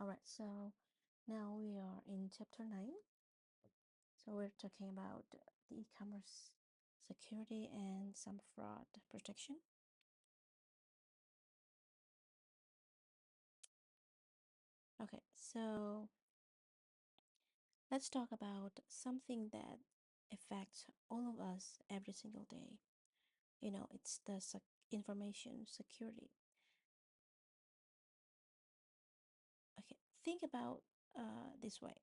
All right, so now we are in chapter 9. So we're talking about the e-commerce security and some fraud protection. Okay, so let's talk about something that affects all of us every single day. It's the information security. Okay, think about this way.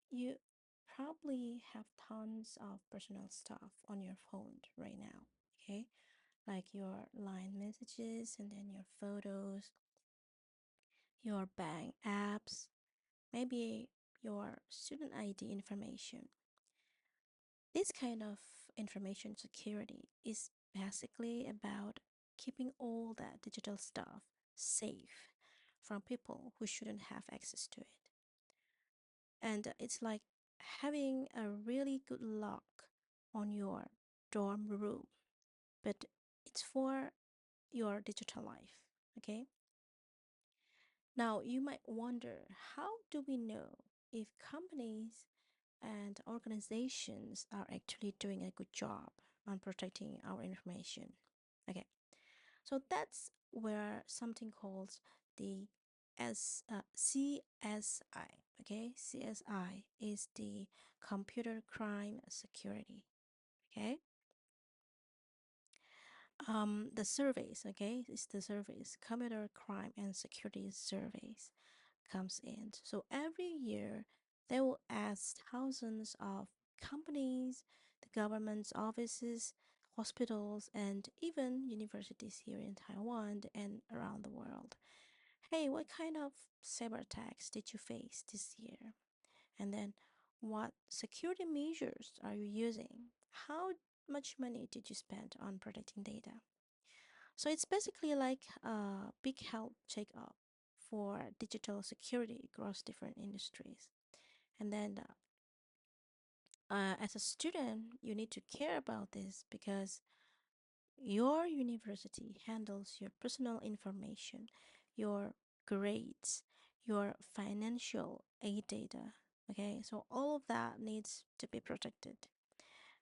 You probably have tons of personal stuff on your phone right now, okay? Like your line messages and then your photos, your bank apps, maybe your student ID information. This kind of information security is basically about keeping all that digital stuff safe from people who shouldn't have access to it. And it's like having a really good lock on your dorm room, but it's for your digital life, okay? Now, you might wonder, how do we know if companies and organizations are actually doing a good job on protecting our information? Okay, so that's where something called the CSI, okay? CSI is the Computer Crime Security, okay? The surveys, okay? It's the surveys, Computer Crime and Security Surveys comes in. So every year, they will ask thousands of companies, the government's offices, hospitals, and even universities here in Taiwan and around the world. Hey, what kind of cyber attacks did you face this year? And then, what security measures are you using? How much money did you spend on protecting data? So it's basically like a big health checkup for digital security across different industries. And then, as a student, you need to care about this because your university handles your personal information, your grades, your financial aid data. Okay, so all of that needs to be protected.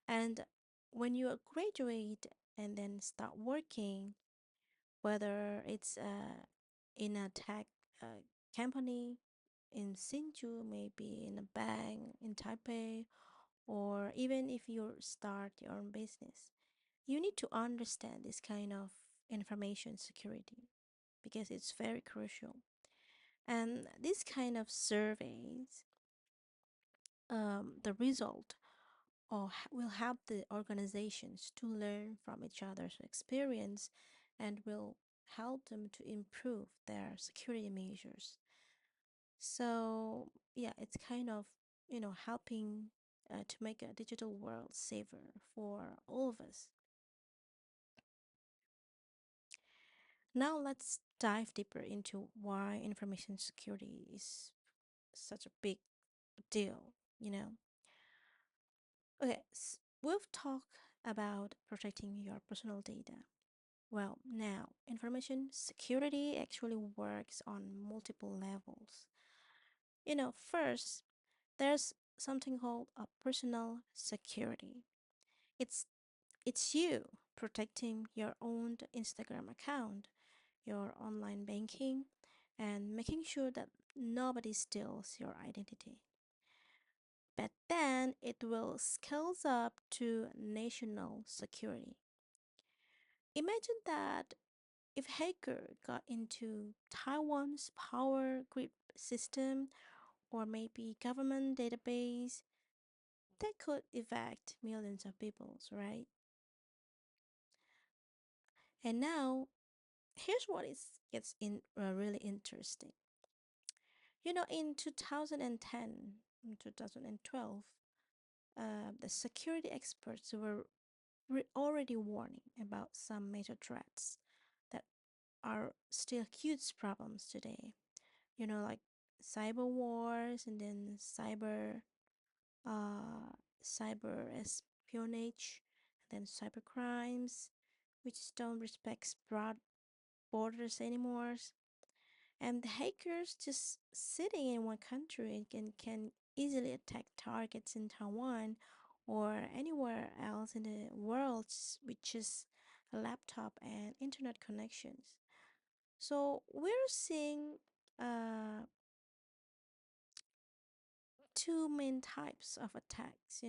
And when you graduate and then start working, whether it's in a tech company in Hsinchu, maybe in a bank in Taipei, or even if you start your own business, you need to understand this kind of information security because it's very crucial. And this kind of surveys, the result will help the organizations to learn from each other's experience and will help them to improve their security measures. So, yeah, it's kind of, helping to make a digital world safer for all of us. Now, let's dive deeper into why information security is such a big deal, you know. Okay, we've talked about protecting your personal data. Well, now, information security actually works on multiple levels. First, there's something called a personal security. It's it's you protecting your own Instagram account, your online banking, and making sure that nobody steals your identity. But then it will scales up to national security. Imagine that if hacker got into Taiwan's power grid system or maybe government database, that could affect millions of people, right? And now, here's what is gets in really interesting. In 2010, in 2012, the security experts were already warning about some major threats that are still huge problems today. Like cyber wars and then uh, cyber espionage, and then cyber crimes, which don't respect broad borders anymore. And the hackers just sitting in one country can easily attack targets in Taiwan or anywhere else in the world with just a laptop and internet connections. So we're seeing uh, two main types of attacks.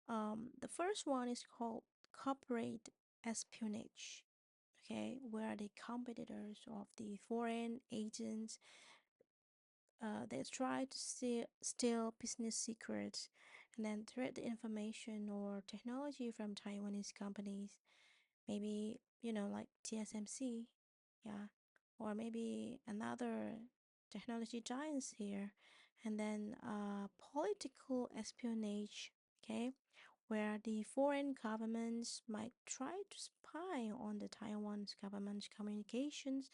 The first one is called corporate espionage, okay, where the competitors of the foreign agents they try to steal business secrets and then threat the information or technology from Taiwanese companies. Maybe, like TSMC, yeah, or maybe another technology giants here. And then political espionage, okay, where the foreign governments might try to spy on the Taiwan's government's communications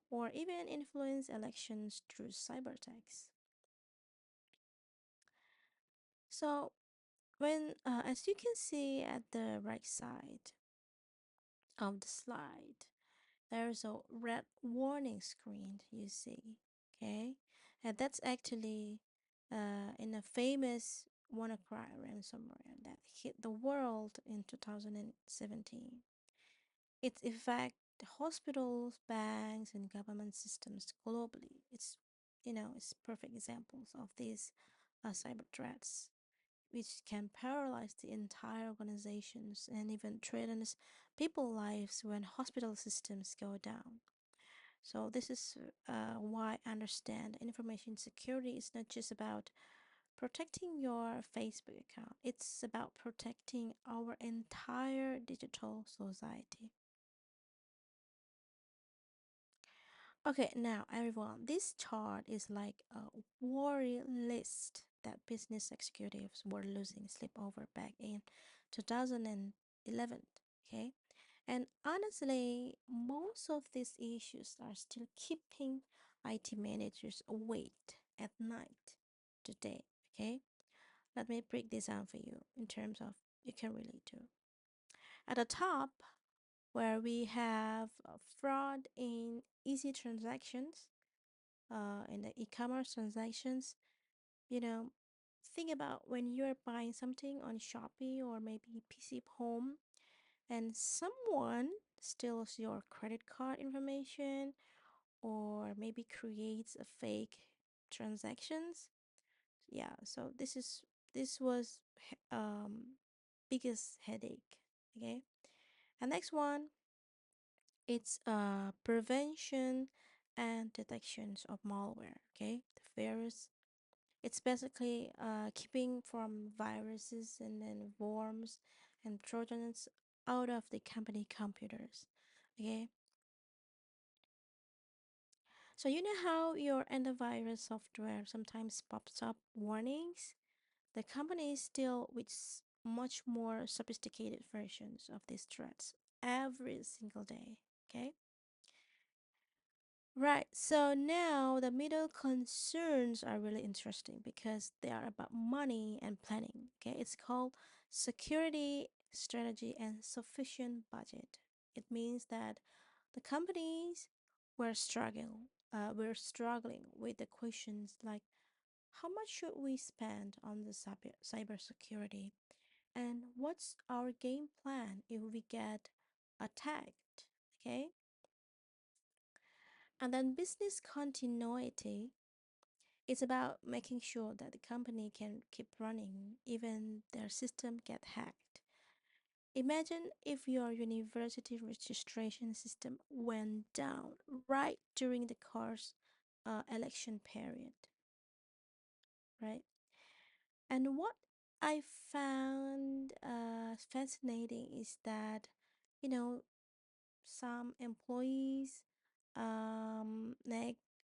or even influence elections through cyber attacks. So, as you can see at the right side of the slide, there's a red warning screen you see, okay? And that's actually in a famous WannaCry ransomware that hit the world in 2017. It affected hospitals, banks, and government systems globally. It's perfect examples of these cyber threats, which can paralyze the entire organizations and even threatens people's lives when hospital systems go down. So this is why I understand information security is not just about protecting your Facebook account. It's about protecting our entire digital society. Okay, now everyone, this chart is like a worry list that business executives were losing sleep over back in 2011. Okay, and honestly, most of these issues are still keeping IT managers awake at night today. Okay, let me break this down for you in terms of you can relate to. At the top, where we have fraud in easy transactions, in the e-commerce transactions, you know, think about when you're buying something on Shopee or maybe PC Home and someone steals your credit card information or maybe creates a fake transactions. Yeah, so this was biggest headache. Okay, and next one, it's prevention and detections of malware. Okay, the virus. It's basically keeping from viruses and then worms and trojans out of the company computers. Okay, so you know how your antivirus software sometimes pops up warnings? The company is still with much more sophisticated versions of these threats every single day. Okay. Right, so now the middle concerns are really interesting because they are about money and planning. Okay, it's called security, strategy, and sufficient budget. It means that the companies were struggling with the questions like how much should we spend on the cybersecurity and what's our game plan if we get attacked. Okay, and then business continuity. It's about making sure that the company can keep running even their system get hacked. Imagine if your university registration system went down right during the course election period, right? And what I found fascinating is that, you know, some employees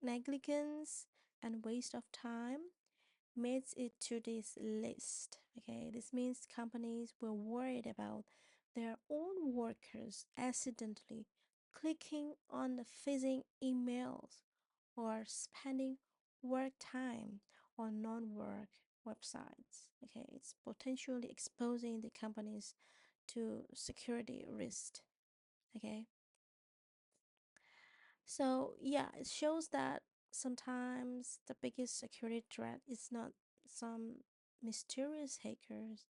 negligence and waste of time made it to this list. Okay, this means companies were worried about their own workers accidentally clicking on the phishing emails or spending work time on non work websites. Okay, it's potentially exposing the companies to security risk. Okay, So, yeah, it shows that sometimes the biggest security threat is not some mysterious hackers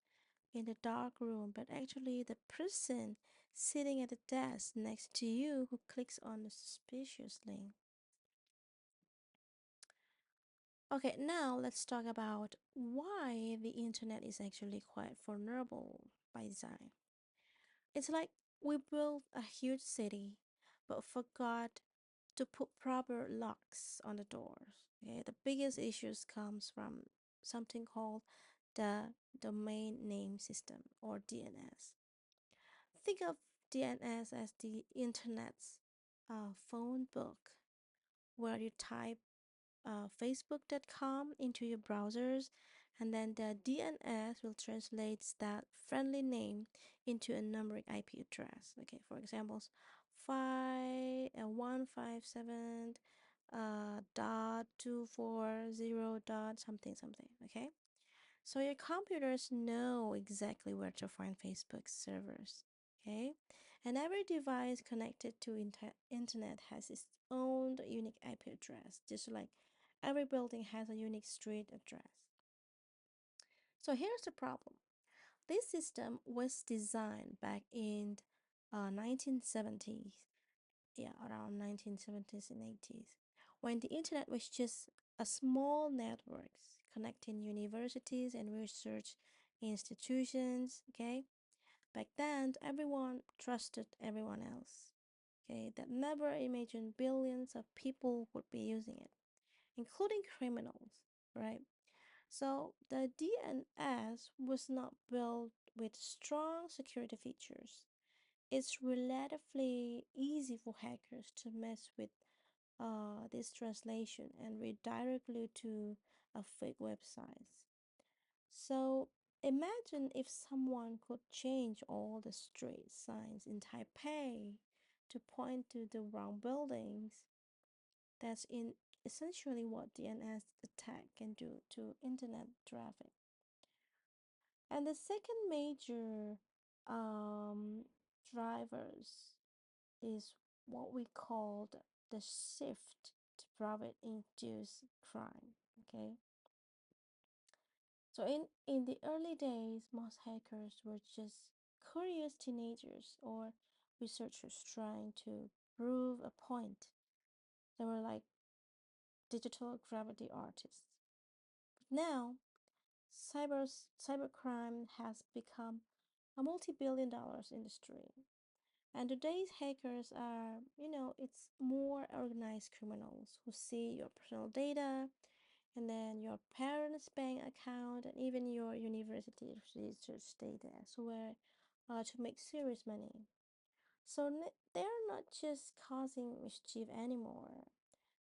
in the dark room, but actually the person sitting at the desk next to you who clicks on the suspicious link. Okay, now let's talk about why the internet is actually quite vulnerable by design. It's like we built a huge city but forgot to put proper locks on the doors. Okay, the biggest issues comes from something called the domain name system or DNS. Think of DNS as the internet's phone book, where you type facebook.com into your browsers, and then the DNS will translate that friendly name into a numeric IP address. Okay, for example, 157 dot 240 dot something something. Okay, so your computers know exactly where to find Facebook servers. Okay, and every device connected to internet has its own unique IP address, just like every building has a unique street address. So here's the problem. This system was designed back in 1970s, yeah, around 1970s and 80s, when the internet was just a small network connecting universities and research institutions. Okay, back then everyone trusted everyone else. Okay, that never imagined billions of people would be using it, including criminals, right? So the DNS was not built with strong security features. It's relatively easy for hackers to mess with this translation and read directly to a fake website. So imagine if someone could change all the street signs in Taipei to point to the wrong buildings. That's in essentially what DNS attack can do to internet traffic. And the second major um, drivers is what we call the shift to profit induced crime. Okay, so in the early days, most hackers were just curious teenagers or researchers trying to prove a point. They were like digital gravity artists. But now, cybercrime has become a multi-billion dollars industry. And today's hackers are, it's more organized criminals who see your personal data and then your parents' bank account and even your university research data where to make serious money. So they're not just causing mischief anymore.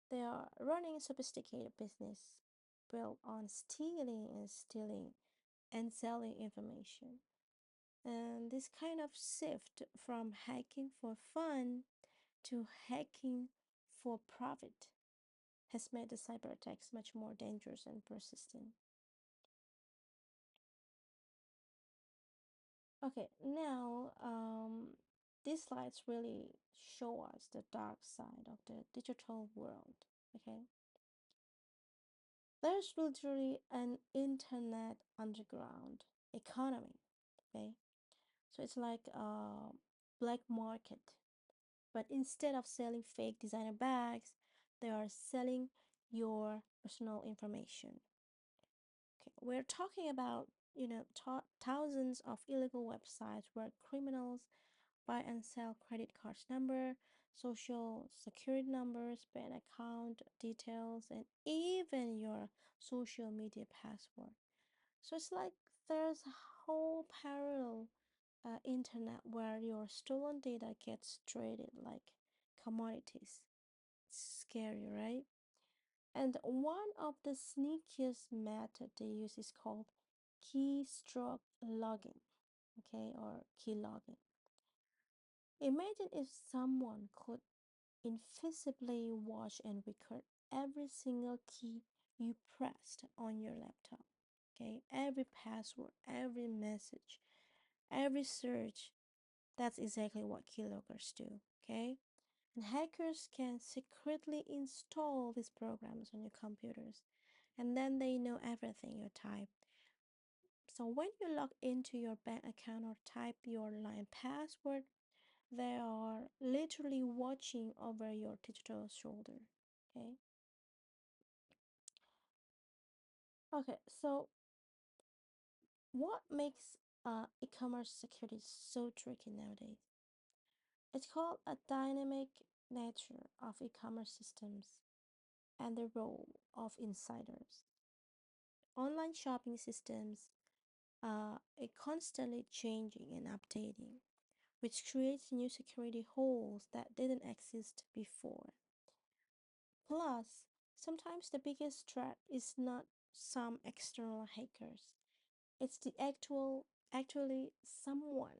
They are running sophisticated business built on stealing and selling information. And this kind of shift from hacking for fun to hacking for profit has made the cyber attacks much more dangerous and persistent. Okay, now these slides really show us the dark side of the digital world. Okay, there's literally an internet underground economy. Okay, so it's like a black market, but instead of selling fake designer bags, they are selling your personal information. Okay, we're talking about thousands of illegal websites where criminals buy and sell credit cards number, social security numbers, bank account details, and even your social media password. So it's like there's a whole parallel internet where your stolen data gets traded like commodities. It's scary, right? And one of the sneakiest method they use is called keystroke logging, okay, or key logging. Imagine if someone could invisibly watch and record every single key you pressed on your laptop, okay, every password, every message, every search. That's exactly what keyloggers do, okay? And hackers can secretly install these programs on your computers, and then they know everything you type. So when you log into your bank account or type your line password, they are literally watching over your digital shoulder. Okay. Okay, so what makes e-commerce security so tricky nowadays? It's called a dynamic nature of e-commerce systems and the role of insiders. Online shopping systems are constantly changing and updating, which creates new security holes that didn't exist before. Plus, sometimes the biggest threat is not some external hackers. It's the actually someone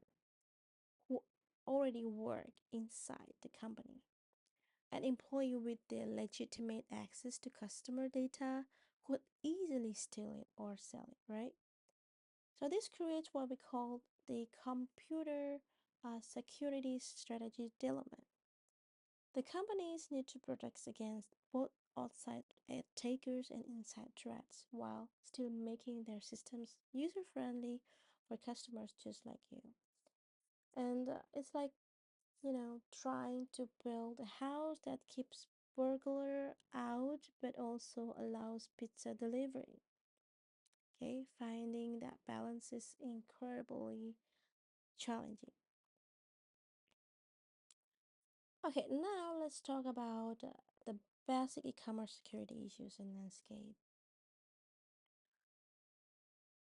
who already work inside the company. An employee with the legitimate access to customer data could easily steal it or sell it, right? So this creates what we call the computer security strategy dilemma. The companies need to protect against both outside attackers and inside threats while still making their systems user friendly for customers just like you. And it's like, trying to build a house that keeps burglar out but also allows pizza delivery. Okay, finding that balance is incredibly challenging. Okay, now let's talk about the basic e-commerce security issues and landscape.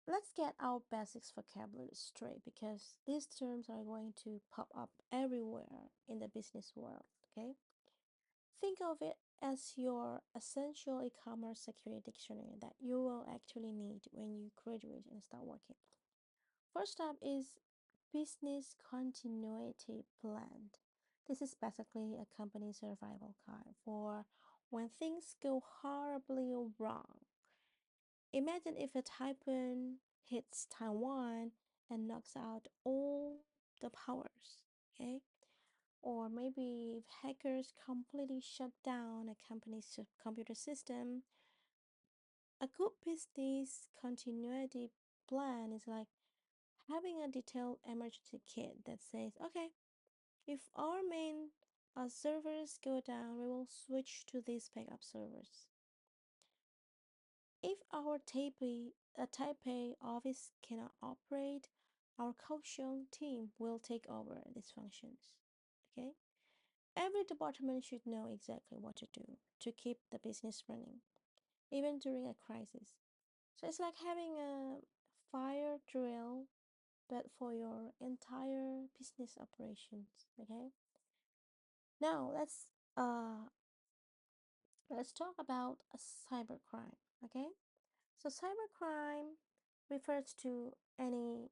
Let's get our basics vocabulary straight because these terms are going to pop up everywhere in the business world, okay? Think of it as your essential e-commerce security dictionary that you will actually need when you graduate and start working. First up is business continuity plan. This is basically a company survival guide for when things go horribly wrong. Imagine if a typhoon hits Taiwan and knocks out all the powers, okay? Or maybe if hackers completely shut down a company's computer system. A good business continuity plan is like having a detailed emergency kit that says, okay, if our main servers go down, we will switch to these backup servers. If our Taipei office cannot operate, our Kaohsiung team will take over these functions. Okay? Every department should know exactly what to do to keep the business running, even during a crisis. So it's like having a fire drill, but for your entire business operations. Okay? Now let's talk about a cybercrime. Okay? So cybercrime refers to any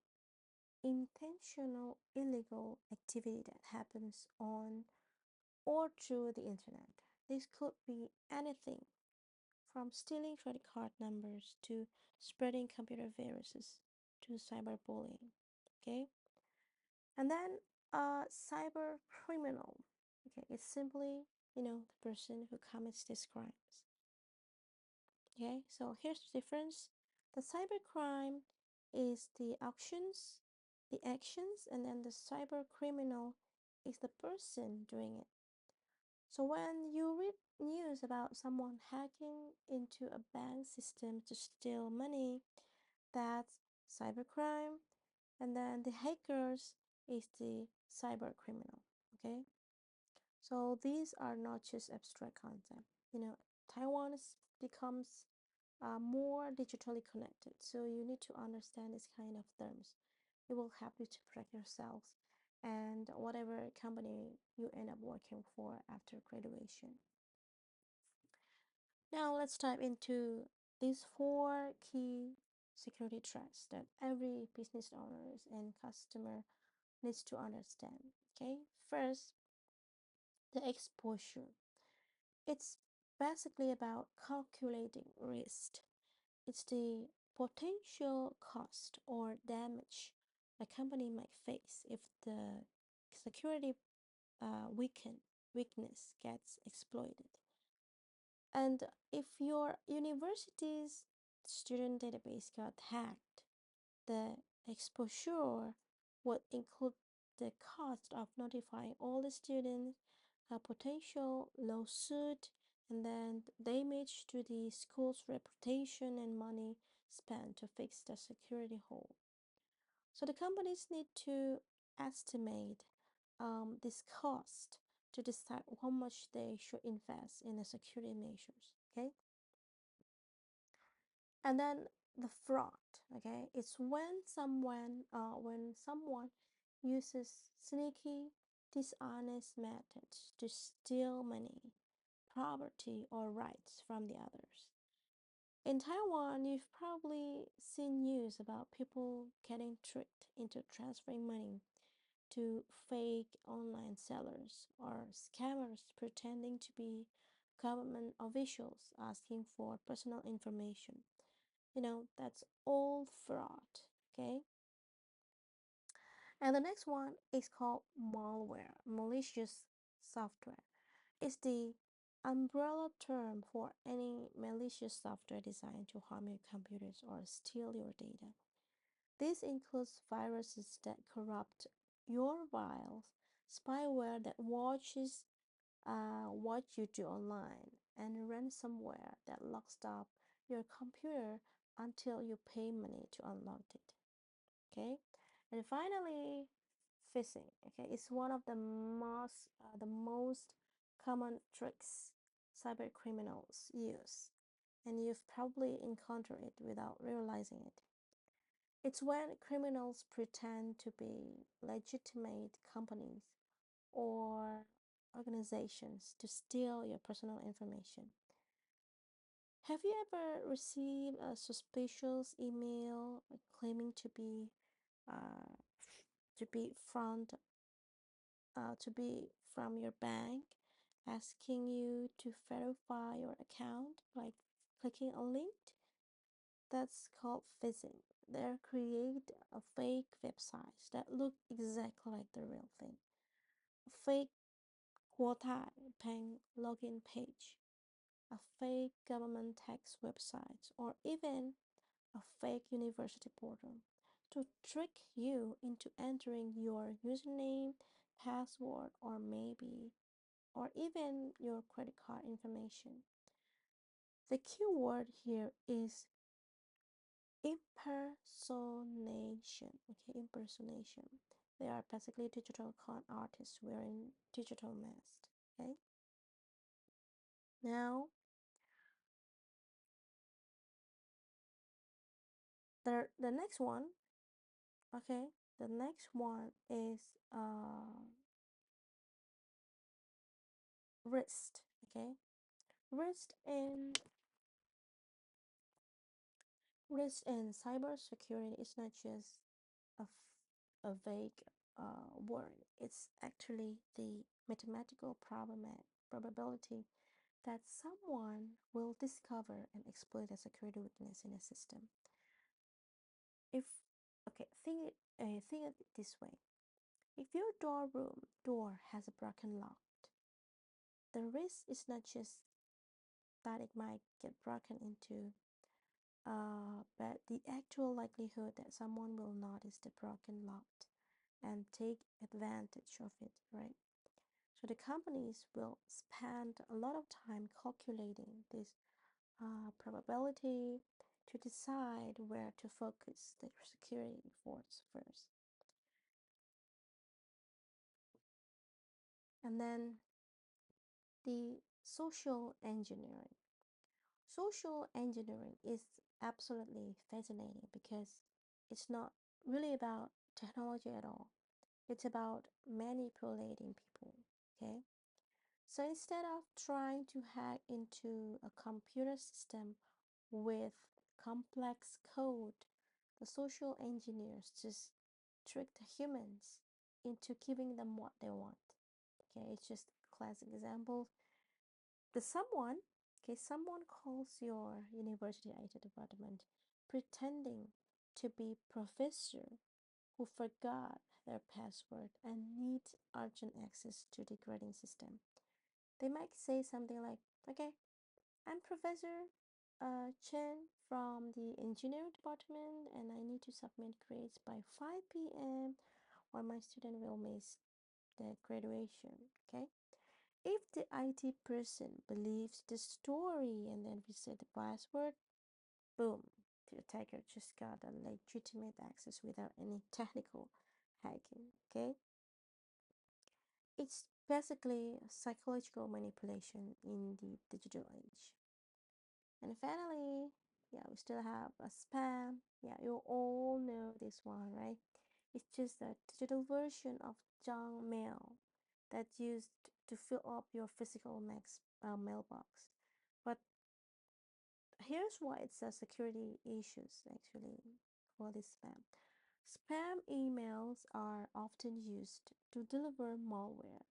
intentional illegal activity that happens on or through the internet. This could be anything from stealing credit card numbers to spreading computer viruses to cyberbullying. Okay? And then a cyber criminal. Okay, it's simply, the person who commits these crimes. Okay, so here's the difference. The cybercrime is the actions, and then the cyber criminal is the person doing it. So when you read news about someone hacking into a bank system to steal money, that's cybercrime, and then the hackers is the cyber criminal. Okay, so these are not just abstract concepts. Taiwan becomes more digitally connected, so you need to understand this kind of terms. It will help you to protect yourselves and whatever company you end up working for after graduation. Now let's dive into these four key security threats that every business owners and customer needs to understand. Okay, first, the exposure. It's basically about calculating risk. It's the potential cost or damage a company might face if the security weaken. weakness gets exploited. And if your university's student database got hacked, the exposure would include the cost of notifying all the students, a potential lawsuit, and then damage to the school's reputation and money spent to fix the security hole. So the companies need to estimate this cost to decide how much they should invest in the security measures. Okay, and then the fraud. Okay, it's when someone uses sneaky, dishonest methods to steal money, property, or rights from the others. In Taiwan, you've probably seen news about people getting tricked into transferring money to fake online sellers or scammers pretending to be government officials asking for personal information. That's all fraud. Okay. And the next one is called malware, malicious software. It's the umbrella term for any malicious software designed to harm your computers or steal your data. This includes viruses that corrupt your files, spyware that watches what you do online, and ransomware that locks up your computer until you pay money to unlock it. Okay, and finally, phishing. Okay, it's one of the most common tricks cyber criminals use, and you've probably encountered it without realizing it. It's when criminals pretend to be legitimate companies or organizations to steal your personal information. Have you ever received a suspicious email claiming uh, to be from your bank, asking you to verify your account by clicking a link? That's called phishing. They create a fake websites that look exactly like the real thing. A fake Huotai Peng login page, a fake government tax website, or even a fake university portal to trick you into entering your username, password, or even your credit card information. The keyword here is impersonation. Okay, impersonation. They are basically digital con artists wearing digital masks. Okay, now the next one. Okay, the next one is wrist. Okay, wrist in risk in cybersecurity is not just a vague word. It's actually the mathematical probability that someone will discover and exploit a security weakness in a system. If okay, think it this way: if your door has a broken lock, the risk is not just that it might get broken into, but the actual likelihood that someone will notice the broken lock and take advantage of it, right? So the companies will spend a lot of time calculating this probability to decide where to focus their security efforts first. And then the social engineering. Social engineering is absolutely fascinating because it's not really about technology at all. It's about manipulating people, okay? So instead of trying to hack into a computer system with complex code, the social engineers just trick the humans into giving them what they want. Okay, it's just a classic example. Someone calls your university IT department pretending to be professor who forgot their password and needs urgent access to the grading system. They might say something like, okay, I'm Professor Chen from the engineering department and I need to submit grades by 5 p.m. or my student will miss the graduation. Okay. If the IT person believes the story and then reset the password, boom, the attacker just got a legitimate access without any technical hacking. Okay. It's basically psychological manipulation in the digital age. And finally, yeah, we still have a spam. Yeah, you all know this one, right? It's just a digital version of junk mail that's used to fill up your physical mailbox. But here's why it's a security issues actually for this spam. Spam emails are often used to deliver malware,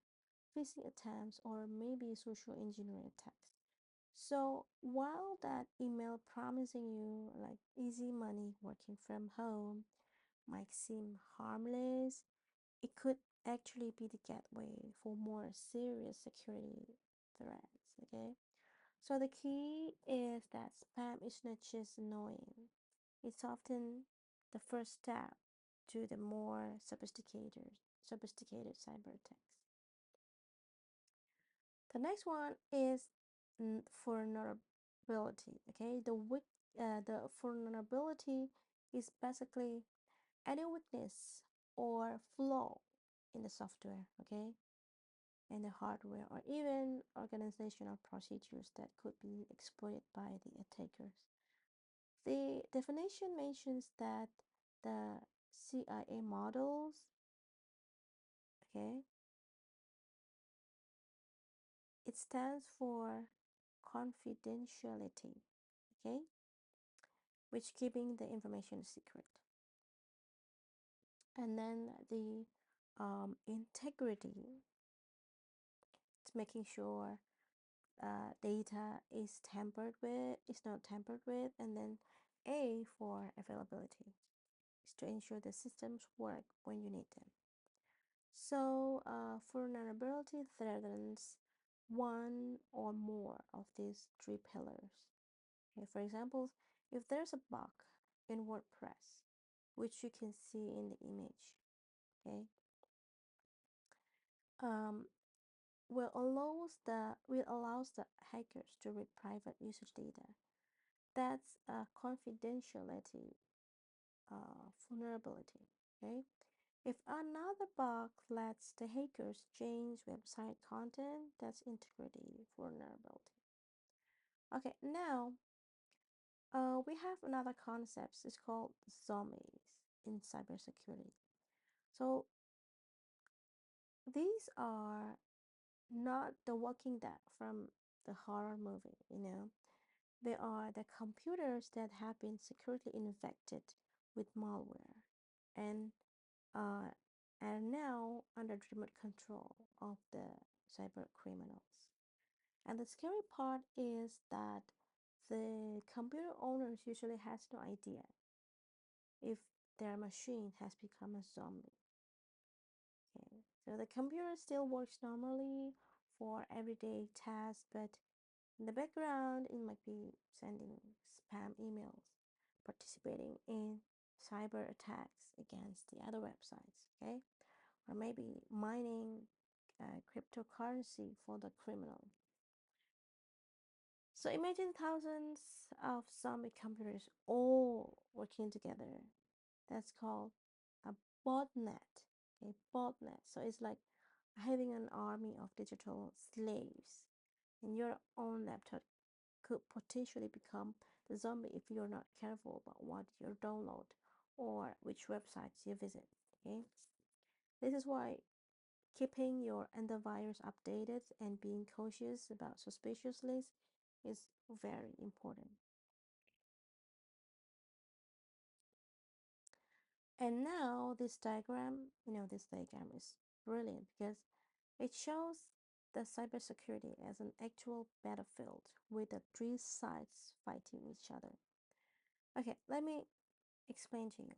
phishing attempts, or maybe social engineering attacks. So while that email promising you like easy money working from home might seem harmless, it could actually be the gateway for more serious security threats. Okay, so the key is that spam is not just annoying, it's often the first step to the more sophisticated cyber attacks. The next one is vulnerability. Okay, the vulnerability is basically any weakness or flaw in the software. Okay, and the hardware, or even organizational procedures that could be exploited by the attackers. The definition mentions that the CIA models, okay, it stands for confidentiality, okay, which keeping the information secret. And then the integrity, it's making sure data is not tampered with. And then A for availability is to ensure the systems work when you need them. So vulnerability threatens one or more of these three pillars. Okay, for example, if there's a bug in WordPress, which you can see in the image, okay, um, will allows the hackers to read private user data. That's a confidentiality vulnerability. Okay, if another bug lets the hackers change website content, that's integrity vulnerability. Okay, now we have another concept. It's called zombies in cybersecurity. So these are not the Walking Dead from the horror movie, you know. They are the computers that have been secretly infected with malware and uh, are now under the remote control of the cyber criminals. And the scary part is that the computer owners usually has no idea if their machine has become a zombie. Okay. So the computer still works normally for everyday tasks, but in the background, it might be sending spam emails, participating in cyber attacks against the other websites, okay? Or maybe mining cryptocurrency for the criminal. So imagine thousands of zombie computers all working together. That's called a botnet. Okay, botnet. So it's like having an army of digital slaves, and your own laptop could potentially become the zombie if you're not careful about what you download or which websites you visit. Okay, this is why keeping your antivirus updated and being cautious about suspicious links is very important. And now this diagram is brilliant because it shows the cybersecurity as an actual battlefield with the three sides fighting each other. Okay, let me explain to you.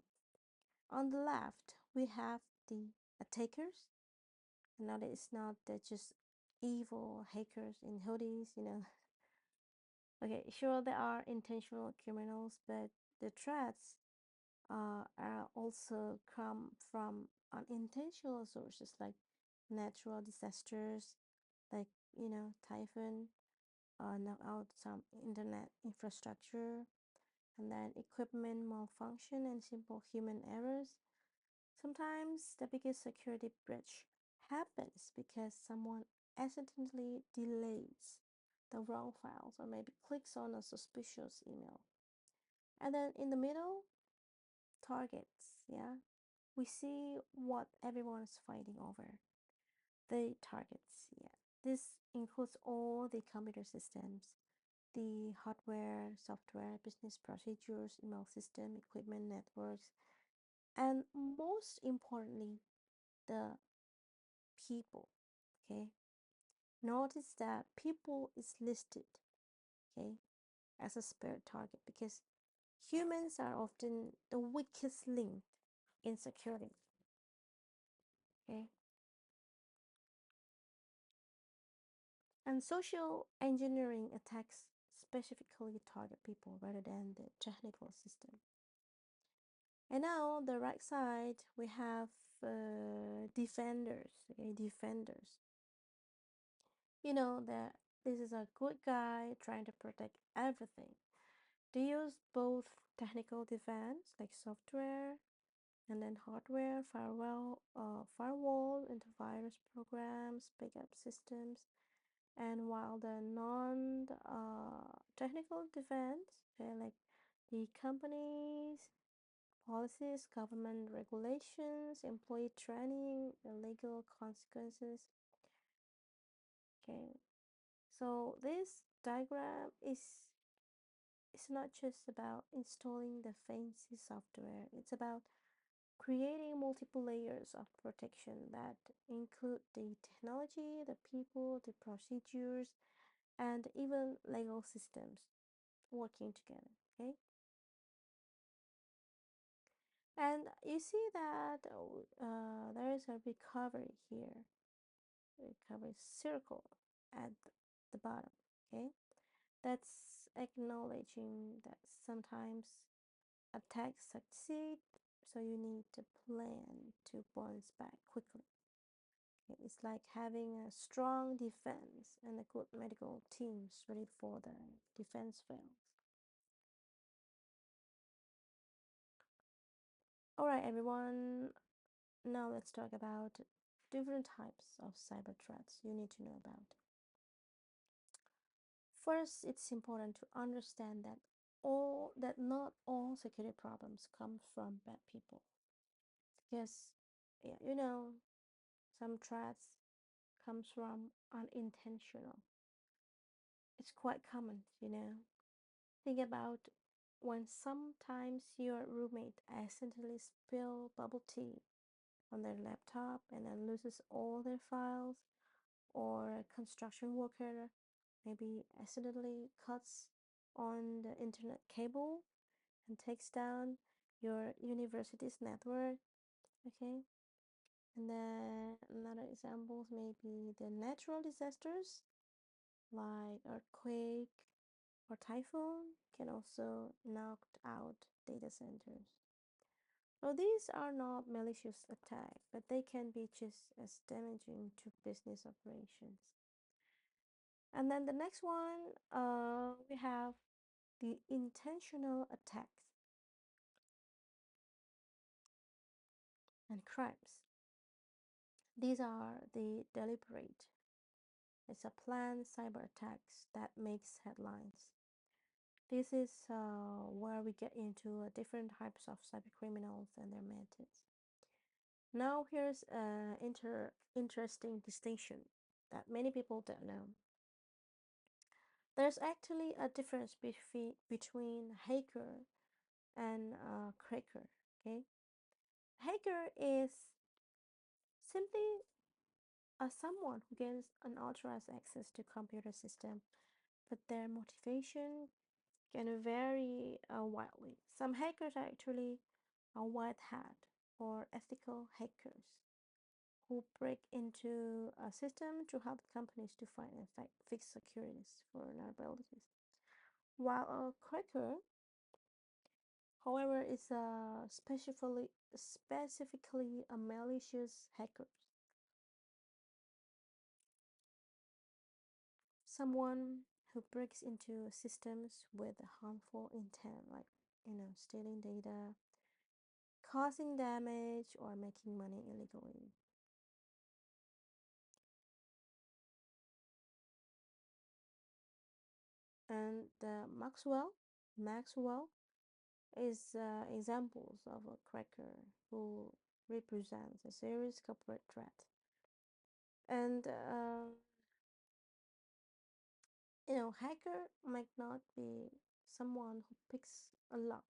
On the left, we have the attackers. Now it's not just evil hackers in hoodies, Okay, sure, there are intentional criminals, but the threats are also come from unintentional sources like natural disasters, like typhoon, knock out some internet infrastructure, and then equipment malfunction and simple human errors. Sometimes the biggest security breach happens because someone accidentally deletes the wrong files or maybe clicks on a suspicious email. And then in the middle, targets, yeah, we see what everyone is fighting over. The targets, yeah. This includes all the computer systems, the hardware, software, business procedures, email system, equipment, networks, and most importantly, the people. Okay, notice that people is listed, okay, as a spare target because humans are often the weakest link in security. Okay, and social engineering attacks specifically target people rather than the technical system. And now the right side we have defenders. Okay, defenders. You know that this is a good guy trying to protect everything. They use both technical defense like software and then hardware, firewall, antivirus programs, backup systems, and while the non-technical defense, okay, like the companies, policies, government regulations, employee training, the legal consequences. Okay, so this diagram is not just about installing the fancy software. It's about creating multiple layers of protection that include the technology, the people, the procedures, and even legal systems working together. Okay, and you see that there is a recovery here, recovery circle at the bottom. Okay, that's acknowledging that sometimes attacks succeed, so you need to plan to bounce back quickly. Okay, it's like having a strong defense and a good medical teams ready for the defense fails. All right, everyone. Now let's talk about different types of cyber threats you need to know about. First, it's important to understand that not all security problems come from bad people. Because yeah, some threats comes from unintentional. It's quite common. Think about when sometimes your roommate accidentally spill bubble tea on their laptop and then loses all their files, or a construction worker maybe accidentally cuts on the internet cable and takes down your university's network. Okay, and then another examples may be the natural disasters like earthquake or typhoon can also knock out data centers. So these are not malicious attacks, but they can be just as damaging to business operations. And then the next one, we have the intentional attacks and crimes. These are the deliberate. It's a planned cyber attacks that makes headlines. This is where we get into different types of cyber criminals and their methods. Now here's an interesting distinction that many people don't know. There's actually a difference between hacker and cracker. Okay, hacker is simply someone who gains unauthorized access to computer system, but their motivation can vary wildly. Some hackers are actually a white hat or ethical hackers who break into a system to help companies to find and fix securities vulnerabilities. While a cracker, however, is specifically a malicious hacker, someone who breaks into systems with a harmful intent, like stealing data, causing damage, or making money illegally. And Maxwell is examples of a cracker who represents a serious corporate threat. And hacker might not be someone who picks a lock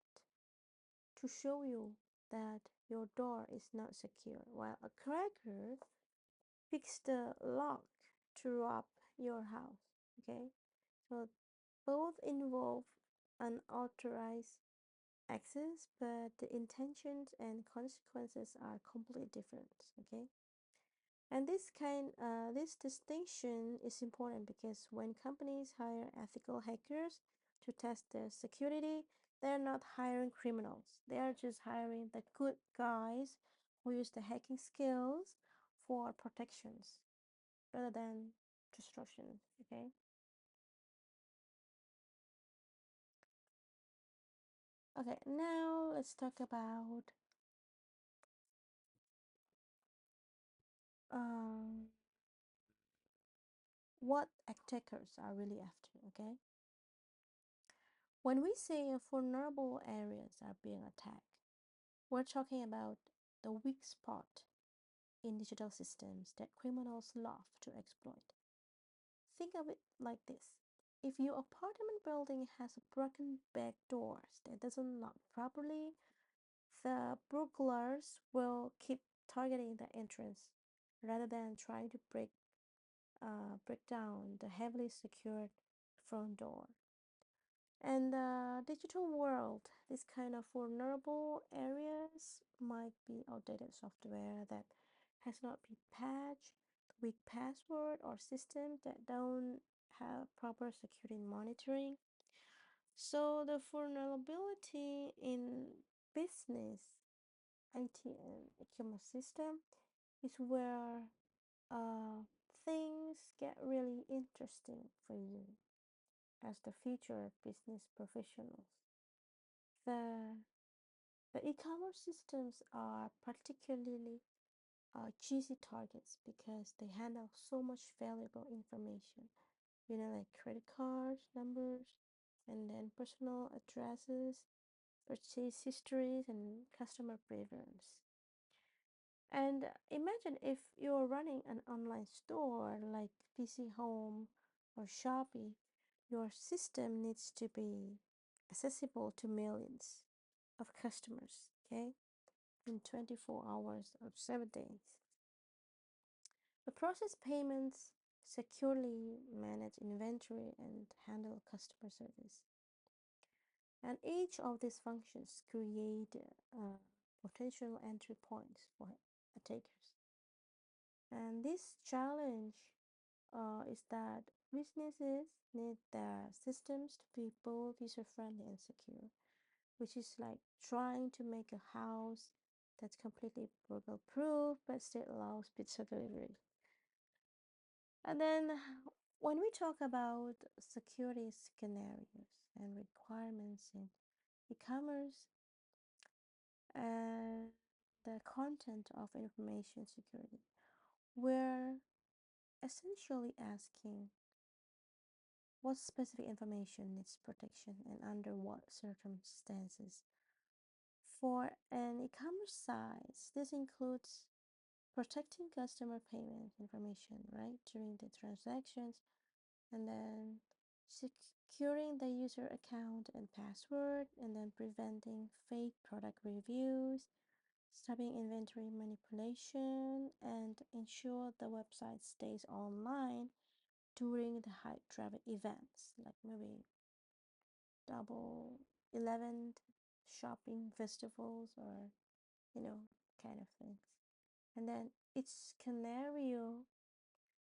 to show you that your door is not secure, while a cracker picks the lock to rob your house. Okay, so both involve unauthorized access, but the intentions and consequences are completely different. Okay, and this distinction is important because when companies hire ethical hackers to test their security, they're not hiring criminals. They are just hiring the good guys who use the hacking skills for protections rather than destruction. Okay. Okay. Now let's talk about um, what attackers are really after. Okay. When we say vulnerable areas are being attacked, we're talking about the weak spot in digital systems that criminals love to exploit. Think of it like this. If your apartment building has broken back doors that doesn't lock properly, the burglars will keep targeting the entrance rather than trying to break down the heavily secured front door. And the digital world, this kind of vulnerable areas might be outdated software that has not been patched, weak password, or systems that don't have proper security monitoring. So the vulnerability in business, IT, and e-commerce system is where uh, things get really interesting for you as the future business professionals. The, the e-commerce systems are particularly juicy targets because they handle so much valuable information, like credit cards, numbers, and then personal addresses, purchase histories, and customer preference. And imagine if you're running an online store like PC Home or Shopee, your system needs to be accessible to millions of customers, okay, in 24 hours or 7 days. The process payments, securely manage inventory, and handle customer service. And each of these functions create potential entry points for attackers. And this challenge is that businesses need their systems to be both user friendly and secure, which is like trying to make a house that's completely burglar proof but still allows pizza delivery. And then when we talk about security scenarios and requirements in e-commerce and the content of information security, we're essentially asking what specific information needs protection and under what circumstances. For an e-commerce site, this includes protecting customer payment information, right, during the transactions, and then securing the user account and password, and then preventing fake product reviews, stopping inventory manipulation, and ensure the website stays online during the high traffic events, like maybe double 11 shopping festivals or, you know, kind of things. And then each scenario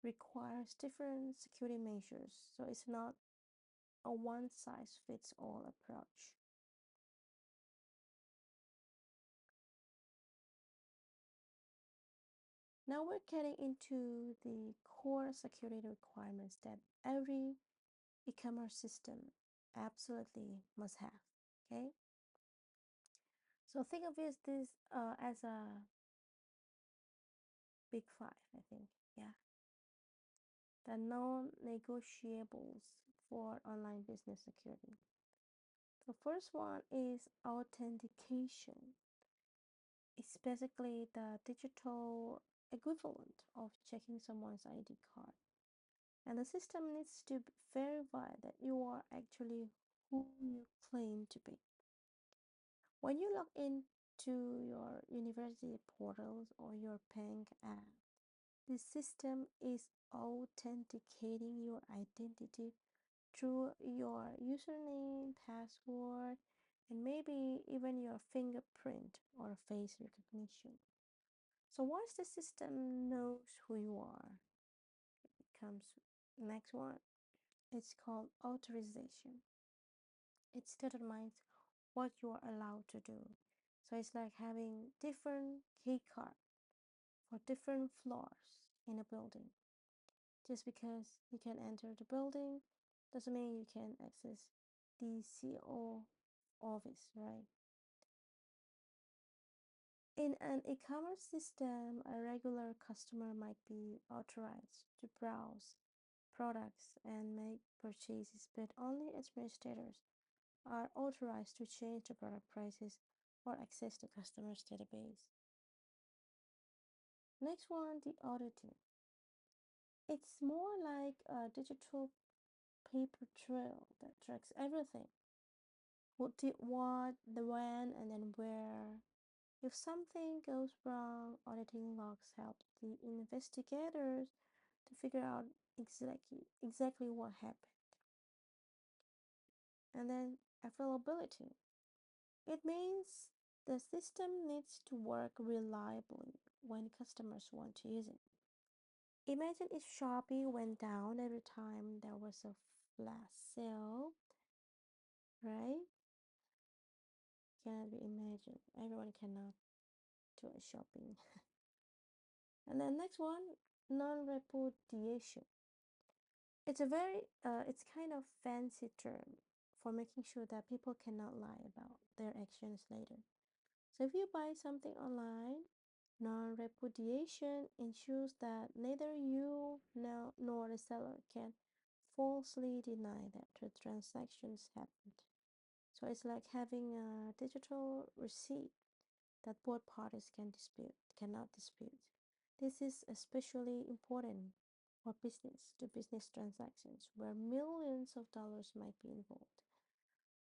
requires different security measures, so it's not a one size fits all approach. Now we're getting into the core security requirements that every e-commerce system absolutely must have. Okay, so think of this as a big five, I think. Yeah, the non-negotiables for online business security. The first one is authentication. It's basically the digital equivalent of checking someone's ID card. And the system needs to verify that you are actually who you claim to be. When you log into your university portals or your bank app, the system is authenticating your identity through your username, password, and maybe even your fingerprint or face recognition. So once the system knows who you are, it comes next one. It's called authorization. It determines what you are allowed to do. So it's like having different key card for different floors in a building. Just because you can enter the building doesn't mean you can access the CEO office, right? In an e-commerce system, a regular customer might be authorized to browse products and make purchases, but only administrators are authorized to change the product prices or access the customer's database. Next one, the auditing. It's more like a digital paper trail that tracks everything. Who did what, the when, and then where. If something goes wrong, auditing logs help the investigators to figure out exactly what happened. And then availability. It means the system needs to work reliably when customers want to use it. Imagine if Shopee went down every time there was a flash sale, right? Cannot be imagined. Everyone cannot do a shopping. And then next one, non-repudiation. It's kind of fancy term for making sure that people cannot lie about their actions later. So if you buy something online, non-repudiation ensures that neither you nor the seller can falsely deny that the transactions happened. So it's like having a digital receipt that both parties cannot dispute. This is especially important for business to business transactions where millions of dollars might be involved.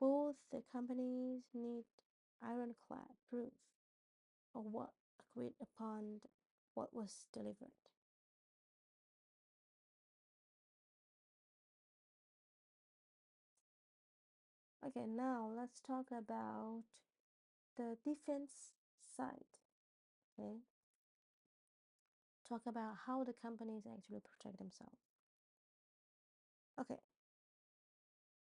Both the companies need ironclad proof of what agreed upon what was delivered. Okay, now let's talk about the defense side. Okay, talk about how the companies actually protect themselves. Okay,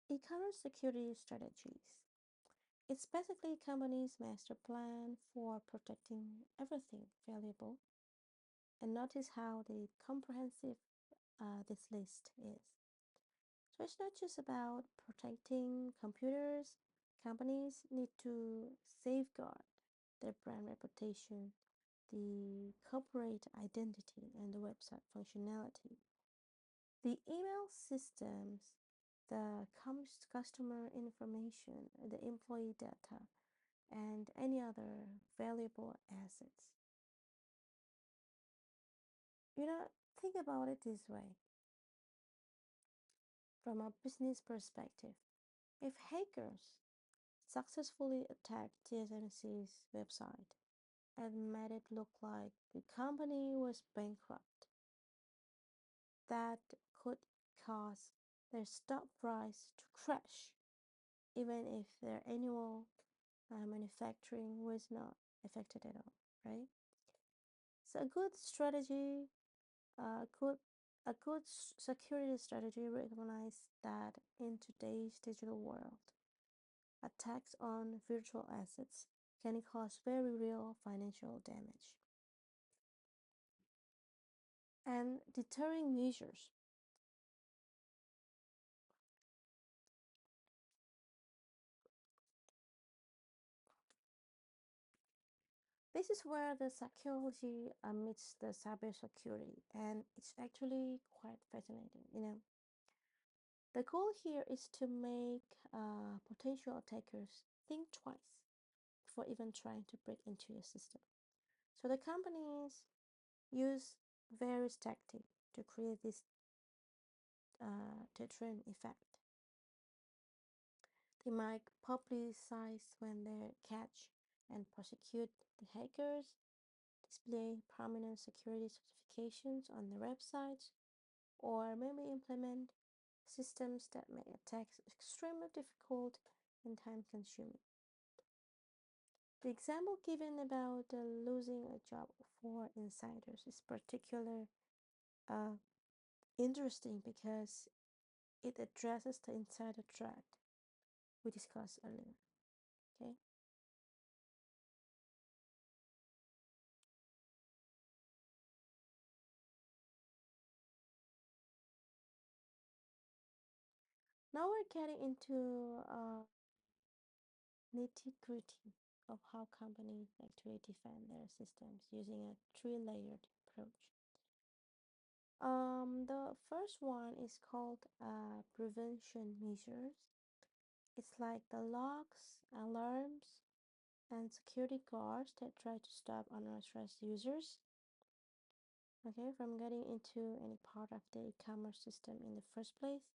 e-commerce security strategies. It's basically company's master plan for protecting everything valuable. And notice how the comprehensive this list is. So it's not just about protecting computers. Companies need to safeguard their brand reputation, the corporate identity, and the website functionality. The email systems, the customer information, the employee data, and any other valuable assets. Think about it this way from a business perspective. If hackers successfully attacked TSMC's website and made it look like the company was bankrupt, that could cause their stock price to crash, even if their annual manufacturing was not affected at all, right? So a good strategy, a good security strategy recognizes that in today's digital world, attacks on virtual assets can cause very real financial damage. And deterring measures. This is where the psychology meets the cybersecurity, and it's actually quite fascinating. The goal here is to make potential attackers think twice before even trying to break into your system. So the companies use various tactics to create this deterrent effect. They might publicize when they catch and prosecute the hackers, display prominent security certifications on their websites, or maybe implement systems that make attacks extremely difficult and time consuming. The example given about losing a job for insiders is particularly uh, interesting because it addresses the insider threat we discussed earlier. Okay. Now we're getting into nitty gritty of how companies actually defend their systems using a three-layered approach. The first one is called prevention measures. It's like the locks, alarms, and security guards that try to stop unauthorized users, okay, from getting into any part of the e-commerce system in the first place.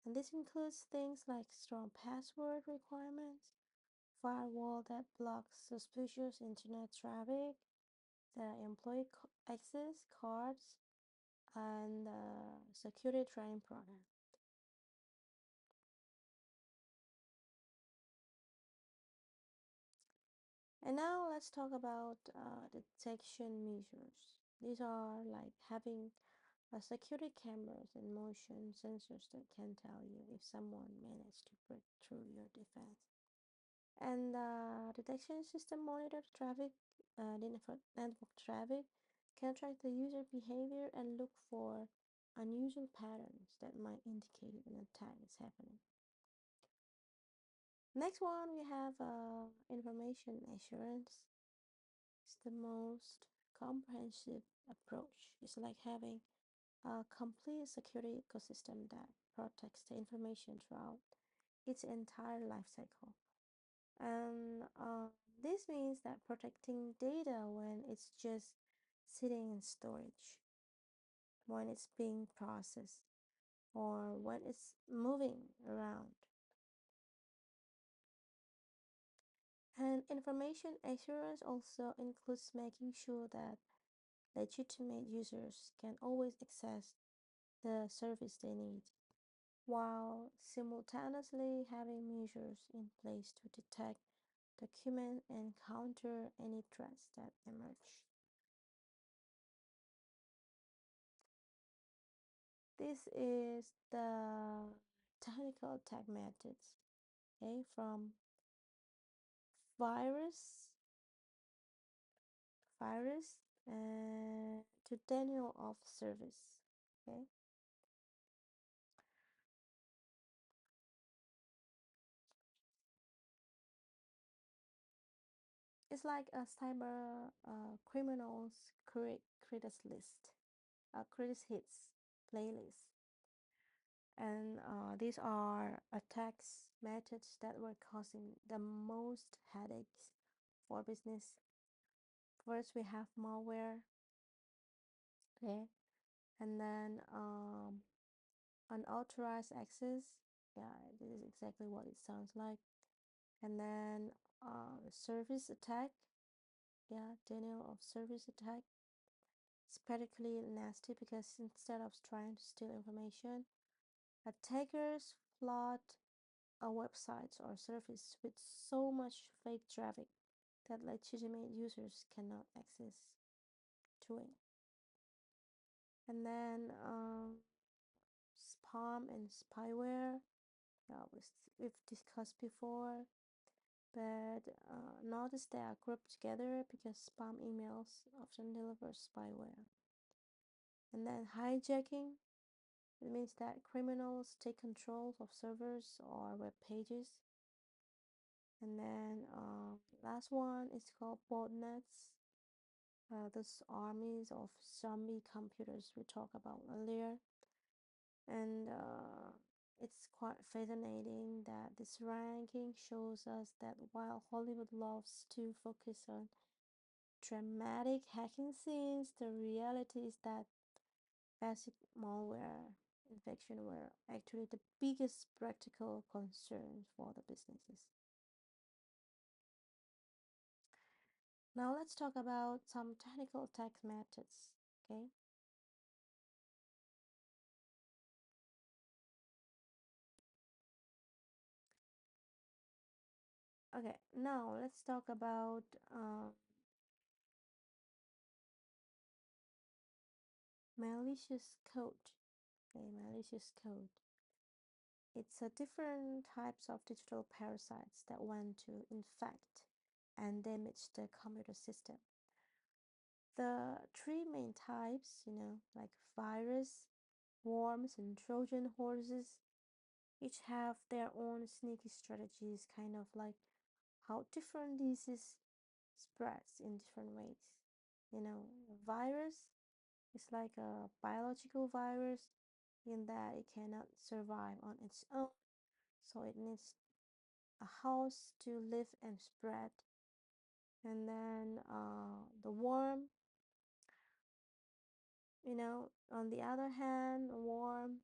And this includes things like strong password requirements, firewall that blocks suspicious internet traffic, the employee access cards, and security training program. And now let's talk about detection measures. These are like having security cameras and motion sensors that can tell you if someone managed to break through your defense. And the detection system monitor traffic, the network traffic, can track the user behavior and look for unusual patterns that might indicate an attack is happening. Next one, we have information assurance. It's the most comprehensive approach. It's like having a complete security ecosystem that protects the information throughout its entire life cycle. And this means that protecting data when it's just sitting in storage, when it's being processed, or when it's moving around. And information assurance also includes making sure that legitimate users can always access the service they need, while simultaneously having measures in place to detect, document, and counter any threats that emerge. This is the technical attack methods, okay, from virus, virus, to denial of service. Okay, it's like a cyber criminals credits list, a credits hits playlist, and these are attacks methods that were causing the most headaches for business. First, we have malware, okay, and then unauthorized access. Yeah, this is exactly what it sounds like. And then service attack. Yeah, denial of service attack. It's particularly nasty because instead of trying to steal information, attackers flood a website or service with so much fake traffic that legitimate users cannot access. to it. And then spam and spyware. We've discussed before, but notice they are grouped together because spam emails often deliver spyware. And then hijacking, it means that criminals take control of servers or web pages. And then last one is called botnets. Those armies of zombie computers we talked about earlier. And it's quite fascinating that this ranking shows us that while Hollywood loves to focus on dramatic hacking scenes, the reality is that basic malware infection were actually the biggest practical concern for the businesses. Now let's talk about some technical attack methods. Okay. Okay. Now let's talk about malicious code. Okay, malicious code. It's a different types of digital parasites that want to infect and damage the computer system. The three main types, like virus, worms, and Trojan horses, each have their own sneaky strategies, kind of like how different disease spreads in different ways. A virus is like a biological virus in that it cannot survive on its own, so it needs a house to live and spread. And then the worm, on the other hand, a worm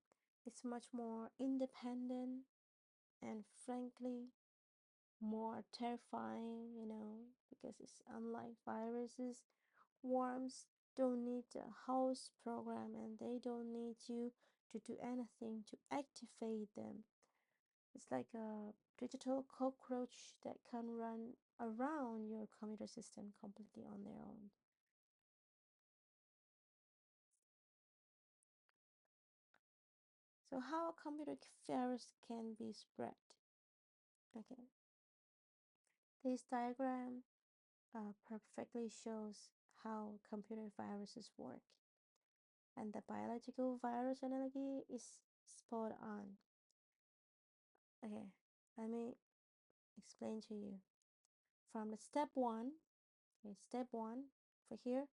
is much more independent and frankly more terrifying, because it's unlike viruses. Worms don't need a house program and they don't need you to do anything to activate them. It's like a digital cockroach that can run around your computer system completely on their own. So, how a computer virus can be spread? Okay, this diagram perfectly shows how computer viruses work, and the biological virus analogy is spot on. Okay, let me explain to you. From the step one, okay, step one for here,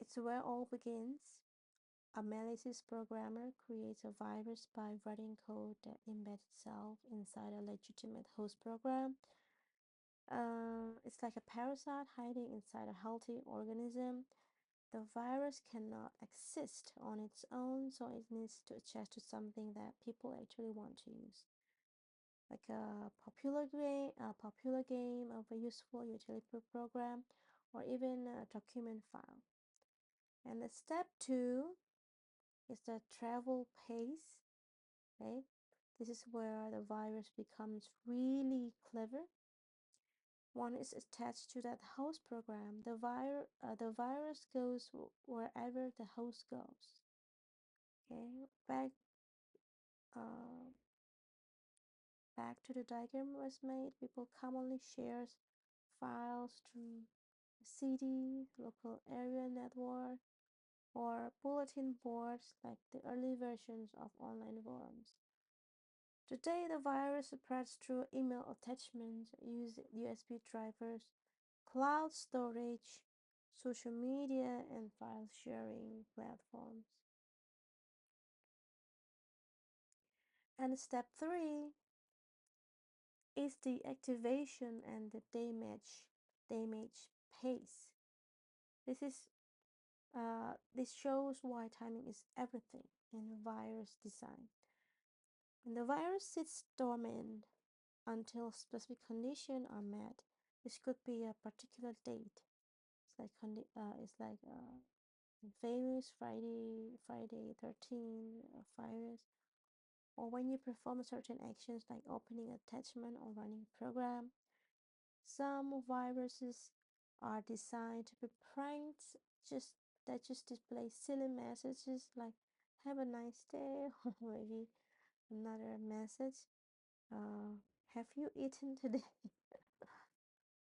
it's where all begins. A malicious programmer creates a virus by writing code that embeds itself inside a legitimate host program. It's like a parasite hiding inside a healthy organism. The virus cannot exist on its own, so it needs to attach to something that people actually want to use, like a popular game of a useful utility program, or even a document file. And the step two is the travel pace. Okay, this is where the virus becomes really clever. One is attached to that host program. The virus goes wherever the host goes. Okay, uh, back to the diagram was made. People commonly share files through CD, local area network, or bulletin boards like the early versions of online forums. Today, the virus spreads through email attachments, USB drivers, cloud storage, social media, and file sharing platforms. And step three is the activation and the damage pace. This shows why timing is everything in virus design. When the virus sits dormant until specific conditions are met, this could be a particular date. It's like famous Friday 13 virus, or when you perform certain actions like opening attachment or running a program. Some viruses are designed to be pranks just that just display silly messages like "Have a nice day" or maybe another message, uh, "Have you eaten today?"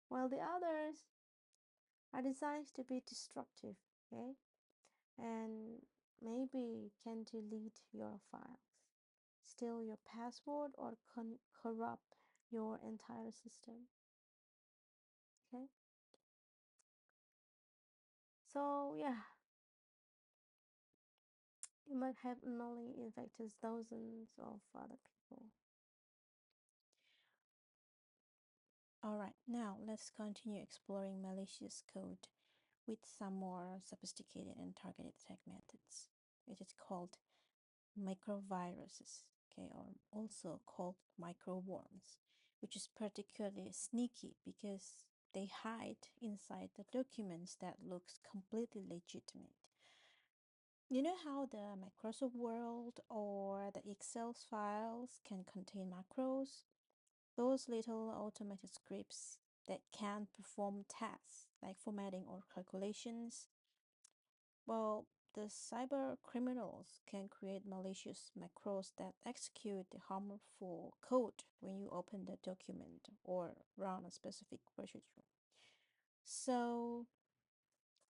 While the others are designed to be destructive, okay, and maybe can delete your files, steal your password, or corrupt your entire system. Okay, so yeah, you might have not only infected thousands of other people. All right, now let's continue exploring malicious code with some more sophisticated and targeted attack methods, which is called microviruses, okay, or also called microworms, which is particularly sneaky because they hide inside the documents that looks completely legitimate. You know how the Microsoft Word or the Excel files can contain macros? Those little automated scripts that can perform tasks like formatting or calculations. Well, the cyber criminals can create malicious macros that execute the harmful code when you open the document or run a specific procedure. So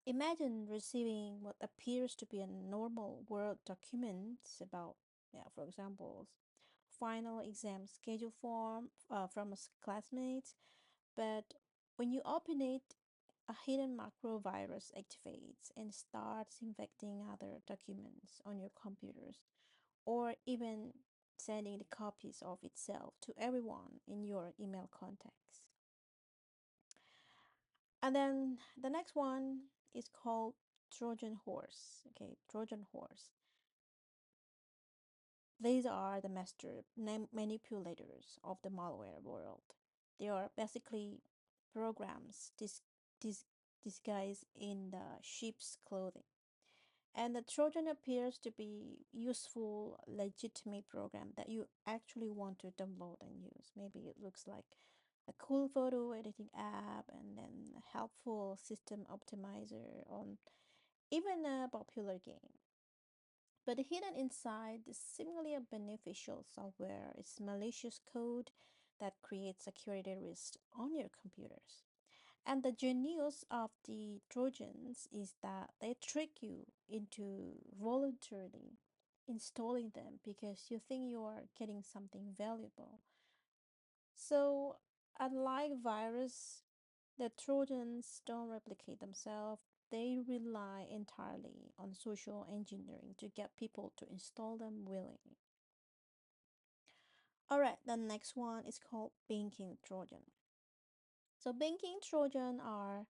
imagine receiving what appears to be a normal Word document about, yeah, for example, final exam schedule form from a classmate, but when you open it, a hidden macro virus activates and starts infecting other documents on your computers, or even sending the copies of itself to everyone in your email contacts. And then the next one is called Trojan horse. Okay, Trojan horse. These are the master manipulators of the malware world. They are basically programs dis- disguised in the sheep's clothing. And the Trojan appears to be useful, legitimate program that you actually want to download and use. Maybe it looks like a cool photo editing app and then a helpful system optimizer on even a popular game. But hidden inside the seemingly beneficial software is malicious code that creates security risks on your computers. And the genius of the Trojans is that they trick you into voluntarily installing them because you think you are getting something valuable. So, unlike virus, the Trojans don't replicate themselves. They rely entirely on social engineering to get people to install them willingly. All right, the next one is called banking Trojan. So banking Trojan are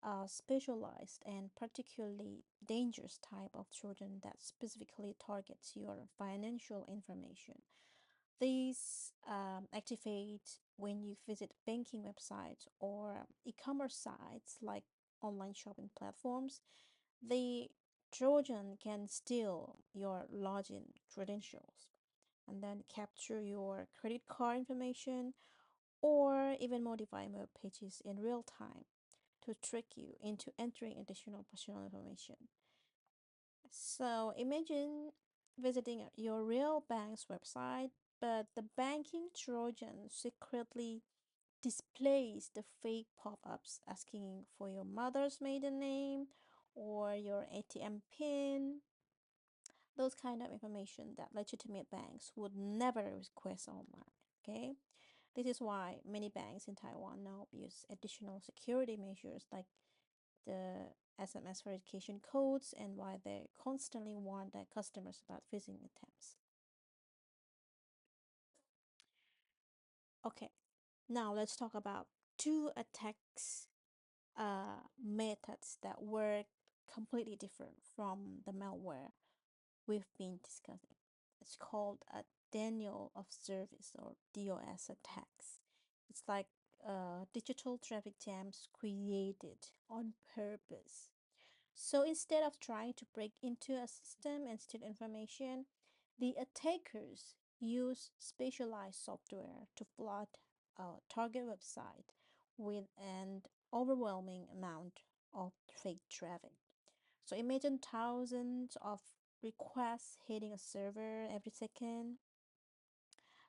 a specialized and particularly dangerous type of Trojan that specifically targets your financial information. These activate when you visit banking websites or e-commerce sites like online shopping platforms. The Trojan can steal your login credentials and then capture your credit card information or even modify web pages in real time to trick you into entering additional personal information. So imagine visiting your real bank's website, but the banking Trojan secretly displays the fake pop ups asking for your mother's maiden name or your ATM PIN, those kind of information that legitimate banks would never request online. Okay, this is why many banks in Taiwan now use additional security measures like the SMS verification codes and why they constantly warn their customers about phishing attempts. Okay, now let's talk about two attacks methods that work completely different from the malware we've been discussing. It's called a denial of service or DOS attacks. It's like digital traffic jams created on purpose. So instead of trying to break into a system and steal information, the attackers use specialized software to flood a target website with an overwhelming amount of fake traffic. So imagine thousands of requests hitting a server every second.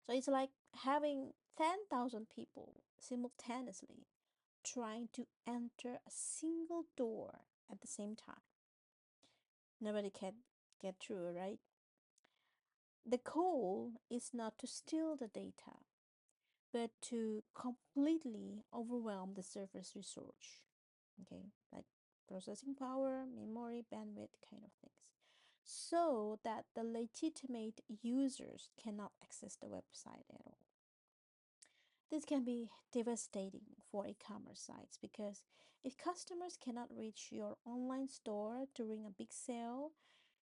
So it's like having 10,000 people simultaneously trying to enter a single door at the same time. Nobody can get through, right? The goal is not to steal the data, but to completely overwhelm the server's resource. Okay, like processing power, memory, bandwidth kind of things, so that the legitimate users cannot access the website at all. This can be devastating for e-commerce sites because if customers cannot reach your online store during a big sale,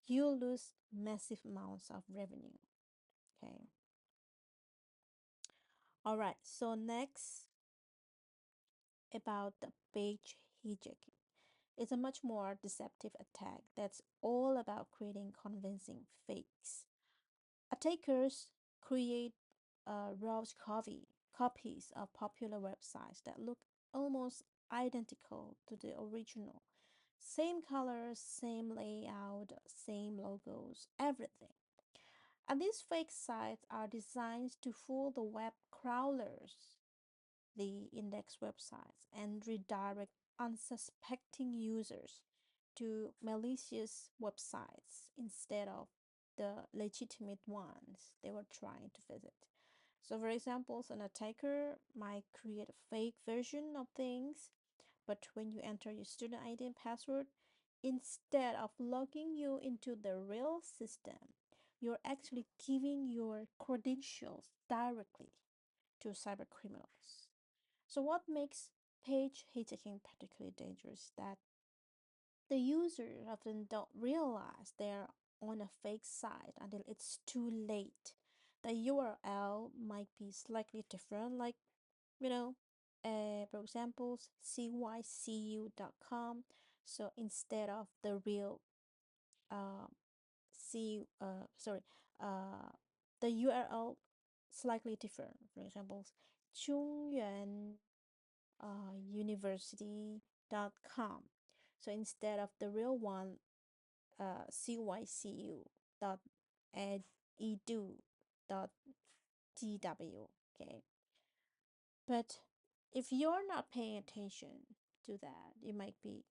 you lose massive amounts of revenue. Okay. All right. So next, about the page hijacking. It's a much more deceptive attack that's all about creating convincing fakes. Attackers create copies of popular websites that look almost identical to the original. Same colors, same layout, same logos, everything. And these fake sites are designed to fool the web crawlers, the index websites, and redirect unsuspecting users to malicious websites instead of the legitimate ones they were trying to visit. So, for example, an attacker might create a fake version of things, but when you enter your student ID and password, instead of logging you into the real system, you're actually giving your credentials directly to cyber criminals. So, what makes page hijacking particularly dangerous is that the users often don't realize they're on a fake site until it's too late. The URL might be slightly different, like, you know, for example, cycu.com. So instead of the real uh, sorry, uh, the URL slightly different. For example, 中原 university.com. So instead of the real one, cycu dot edu dot tw. Okay, but if you're not paying attention to that, you might be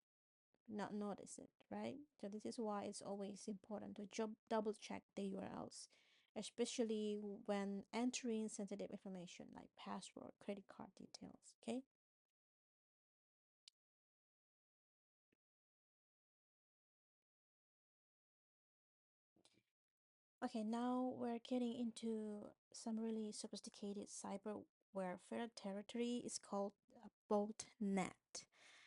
not notice it, right? So this is why it's always important to double check the URLs, especially when entering sensitive information like password, credit card details. Okay. Okay, now we're getting into some really sophisticated cyber warfare territory. It's called botnet.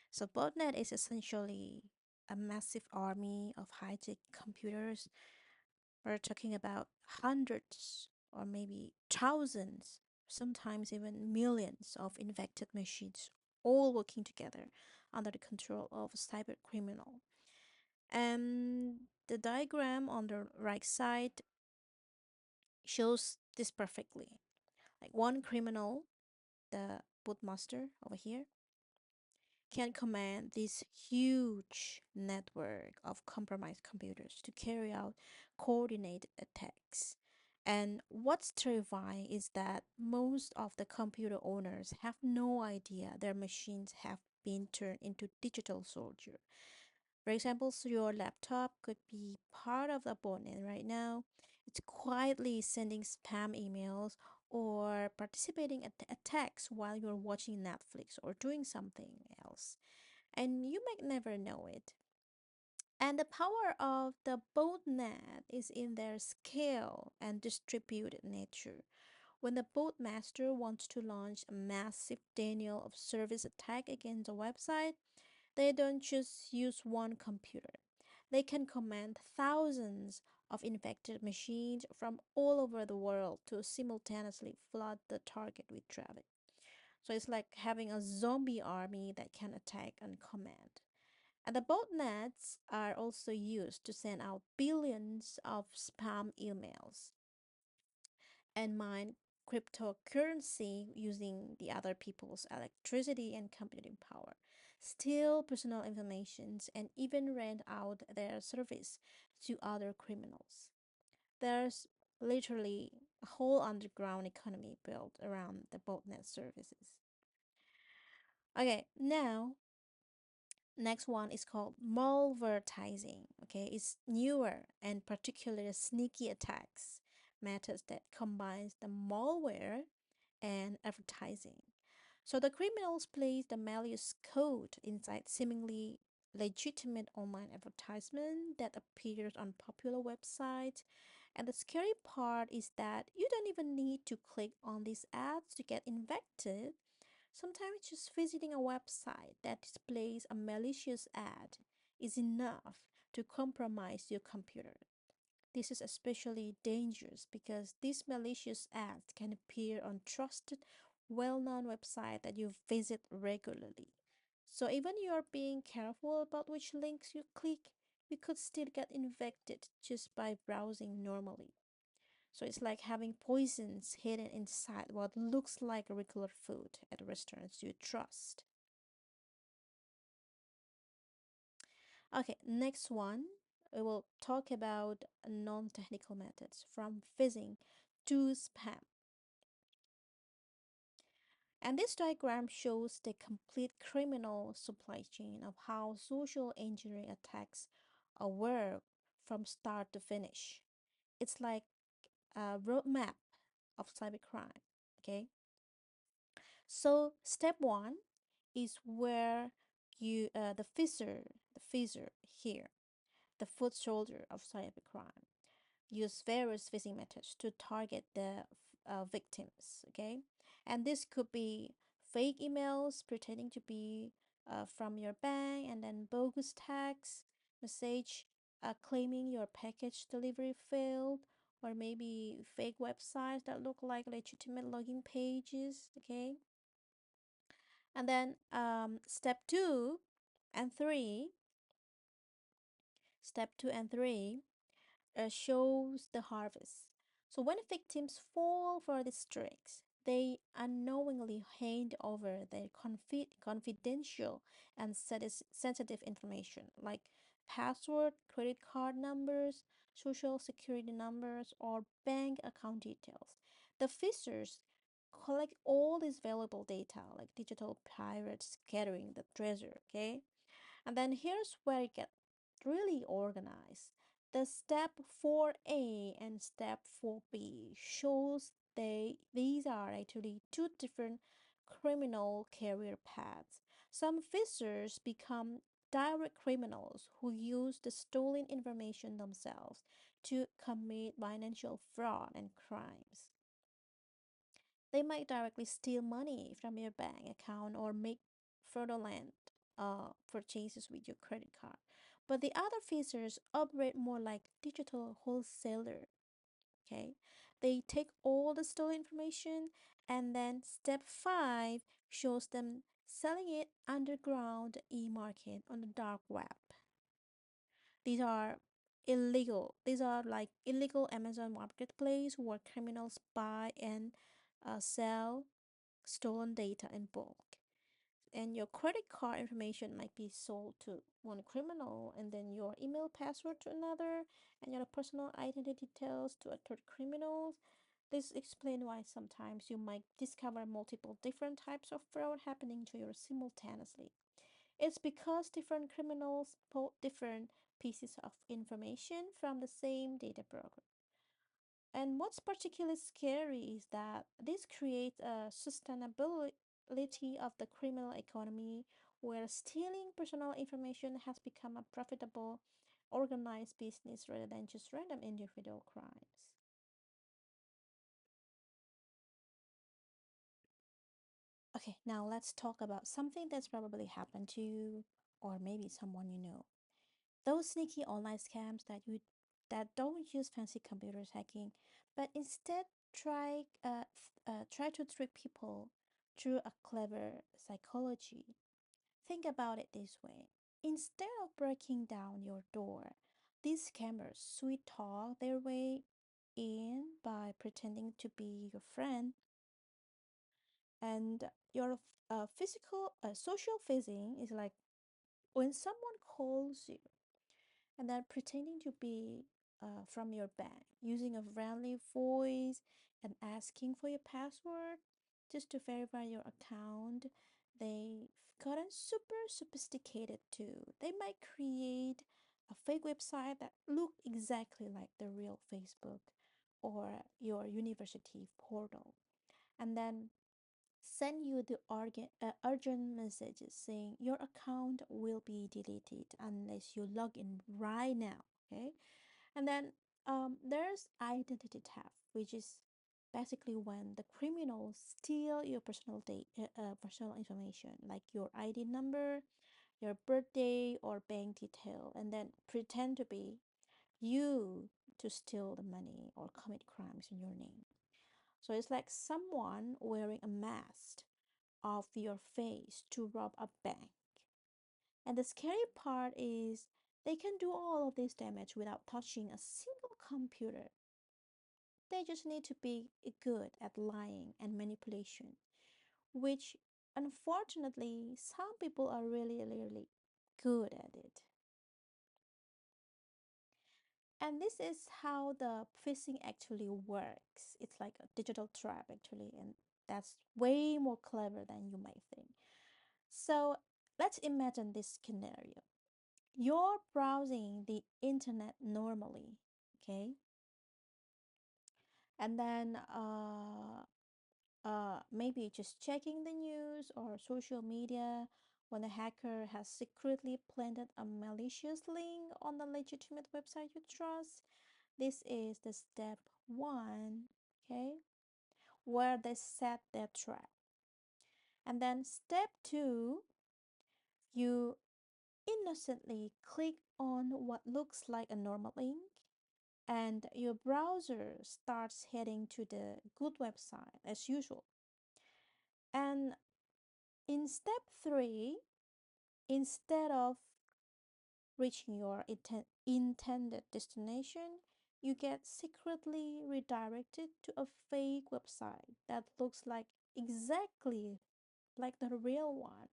So botnet is essentially a massive army of hijacked computers. We're talking about hundreds or maybe thousands, sometimes even millions of infected machines all working together under the control of a cyber criminal. And the diagram on the right side shows this perfectly. Like one criminal, the bootmaster over here, can command this huge network of compromised computers to carry out coordinated attacks. And what's terrifying is that most of the computer owners have no idea their machines have been turned into digital soldiers. For example, so your laptop could be part of the botnet right now. It's quietly sending spam emails or participating at attacks while you're watching Netflix or doing something else. And you might never know it. And the power of the botnet is in their scale and distributed nature. When the boatmaster wants to launch a massive denial of service attack against a website, they don't just use one computer. They can command thousands of infected machines from all over the world to simultaneously flood the target with traffic. So it's like having a zombie army that can attack on command. And the botnets are also used to send out billions of spam emails and mine cryptocurrency using the other people's electricity and computing power, steal personal information, and even rent out their service to other criminals. There's literally a whole underground economy built around the botnet services. Okay, now next one is called malvertising. Okay, it's newer and particularly sneaky attacks methods that combines the malware and advertising. So the criminals place the malicious code inside seemingly legitimate online advertisement that appears on popular websites. And the scary part is that you don't even need to click on these ads to get infected. Sometimes just visiting a website that displays a malicious ad is enough to compromise your computer. This is especially dangerous because these malicious ads can appear on trusted, well known websites that you visit regularly. So, even you are being careful about which links you click, you could still get infected just by browsing normally. So, it's like having poisons hidden inside what looks like regular food at restaurants you trust. Okay, next one, we will talk about non technical methods from phishing to spam. And this diagram shows the complete criminal supply chain of how social engineering attacks work from start to finish. It's like a roadmap of cybercrime. Okay, so step one is where the fissure here, the foot soldier of cybercrime, use various phishing methods to target the victims. Okay, and this could be fake emails pretending to be from your bank, and then bogus text message claiming your package delivery failed, or maybe fake websites that look like legitimate login pages. Okay, and then and three step two and three shows the harvest. So when victims fall for these tricks, they unknowingly hand over their confidential and sensitive information like password, credit card numbers, social security numbers, or bank account details. The fishers collect all this valuable data like digital pirates scattering the treasure, okay? And then here's where it gets really organized. The step 4A and step 4B shows these are actually two different criminal career paths. Some fishers become direct criminals who use the stolen information themselves to commit financial fraud and crimes. They might directly steal money from your bank account or make fraudulent purchases with your credit card. But the other features operate more like digital wholesaler. Okay, they take all the stolen information, and then step five shows them selling it underground e-market on the dark web. These are illegal. These are like illegal Amazon marketplace where criminals buy and sell stolen data in bulk. And your credit card information might be sold to one criminal, and then your email password to another, and your personal identity details to a third criminal. This explains why sometimes you might discover multiple different types of fraud happening to you simultaneously. It's because different criminals pull different pieces of information from the same data program. And what's particularly scary is that this creates a sustainability of the criminal economy where stealing personal information has become a profitable, organized business rather than just random individual crimes. Okay, now let's talk about something that's probably happened to you or maybe someone you know. Those sneaky online scams that don't use fancy computers hacking, but instead try to trick people through a clever psychology. Think about it this way: instead of breaking down your door, these scammers sweet talk their way in by pretending to be your friend. And your physical social phasing is like when someone calls you and then pretending to be from your bank, using a friendly voice and asking for your password just to verify your account. They've gotten super sophisticated too. They might create a fake website that look exactly like the real Facebook or your university portal, and then send you the urgent messages saying your account will be deleted unless you log in right now. Okay, and then there's identity theft, which is basically when the criminals steal your personal information like your ID number, your birthday, or bank detail, and then pretend to be you to steal the money or commit crimes in your name. So it's like someone wearing a mask of your face to rob a bank. And the scary part is they can do all of this damage without touching a single computer. They just need to be good at lying and manipulation, which unfortunately some people are really, really good at it. And this is how the phishing actually works. It's like a digital trap, actually, and that's way more clever than you might think. So let's imagine this scenario. You're browsing the internet normally, okay? And then maybe just checking the news or social media when a hacker has secretly planted a malicious link on the legitimate website you trust. This is the step one, okay, where they set their trap. And then step two, you innocently click on what looks like a normal link, and your browser starts heading to the good website as usual. And in step three, instead of reaching your intended destination, you get secretly redirected to a fake website that looks like exactly like the real one.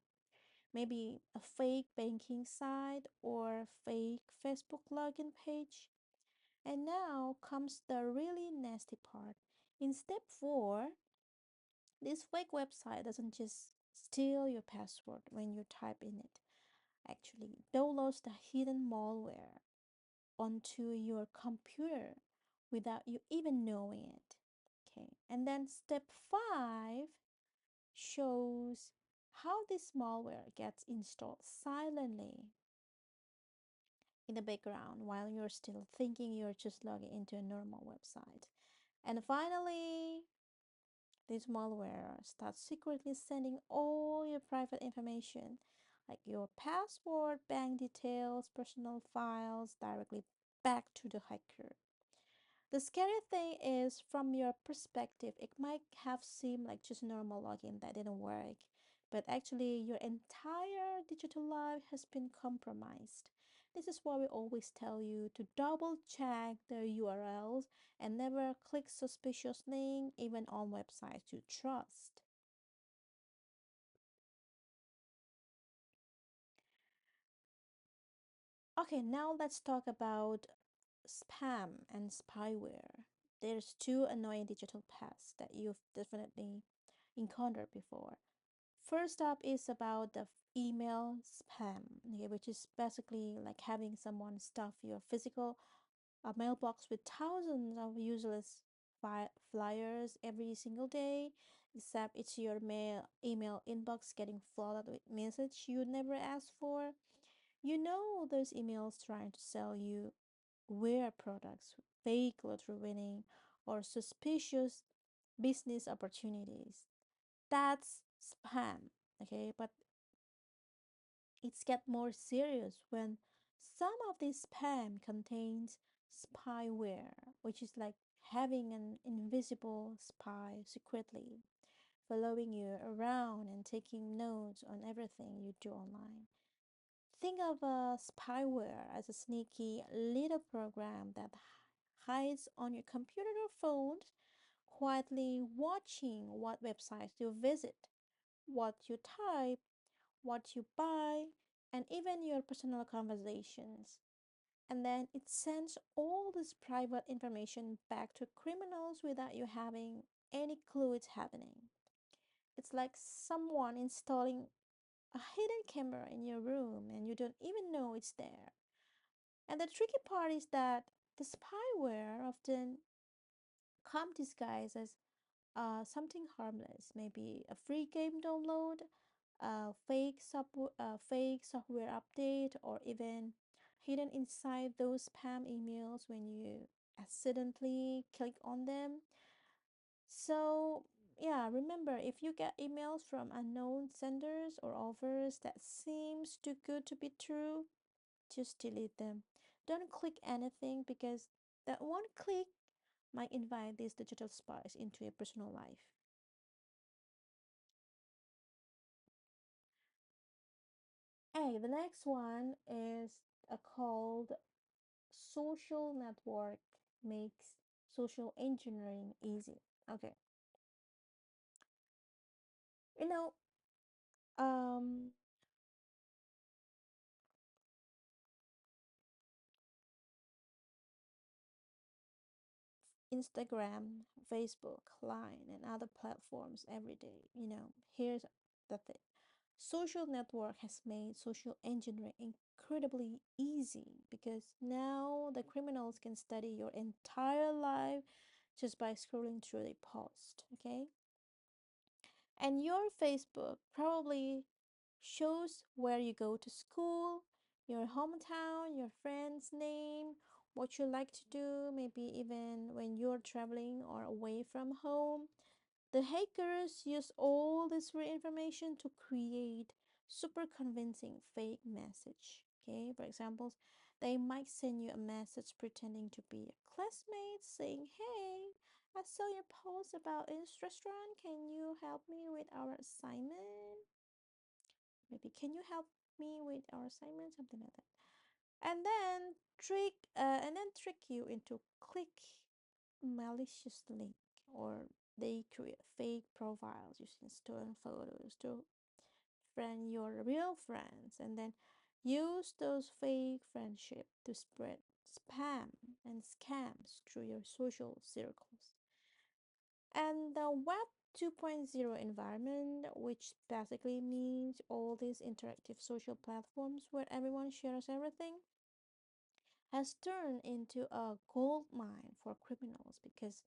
Maybe a fake banking site or fake Facebook login page. And now comes the really nasty part. In step four, this fake website doesn't just steal your password when you type in it. Actually, downloads the hidden malware onto your computer without you even knowing it. Okay, and then step five shows how this malware gets installed silently in the background while you're still thinking you're just logging into a normal website. And finally, this malware starts secretly sending all your private information, like your password, bank details, personal files, directly back to the hacker. The scary thing is, from your perspective, it might have seemed like just a normal login that didn't work, but actually, your entire digital life has been compromised. This is why we always tell you to double check the URLs and never click suspicious link even on websites you trust. Okay, now let's talk about spam and spyware. There's two annoying digital pests that you've definitely encountered before. First up is about the email spam, okay, which is basically like having someone stuff your physical mailbox with thousands of useless flyers every single day, except it's your email inbox getting flooded with message you never asked for. You know those emails trying to sell you weird products, fake lottery winning, or suspicious business opportunities. That's spam, okay? But it's get more serious when some of this spam contains spyware, which is like having an invisible spy secretly following you around and taking notes on everything you do online. Think of spyware as a sneaky little program that hides on your computer or phone quietly watching what websites you visit, what you type, what you buy, and even your personal conversations. And then it sends all this private information back to criminals without you having any clue it's happening. It's like someone installing a hidden camera in your room and you don't even know it's there. And the tricky part is that the spyware often come disguised as something harmless, maybe a free game download, fake software update, or even hidden inside those spam emails when you accidentally click on them. So, yeah, remember if you get emails from unknown senders or offers that seems too good to be true, just delete them. Don't click anything because that one click might invite these digital spies into your personal life. Hey, the next one is called social network makes social engineering easy. Okay, you know, um, Instagram, Facebook, Line, and other platforms every day. Here's the thing. Social network has made social engineering incredibly easy because now the criminals can study your entire life just by scrolling through the post, okay? And your Facebook probably shows where you go to school, your hometown, your friend's name, what you like to do, maybe even when you're traveling or away from home. The hackers use all this free information to create super convincing fake message. Okay, for example, they might send you a message pretending to be a classmate saying, "Hey, I saw your post about this restaurant. Can you help me with our assignment? Maybe can you help me with our assignment?" Something like that. And then trick you into click malicious link, or they create fake profiles using stolen photos to friend your real friends and then use those fake friendship to spread spam and scams through your social circles. And the web 2.0 environment, which basically means all these interactive social platforms where everyone shares everything, has turned into a gold mine for criminals because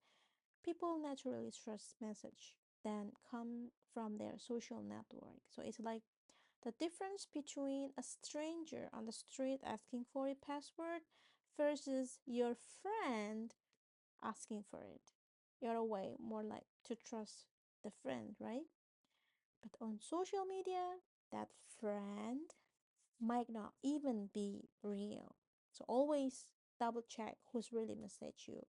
people naturally trust message that come from their social network. So it's like the difference between a stranger on the street asking for a password versus your friend asking for it. You're a way more like to trust the friend, right? But on social media, that friend might not even be real. So always double check who's really message you,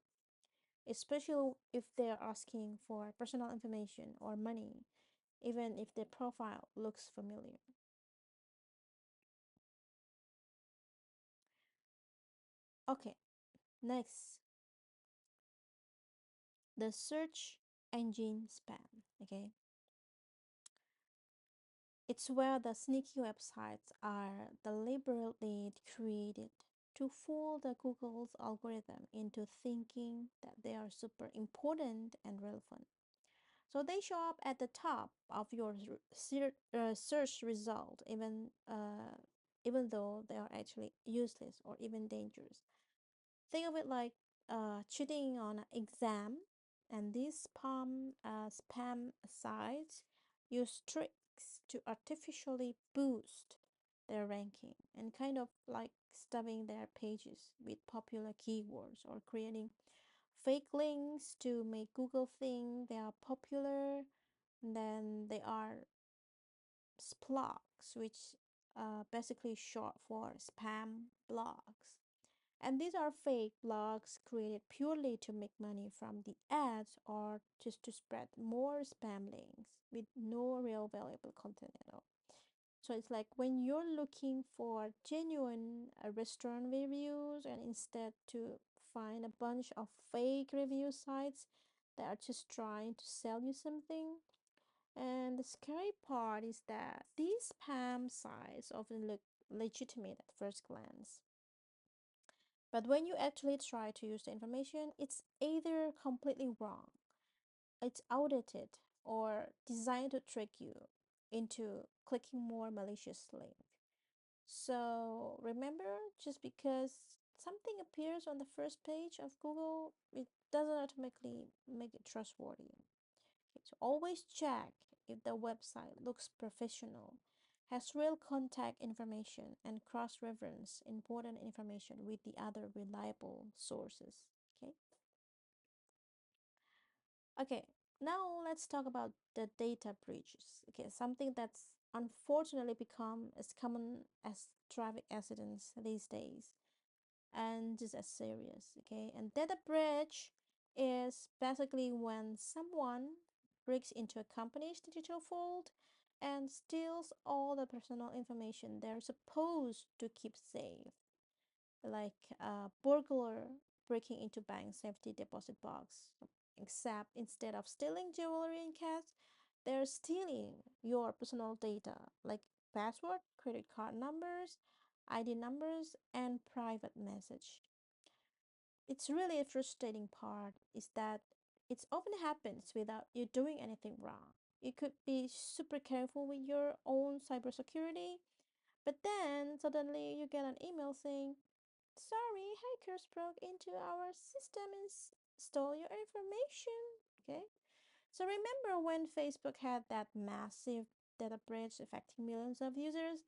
especially if they're asking for personal information or money, even if their profile looks familiar. Okay, next, the search engine spam. Okay, it's where the sneaky websites are deliberately created to fool the Google's algorithm into thinking that they are super important and relevant. So they show up at the top of your search result, even though they are actually useless or even dangerous. Think of it like cheating on an exam, and these spam sites use tricks to artificially boost their ranking and kind of like stuffing their pages with popular keywords or creating fake links to make Google think they are popular. And then they are splogs, which basically short for spam blogs. And these are fake blogs created purely to make money from the ads or just to spread more spam links with no real valuable content at all. So it's like when you're looking for genuine restaurant reviews and instead to find a bunch of fake review sites, They are just trying to sell you something. And the scary part is that these spam sites often look legitimate at first glance. But when you actually try to use the information, it's either completely wrong, it's outdated, or designed to trick you into clicking more malicious link. So remember, just because something appears on the first page of Google, it doesn't automatically make it trustworthy. Okay, so always check if the website looks professional, has real contact information, and cross-reference important information with the other reliable sources. Okay. Okay. Now let's talk about the data breaches. Okay, something that's unfortunately become as common as traffic accidents these days and just as serious. Okay, and data breach is basically when someone breaks into a company's digital vault and steals all the personal information they're supposed to keep safe, like a burglar breaking into bank safety deposit box. Except instead of stealing jewelry and cash, they're stealing your personal data like password, credit card numbers, ID numbers, and private message. It's really a frustrating part is that it often happens without you doing anything wrong. You could be super careful with your own cybersecurity, but then suddenly you get an email saying, "Sorry, hackers broke into our system and stole your information." Okay? So remember when Facebook had that massive data breach affecting millions of users?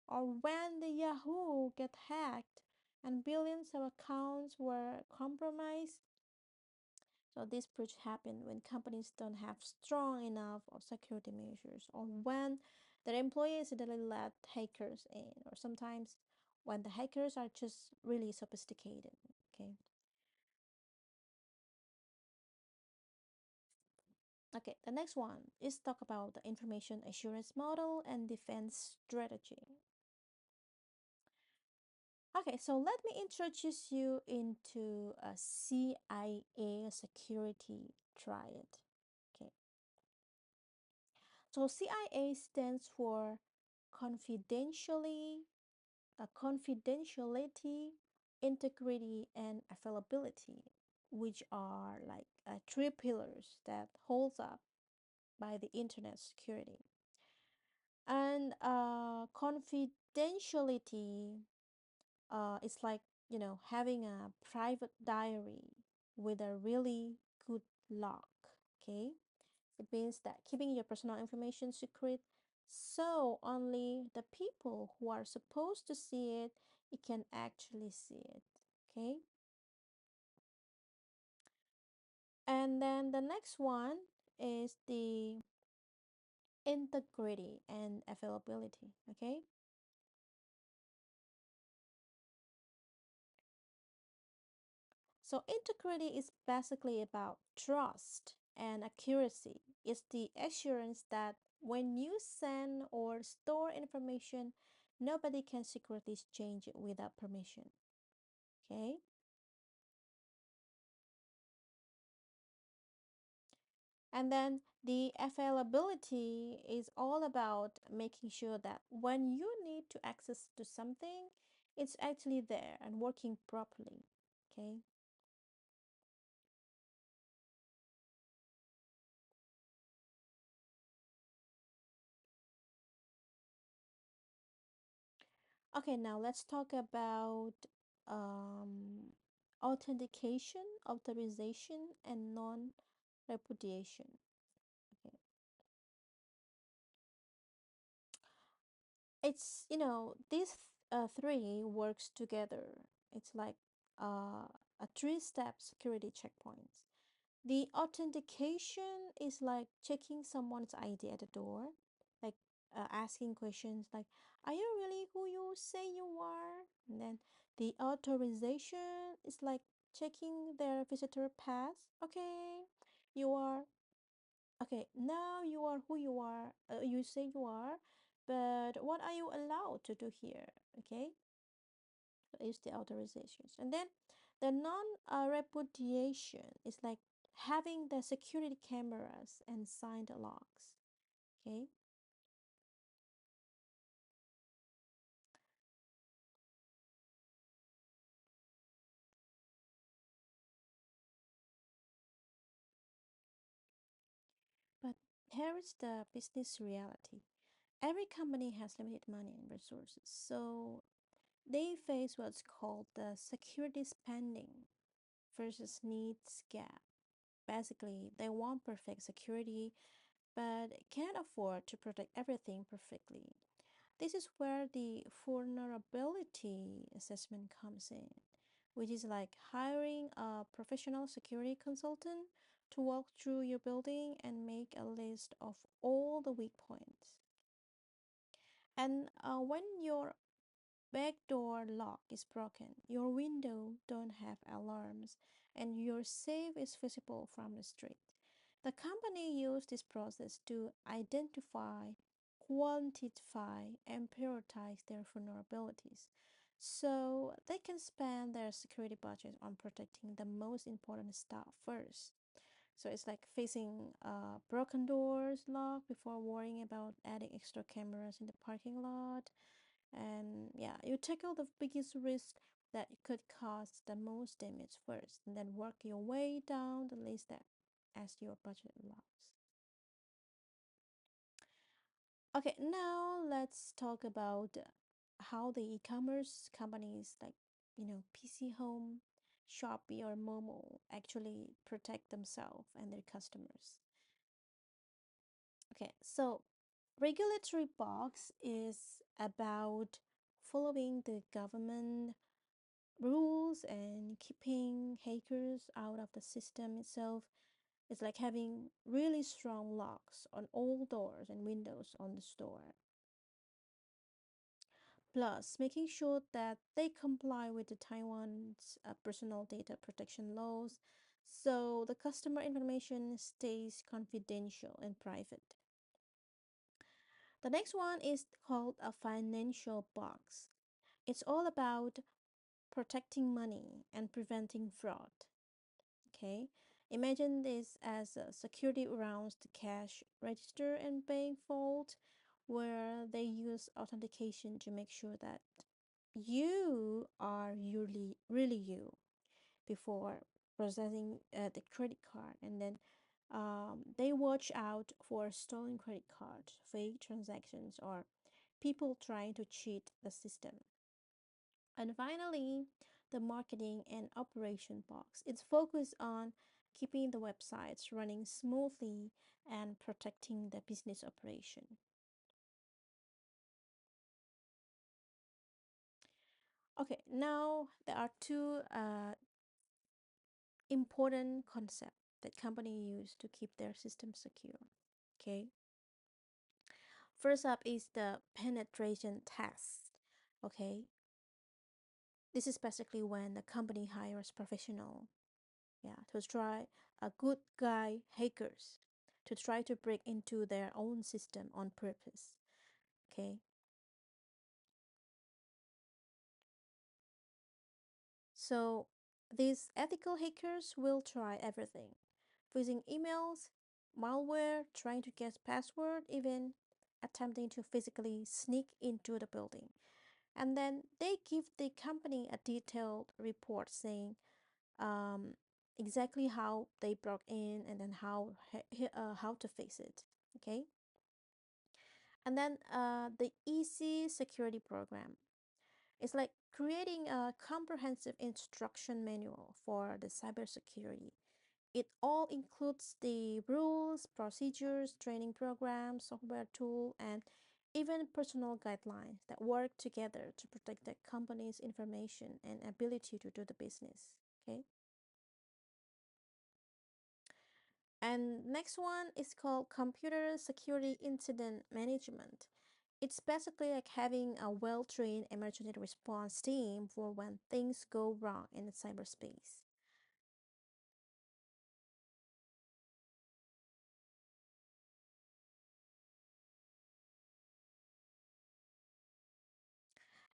Or when the Yahoo got hacked and billions of accounts were compromised? So this breach happened when companies don't have strong enough of security measures, or when their employees suddenly let hackers in, or sometimes when the hackers are just really sophisticated. Okay. Okay, the next one is talk about the information assurance model and defense strategy. Okay, so let me introduce you into a CIA security triad. Okay, so CIA stands for confidentially, confidentiality, integrity, and availability, which are like three pillars that holds up by the internet security. And confidentiality it's like, having a private diary with a really good lock. Okay, it means that keeping your personal information secret, so only the people who are supposed to see it, it can actually see it. Okay, and then the next one is the integrity and availability. Okay, so integrity is basically about trust and accuracy. It's the assurance that when you send or store information, nobody can secretly change it without permission. Okay? And then the availability is all about making sure that when you need to access to something, it's actually there and working properly. Okay? Okay, now let's talk about um, authentication, authorization, and non-repudiation. Okay. It's, these three works together. It's like a three-step security checkpoint. The authentication is like checking someone's ID at the door, like asking questions like, "Are you really who you say you are?" And then the authorization is like checking their visitor pass. Okay, you are. Okay, now you are who you are. You say you are, but what are you allowed to do here? Okay, is the authorizations, and then the non repudiation is like having the security cameras and signed locks. Okay, but here is the business reality. Every company has limited money and resources, so they face what's called the security spending versus needs gap. Basically, they want perfect security but can't afford to protect everything perfectly. This is where the vulnerability assessment comes in, which is like hiring a professional security consultant to walk through your building and make a list of all the weak points. And when your backdoor lock is broken, your window don't have alarms, and your safe is visible from the street. The company used this process to identify, quantify, and prioritize their vulnerabilities so they can spend their security budget on protecting the most important stuff first. So it's like facing broken doors lock before worrying about adding extra cameras in the parking lot. And yeah, you tackle the biggest risk that could cause the most damage first, and then work your way down the list that as your budget allows. Okay, now let's talk about how the e-commerce companies like PC Home, Shopee, or Momo actually protect themselves and their customers. Okay, so regulatory box is about following the government rules and keeping hackers out of the system itself. It's like having really strong locks on all doors and windows on the store. Plus, making sure that they comply with the Taiwan's personal data protection laws so the customer information stays confidential and private. The next one is called a financial box. It's all about protecting money and preventing fraud. Okay, imagine this as a security around the cash register and bank vault, where they use authentication to make sure that you are really you before processing the credit card, and then they watch out for stolen credit cards, fake transactions, or people trying to cheat the system. And finally, the marketing and operation box. It's focused on keeping the websites running smoothly and protecting the business operation. Okay, now there are two important concepts that company use to keep their system secure. Okay, first up is the penetration test. Okay, this is basically when the company hires professional, yeah, to try a good guy hackers to try to break into their own system on purpose. Okay, so these ethical hackers will try everything, using emails, malware, trying to guess password, even attempting to physically sneak into the building. And then they give the company a detailed report saying um, exactly how they broke in and then how to fix it. Okay, and then the easy security program. It's like creating a comprehensive instruction manual for the cybersecurity. It all includes the rules, procedures, training programs, software tool, and even personal guidelines that work together to protect the company's information and ability to do the business. Okay. And next one is called computer security incident management. It's basically like having a well-trained emergency response team for when things go wrong in the cyberspace.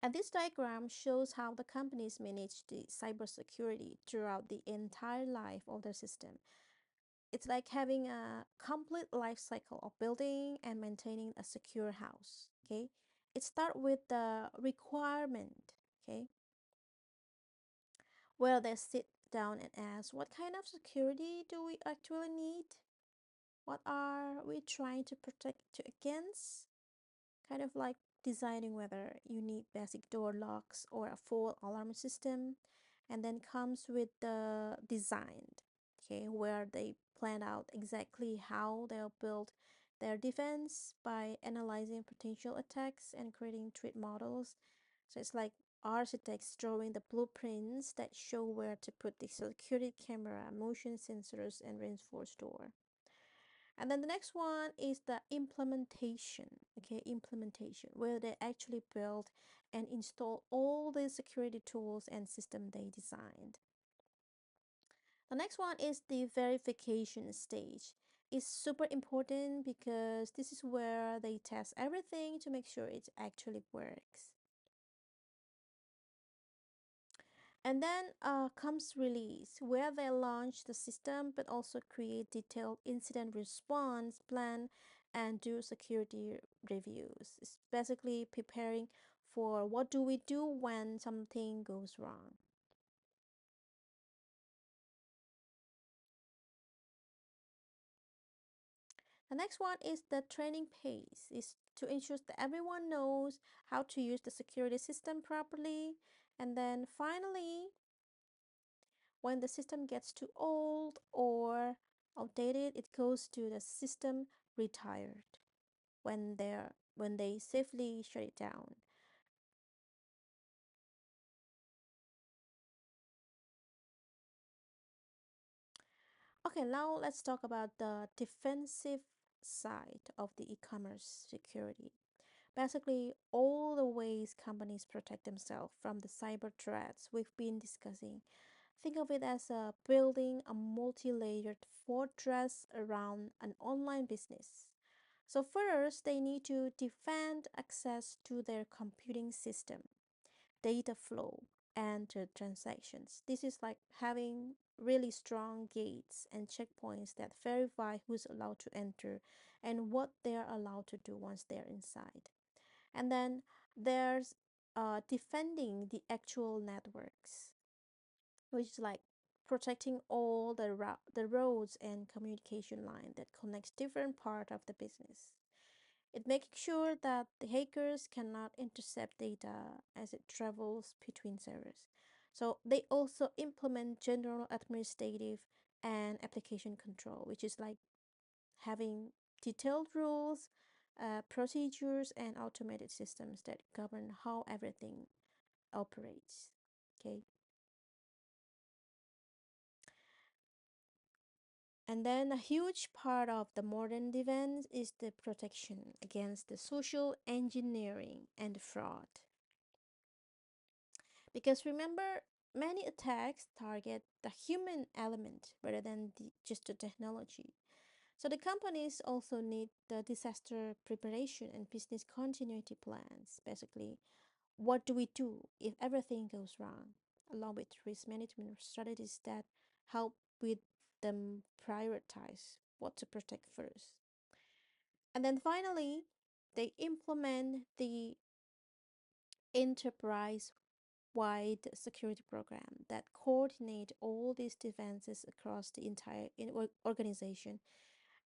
And this diagram shows how the companies manage the cybersecurity throughout the entire life of their system. It's like having a complete life cycle of building and maintaining a secure house. Okay, it starts with the requirement. Okay, where they sit down and ask, what kind of security do we actually need? What are we trying to protect against? Kind of like deciding whether you need basic door locks or a full alarm system. And then comes with the design, okay, where they plan out exactly how they'll build their defense by analyzing potential attacks and creating threat models. So it's like architects drawing the blueprints that show where to put the security camera, motion sensors, and reinforced door. And then the next one is the implementation, okay, implementation, where they actually build and install all the security tools and system they designed. The next one is the verification stage. It's super important because this is where they test everything to make sure it actually works. And then comes release, where they launch the system but also create detailed incident response plan and do security reviews. It's basically preparing for what do we do when something goes wrong. The next one is the training phase, is to ensure that everyone knows how to use the security system properly. And then finally, when the system gets too old or outdated, it goes to the system retired when they safely shut it down. Okay, now let's talk about the defensive side of the e-commerce security. Basically, all the ways companies protect themselves from the cyber threats we've been discussing. Think of it as building a multi layered fortress around an online business. So, first, they need to defend access to their computing system, data flow, and transactions. This is like having really strong gates and checkpoints that verify who's allowed to enter and what they're allowed to do once they're inside. And then there's defending the actual networks, which is like protecting all the roads and communication line that connects different part of the business. It makes sure that the hackers cannot intercept data as it travels between servers. So they also implement general administrative and application control, which is like having detailed rules, procedures, and automated systems that govern how everything operates. Okay. And then a huge part of the modern defense is the protection against the social engineering and fraud. Because remember, many attacks target the human element rather than just the technology. So the companies also need the disaster preparation and business continuity plans. Basically, what do we do if everything goes wrong, along with risk management strategies that help with them prioritize what to protect first. And then finally, they implement the enterprise wide security program that coordinate all these defenses across the entire organization,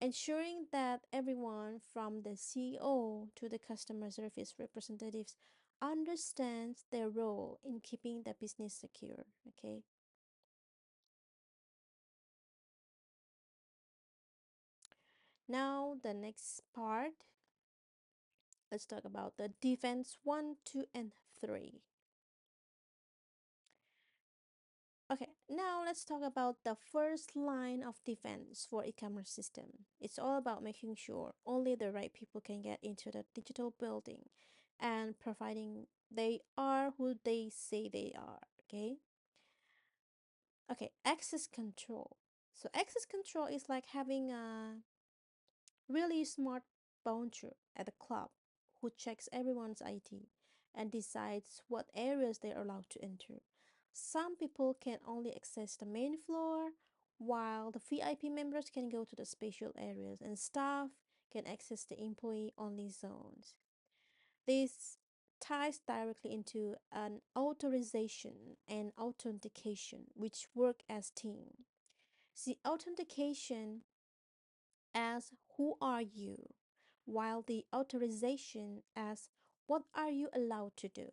ensuring that everyone from the CEO to the customer service representatives understands their role in keeping the business secure. Okay, now the next part, let's talk about the defense 1, 2, and 3. Okay, now let's talk about the first line of defense for e-commerce system. It's all about making sure only the right people can get into the digital building and providing they are who they say they are, okay? Okay, access control. So access control is like having a really smart bouncer at a club who checks everyone's ID and decides what areas they're allowed to enter. Some people can only access the main floor, while the VIP members can go to the special areas and staff can access the employee only zones. This ties directly into an authorization and authentication, which work as team. The authentication as who are you, while the authorization as what are you allowed to do.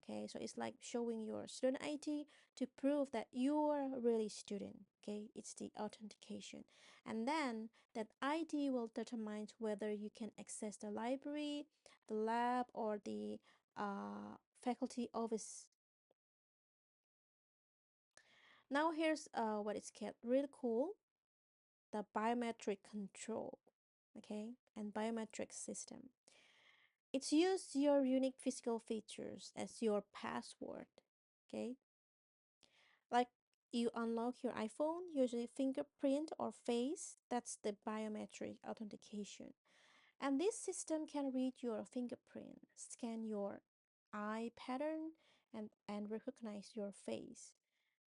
Okay, so it's like showing your student ID to prove that you're really student. Okay, it's the authentication, and then that ID will determine whether you can access the library, the lab, or the faculty office. Now here's what it's kept really cool: the biometric control. Okay, and biometric system. It's use your unique physical features as your password. Okay, like you unlock your iPhone using fingerprint or face, that's the biometric authentication. And this system can read your fingerprint, scan your eye pattern, and recognize your face,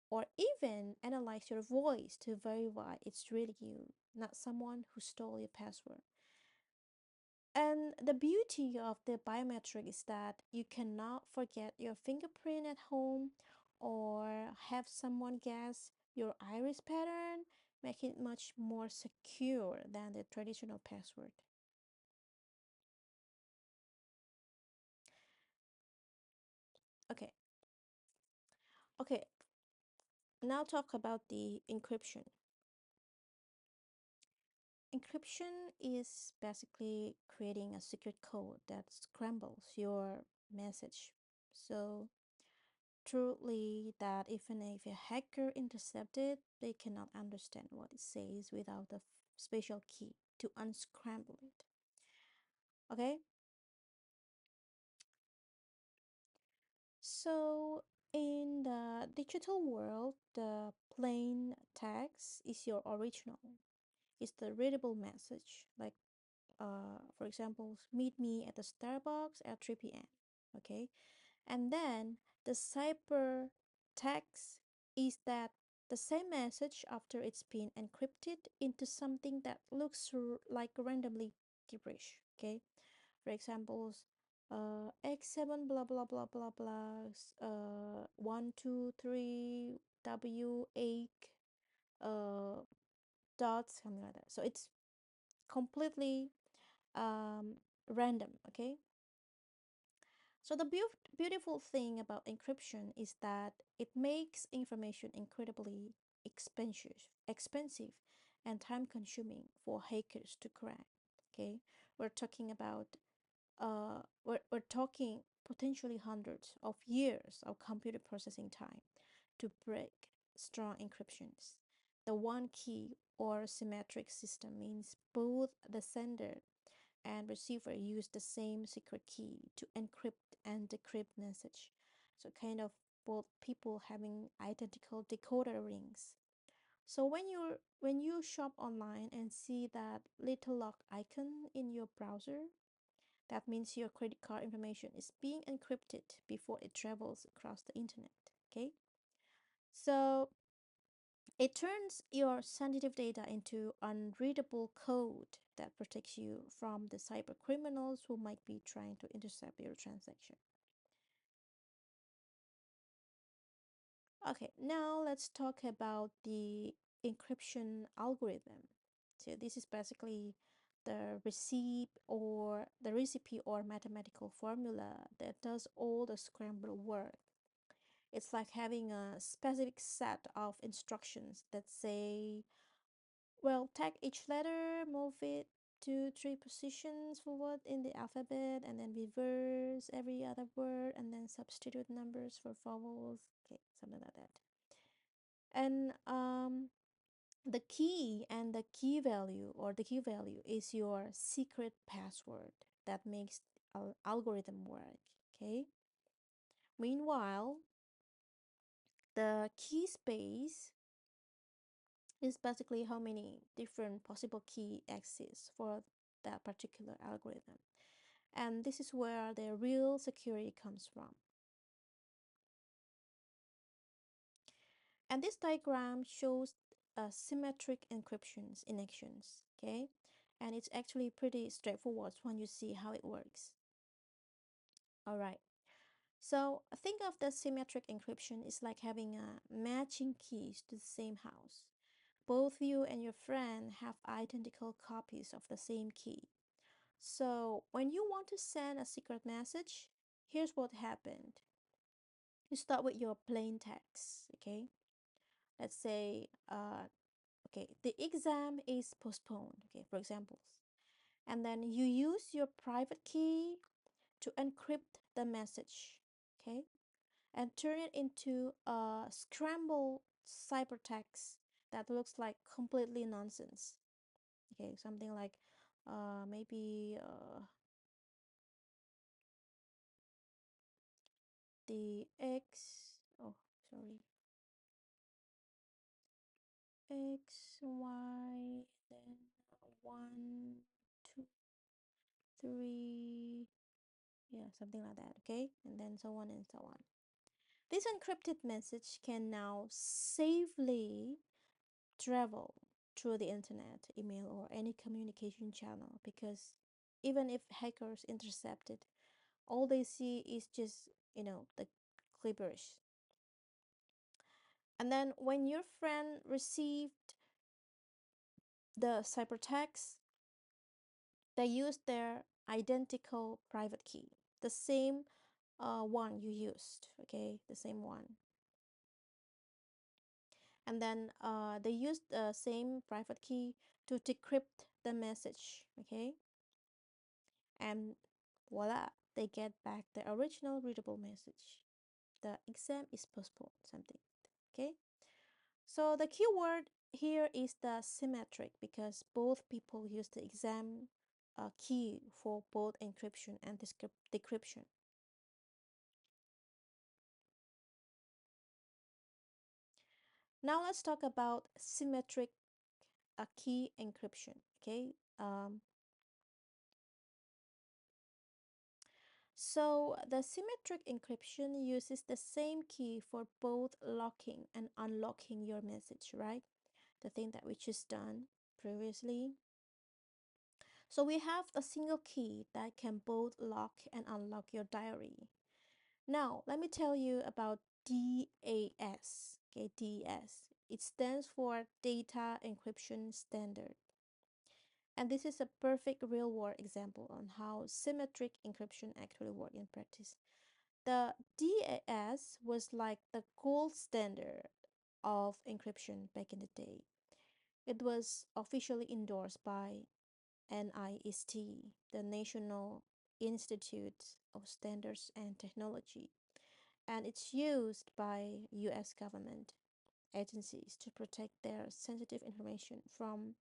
or even analyze your voice to verify it's really you, not someone who stole your password. And the beauty of the biometric is that you cannot forget your fingerprint at home or have someone guess your iris pattern, making it much more secure than the traditional password. Okay, okay, now talk about the encryption. Encryption is basically creating a secret code that scrambles your message. So truly that even if a hacker intercepts it, they cannot understand what it says without a special key to unscramble it. Okay, so in the digital world, the plain text is your original. It's the readable message, like for example, meet me at the Starbucks at 3 p.m. Okay, and then the cyber text is that the same message after it's been encrypted into something that looks like randomly gibberish. Okay, for examples, x7 blah blah blah blah blah, 123 w8 uh dots, something like that. So it's completely um random. Okay, so the beautiful thing about encryption is that it makes information incredibly expensive and time consuming for hackers to crack. Okay, we're talking about we're talking potentially hundreds of years of computer processing time to break strong encryptions. The one key or symmetric system means both the sender and receiver use the same secret key to encrypt and decrypt message. So kind of both people having identical decoder rings. So when you shop online and see that little lock icon in your browser, that means your credit card information is being encrypted before it travels across the internet. Okay? So it turns your sensitive data into unreadable code that protects you from the cyber criminals who might be trying to intercept your transaction. Okay, now let's talk about the encryption algorithm. So this is basically the recipe or mathematical formula that does all the scramble work. It's like having a specific set of instructions that say, well, take each letter, move it 2, 3 positions forward in the alphabet, and then reverse every other word, and then substitute numbers for vowels. Okay, something like that. And the key value is your secret password that makes algorithm work. Okay. Meanwhile, the key space is basically how many different possible key exist for that particular algorithm. And this is where the real security comes from. And this diagram shows symmetric encryptions in actions, okay? And it's actually pretty straightforward when you see how it works. All right. So think of the symmetric encryption is like having matching keys to the same house. Both you and your friend have identical copies of the same key. So when you want to send a secret message, here's what happened. You start with your plain text, okay? Let's say, okay, the exam is postponed, okay, for example. And then you use your private key to encrypt the message, okay? And turn it into a scrambled ciphertext that looks like completely nonsense. Okay, something like maybe the x, oh, sorry, x, y, then 1, 2, 3, yeah, something like that, okay? And then so on and so on. This encrypted message can now safely travel through the internet, email, or any communication channel because even if hackers intercept it, all they see is just, the gibberish. And then when your friend received the ciphertext, they used their identical private key, the same one you used, okay, the same one. And then they used the same private key to decrypt the message, okay, and voila, they get back the original readable message. The exam is postponed, something, okay. So the keyword here is the symmetric because both people use the exam key for both encryption and decryption. Now let's talk about symmetric key encryption, okay. So the symmetric encryption uses the same key for both locking and unlocking your message, right? The thing that we just done previously. So we have a single key that can both lock and unlock your diary. Now, let me tell you about DAS. Okay, DAS. It stands for Data Encryption Standard. And this is a perfect real world example on how symmetric encryption actually works in practice. The DAS was like the gold standard of encryption back in the day. It was officially endorsed by NIST, the National Institute of Standards and Technology, and it's used by US government agencies to protect their sensitive information from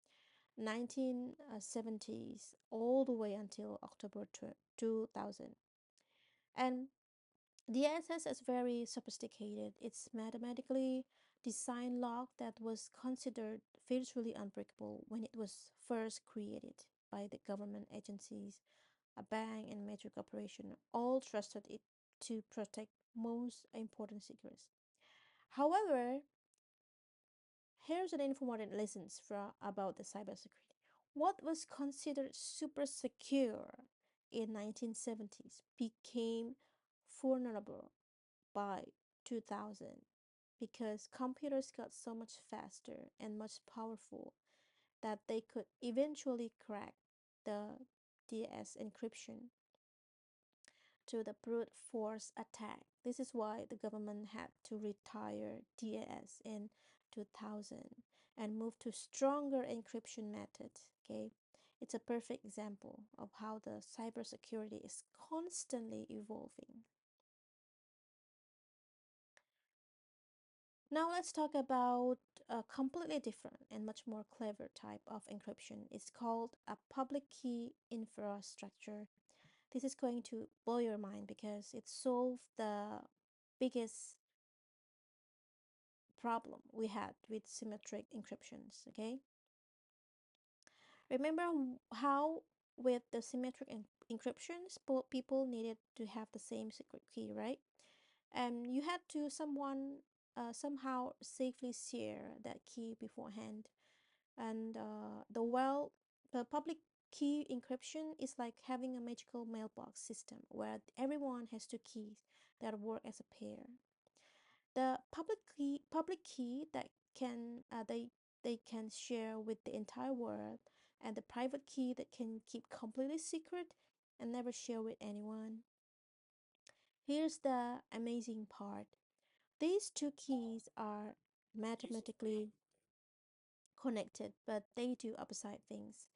1970s all the way until October 2000. And the SS is very sophisticated. It's mathematically designed lock that was considered virtually unbreakable when it was first created by the government agencies. A bank and major corporation all trusted it to protect most important secrets. However, here's an important lessons about the cybersecurity. What was considered super secure in 1970s became vulnerable by 2000 because computers got so much faster and much powerful that they could eventually crack the DS encryption to the brute force attack. This is why the government had to retire DAS in 2000 and move to stronger encryption methods. Okay, it's a perfect example of how the cybersecurity is constantly evolving. Now let's talk about a completely different and much more clever type of encryption. It's called a public key infrastructure. This is going to blow your mind because it solved the biggest problem we had with symmetric encryptions, okay? Remember how with the symmetric encryptions, people needed to have the same secret key, right? And you had to someone somehow safely share that key beforehand. And the public key encryption is like having a magical mailbox system where everyone has two keys that work as a pair. The public key that can they can share with the entire world, and the private key that can keep completely secret and never share with anyone. Here's the amazing part. These two keys are mathematically connected, but they do opposite things.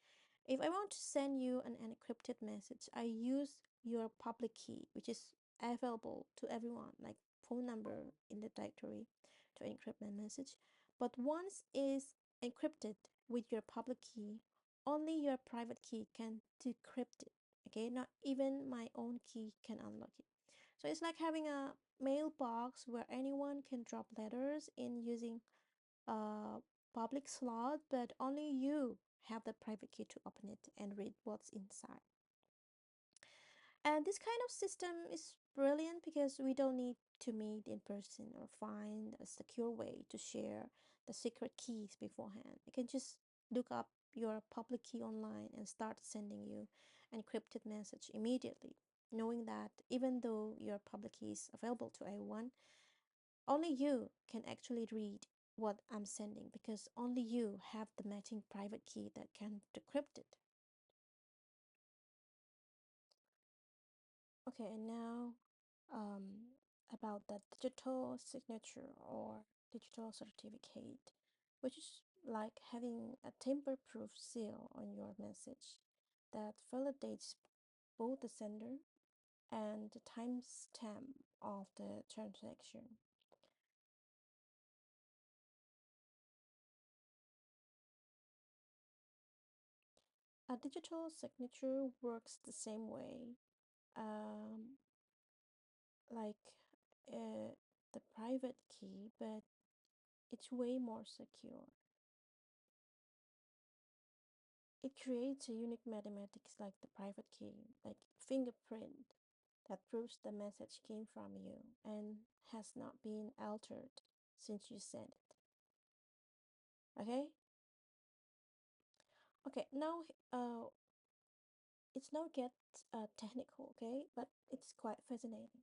If I want to send you an encrypted message, I use your public key, which is available to everyone, like phone number in the directory, to encrypt my message. But once is encrypted with your public key, only your private key can decrypt it. Okay, not even my own key can unlock it. So it's like having a mailbox where anyone can drop letters in using a public slot, but only you have the private key to open it and read what's inside. And this kind of system is brilliant because we don't need to meet in person or find a secure way to share the secret keys beforehand. You can just look up your public key online and start sending you encrypted message immediately, knowing that even though your public key is available to everyone, only you can actually read what I'm sending because only you have the matching private key that can decrypt it. Okay, and now about the digital signature or digital certificate, which is like having a tamper-proof seal on your message that validates both the sender and the timestamp of the transaction. A digital signature works the same way, um, like uh, the private key, but it's way more secure. It creates a unique mathematics like the private key, like fingerprint that proves the message came from you and has not been altered since you sent it. Okay? Okay, now it's not get technical, okay? But it's quite fascinating.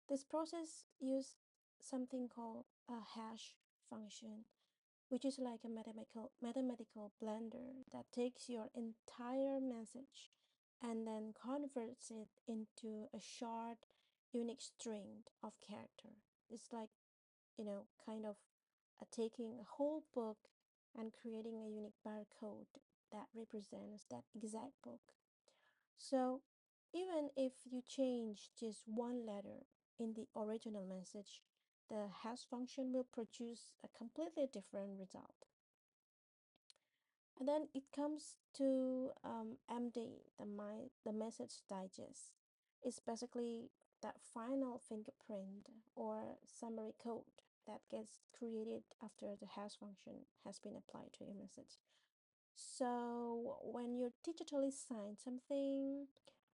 This process uses something called a hash function, which is like a mathematical blender that takes your entire message and then converts it into a short unique string of character. It's like, kind of taking a whole book and creating a unique barcode that represents that exact book. So even if you change just one letter in the original message, the hash function will produce a completely different result. And then it comes to MD, the message digest. It's basically that final fingerprint or summary code that gets created after the hash function has been applied to your message. So when you digitally sign something,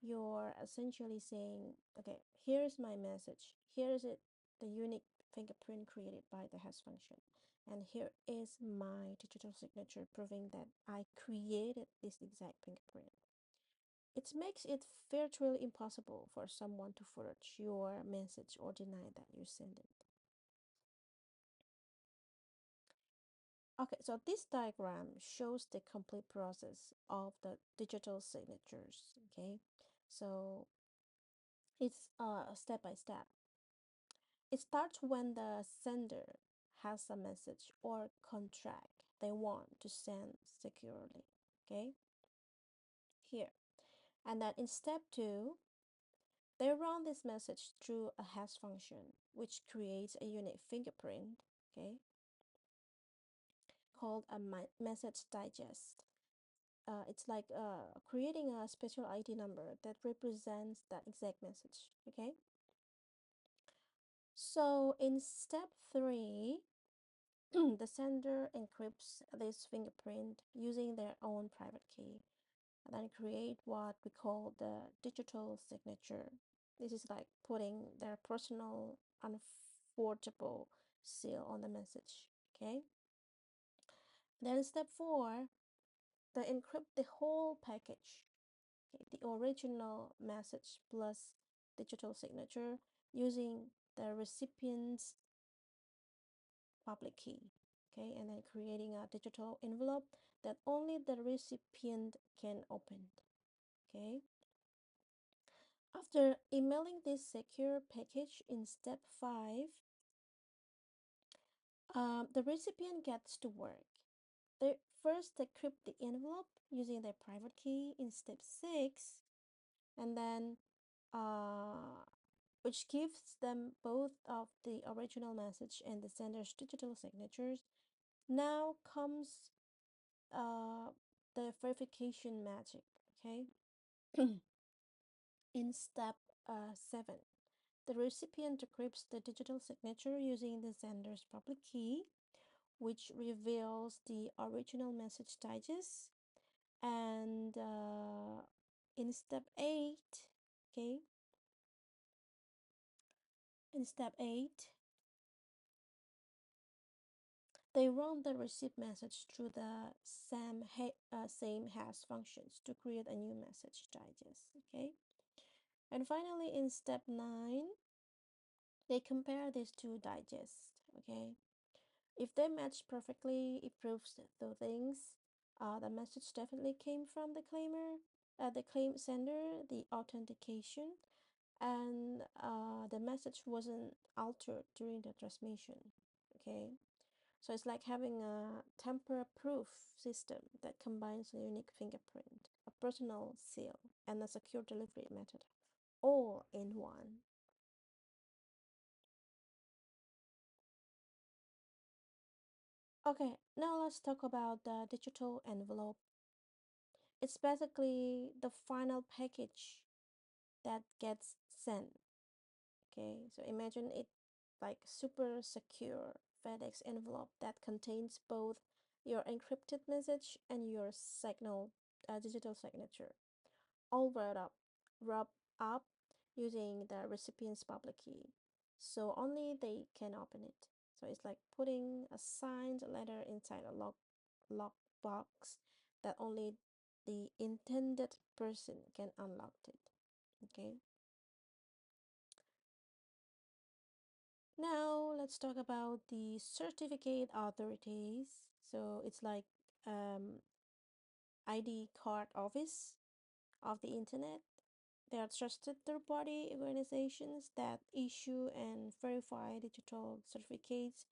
you're essentially saying, okay, here's my message. Here's it, the unique fingerprint created by the hash function. And here is my digital signature proving that I created this exact fingerprint. It makes it virtually impossible for someone to forge your message or deny that you sent it. Okay, so this diagram shows the complete process of the digital signatures. Okay, so it's step by step. It starts when the sender has a message or contract they want to send securely. Okay, here. And then in step two, they run this message through a hash function, which creates a unique fingerprint, okay, called a message digest. It's like creating a special ID number that represents that exact message, okay? So in step three, the sender encrypts this fingerprint using their own private key and then create what we call the digital signature. This is like putting their personal unforgeable seal on the message. Okay. Then step 4, they encrypt the whole package. Okay, the original message plus digital signature using the recipient's public key. Okay, and then creating a digital envelope that only the recipient can open. Okay, after emailing this secure package in step 5, the recipient gets to work. They first decrypt the envelope using their private key in step 6, and then which gives them both of the original message and the sender's digital signatures. Now comes uh, the verification magic. Okay, in step 7, the recipient decrypts the digital signature using the sender's public key, which reveals the original message digest. And in step 8, okay, in step 8, they run the receipt message through the same hash functions to create a new message digest. Okay, and finally in step 9, they compare these two digests. Okay, if they match perfectly, it proves the things. The message definitely came from the claimer, the claim sender, the authentication, and the message wasn't altered during the transmission. Okay, so it's like having a tamper-proof system that combines a unique fingerprint, a personal seal, and a secure delivery method all in one. Okay, now let's talk about the digital envelope. It's basically the final package that gets sent. Okay, so imagine it like super secure FedEx envelope that contains both your encrypted message and your signal digital signature, all wrapped up using the recipient's public key, so only they can open it. So it's like putting a signed letter inside a lock box that only the intended person can unlock it. Okay, now let's talk about the certificate authorities. So it's like ID card office of the internet. They are trusted third party organizations that issue and verify digital certificates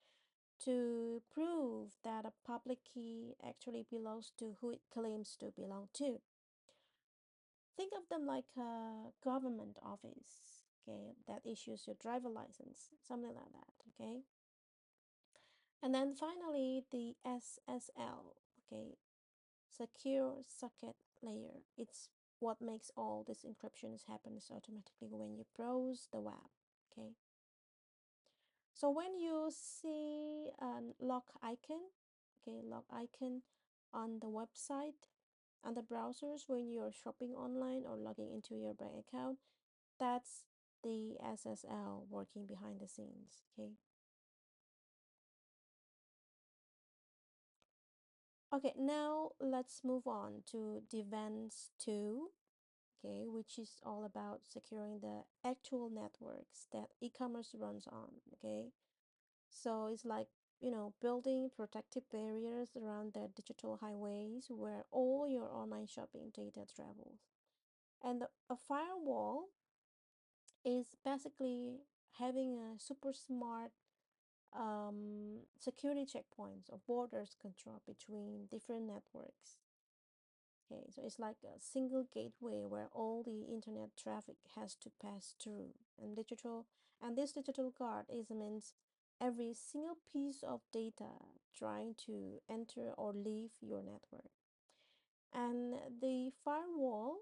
to prove that a public key actually belongs to who it claims to belong to. Think of them like a government office, okay, that issues your driver license, something like that, okay? And then finally, the SSL, okay, secure socket layer. It's what makes all these encryptions happens automatically when you browse the web. Okay. So when you see a lock icon, okay, lock icon on the website, on the browsers when you're shopping online or logging into your bank account, that's the SSL working behind the scenes. Okay. Okay, now let's move on to Defense 2, okay, which is all about securing the actual networks that e-commerce runs on. Okay, so it's like, building protective barriers around the digital highways where all your online shopping data travels. And a firewall is basically having a super smart security checkpoints or borders control between different networks. Okay, so it's like a single gateway where all the internet traffic has to pass through. And this digital guard is means every single piece of data trying to enter or leave your network. And the firewall,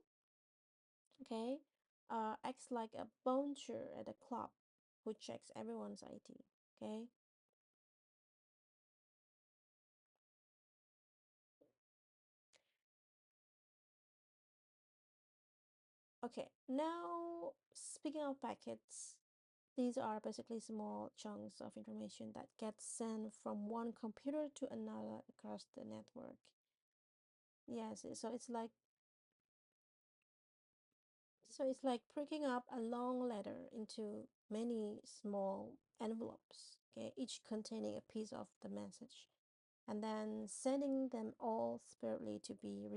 okay, acts like a bouncer at a club who checks everyone's ID. Okay. Okay. Now, speaking of packets, These are basically small chunks of information that get sent from one computer to another across the network. Yes, so it's like breaking up a long letter into many small envelopes, okay, each containing a piece of the message, and then sending them all separately to be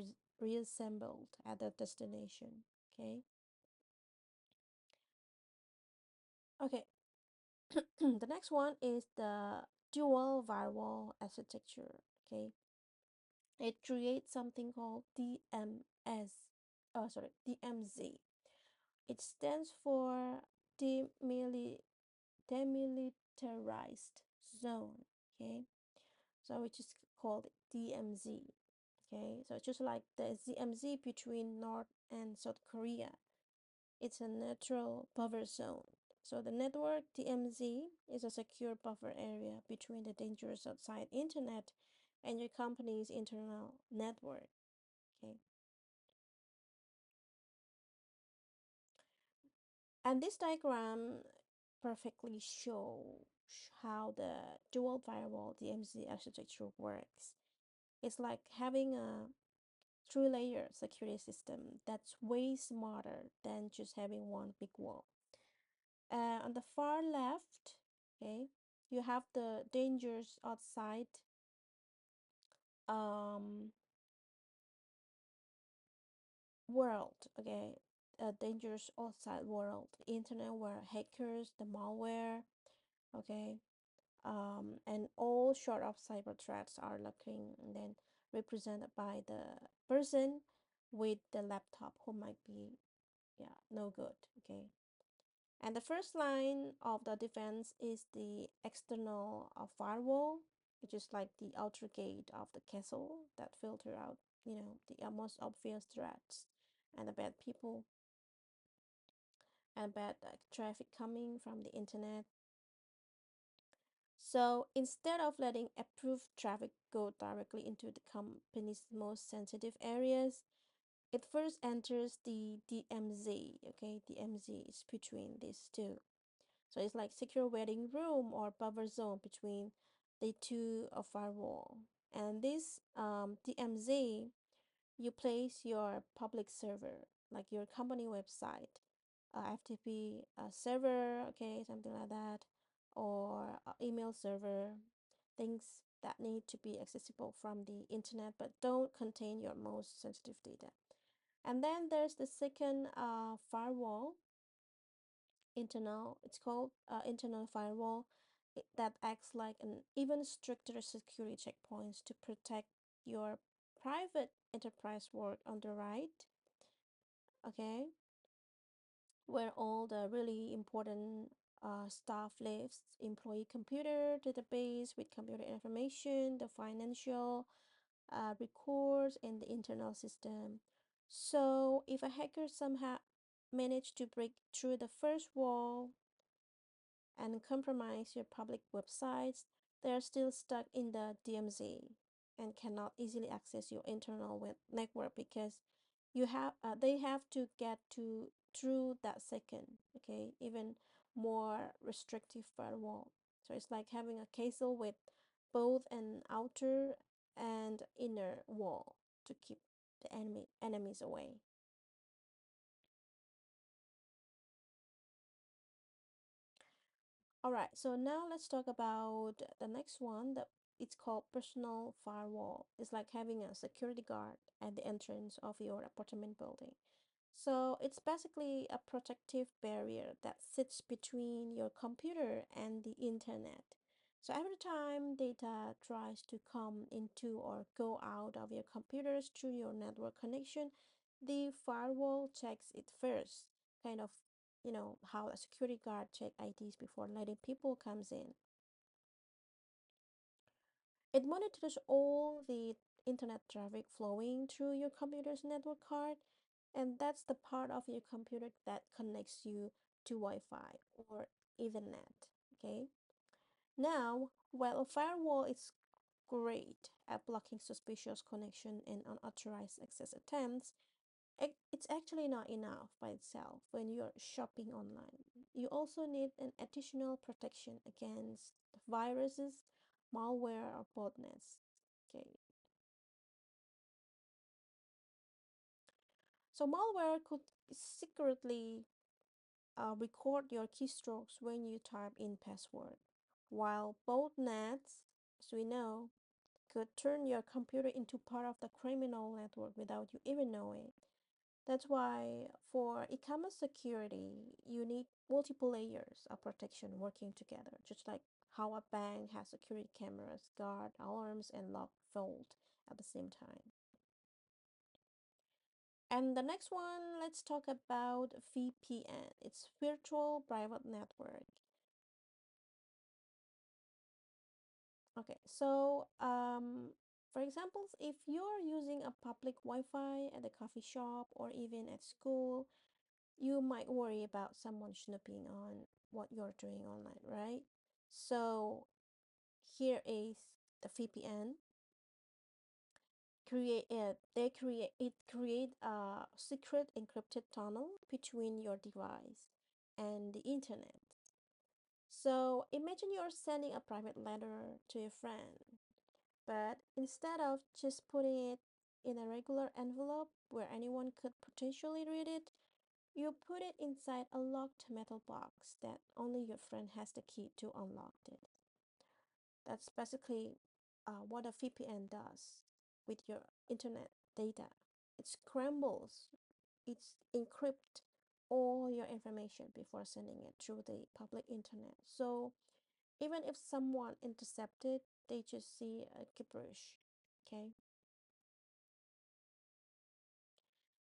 reassembled at the destination. Okay. Okay. The next one is the dual firewall architecture. Okay. It creates something called DMZ. It stands for demilitarized zone. Okay. So which is called DMZ. Okay. So just like the ZMZ between North and South Korea, it's a neutral buffer zone. So the network DMZ is a secure buffer area between the dangerous outside internet and your company's internal network. Okay. And this diagram perfectly shows how the dual firewall DMZ architecture works. It's like having a three-layer security system that's way smarter than just having one big wall. On the far left, okay, you have the dangers outside um world, okay, a dangerous outside world, the internet where hackers, the malware, okay, and all sort of cyber threats are lurking, and then represented by the person with the laptop who might be, yeah, no good, okay. And the first line of the defense is the external firewall, which is like the outer gate of the castle that filter out, the most obvious threats and the bad people and bad traffic coming from the internet. So instead of letting approved traffic go directly into the company's most sensitive areas, it first enters the DMZ. Okay, DMZ is between these two. So it's like secure waiting room or buffer zone between the two of firewall. And this DMZ, you place your public server, like your company website, FTP server, okay, something like that, or email server, things that need to be accessible from the internet but don't contain your most sensitive data. And then there's the second firewall, internal, it's called internal firewall, that acts like an even stricter security checkpoints to protect your private enterprise work on the right, okay, where all the really important stuff lives: employee computer database with computer information, the financial records, and the internal system. So if a hacker somehow managed to break through the first wall and compromise your public websites, they are still stuck in the DMZ and cannot easily access your internal web network because they have to get to through that second, okay, even more restrictive firewall. So it's like having a castle with both an outer and inner wall to keep the enemies away. All right, so now let's talk about the next one that it's called personal firewall. It's like having a security guard at the entrance of your apartment building. So it's basically a protective barrier that sits between your computer and the internet. So every time data tries to come into or go out of your computers through your network connection, the firewall checks it first, kind of, how a security guard check IDs before letting people comes in. It monitors all the internet traffic flowing through your computer's network card, and that's the part of your computer that connects you to Wi-Fi or Ethernet. Okay. Now, while a firewall is great at blocking suspicious connection and unauthorized access attempts, it's actually not enough by itself when you're shopping online. you also need an additional protection against viruses, malware, or botnets. Okay, so malware could secretly record your keystrokes when you type in password, while botnets, as we know, could turn your computer into part of the criminal network without you even knowing. That's why for e-commerce security, you need multiple layers of protection working together, just like how a bank has security cameras, guard, alarms, and lock vault at the same time. And the next one, let's talk about VPN. It's virtual private network. Okay, so for example, if you're using a public Wi-Fi at a coffee shop or even at school, you might worry about someone snooping on what you're doing online, right? So here is the VPN. Create a secret encrypted tunnel between your device and the internet. So imagine you're sending a private letter to a friend, but instead of just putting it in a regular envelope where anyone could potentially read it, you put it inside a locked metal box that only your friend has the key to unlock it. That's basically what a VPN does with your internet data. It scrambles, it encrypts all your information before sending it through the public internet. So even if someone intercepted, they just see a gibberish. Okay.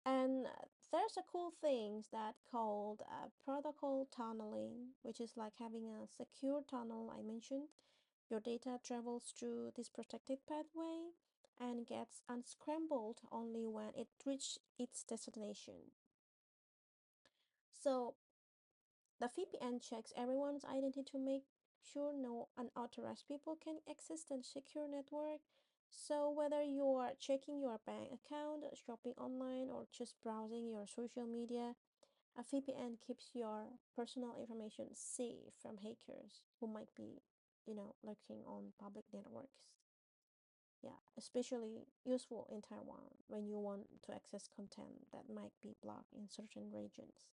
And there's a cool things that called protocol tunneling, which is like having a secure tunnel I mentioned. Your data travels through this protected pathway and gets unscrambled only when it reaches its destination. So the VPN checks everyone's identity to make sure no unauthorized people can access the secure network. So whether you are checking your bank account, shopping online, or just browsing your social media, a VPN keeps your personal information safe from hackers who might be, lurking on public networks. Yeah, especially useful in Taiwan when you want to access content that might be blocked in certain regions.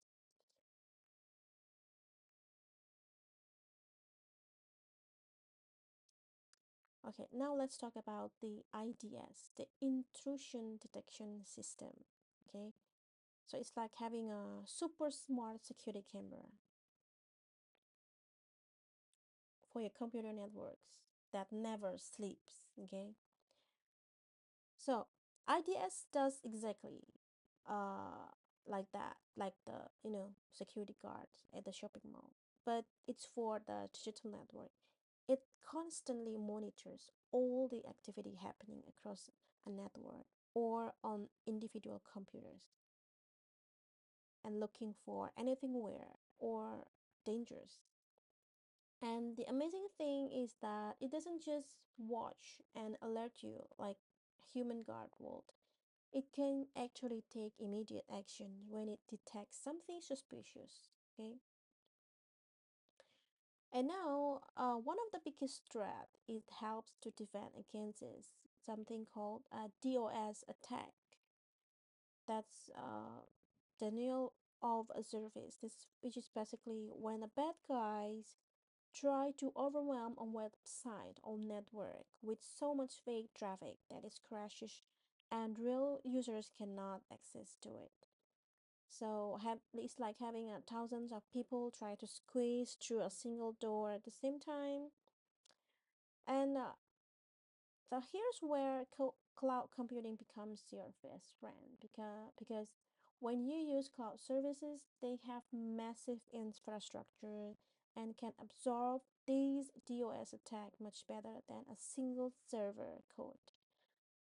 Okay, now let's talk about the IDS, the intrusion detection system. Okay, so it's like having a super smart security camera for your computer networks that never sleeps. Okay, so IDS does exactly uh like that, like the security guards at the shopping mall, but it's for the digital network. It constantly monitors all the activity happening across a network or on individual computers and looking for anything weird or dangerous. And the amazing thing is that it doesn't just watch and alert you like human guard would. It can actually take immediate action when it detects something suspicious. Okay. And now, one of the biggest threat it helps to defend against is something called a DOS attack. That's denial of a service. This, which is basically when a bad guys try to overwhelm a website or network with so much fake traffic that it crashes and real users cannot access to it. So it's like having thousands of people try to squeeze through a single door at the same time. And so here's where cloud computing becomes your best friend because when you use cloud services, they have massive infrastructure and can absorb these DOS attack much better than a single server code.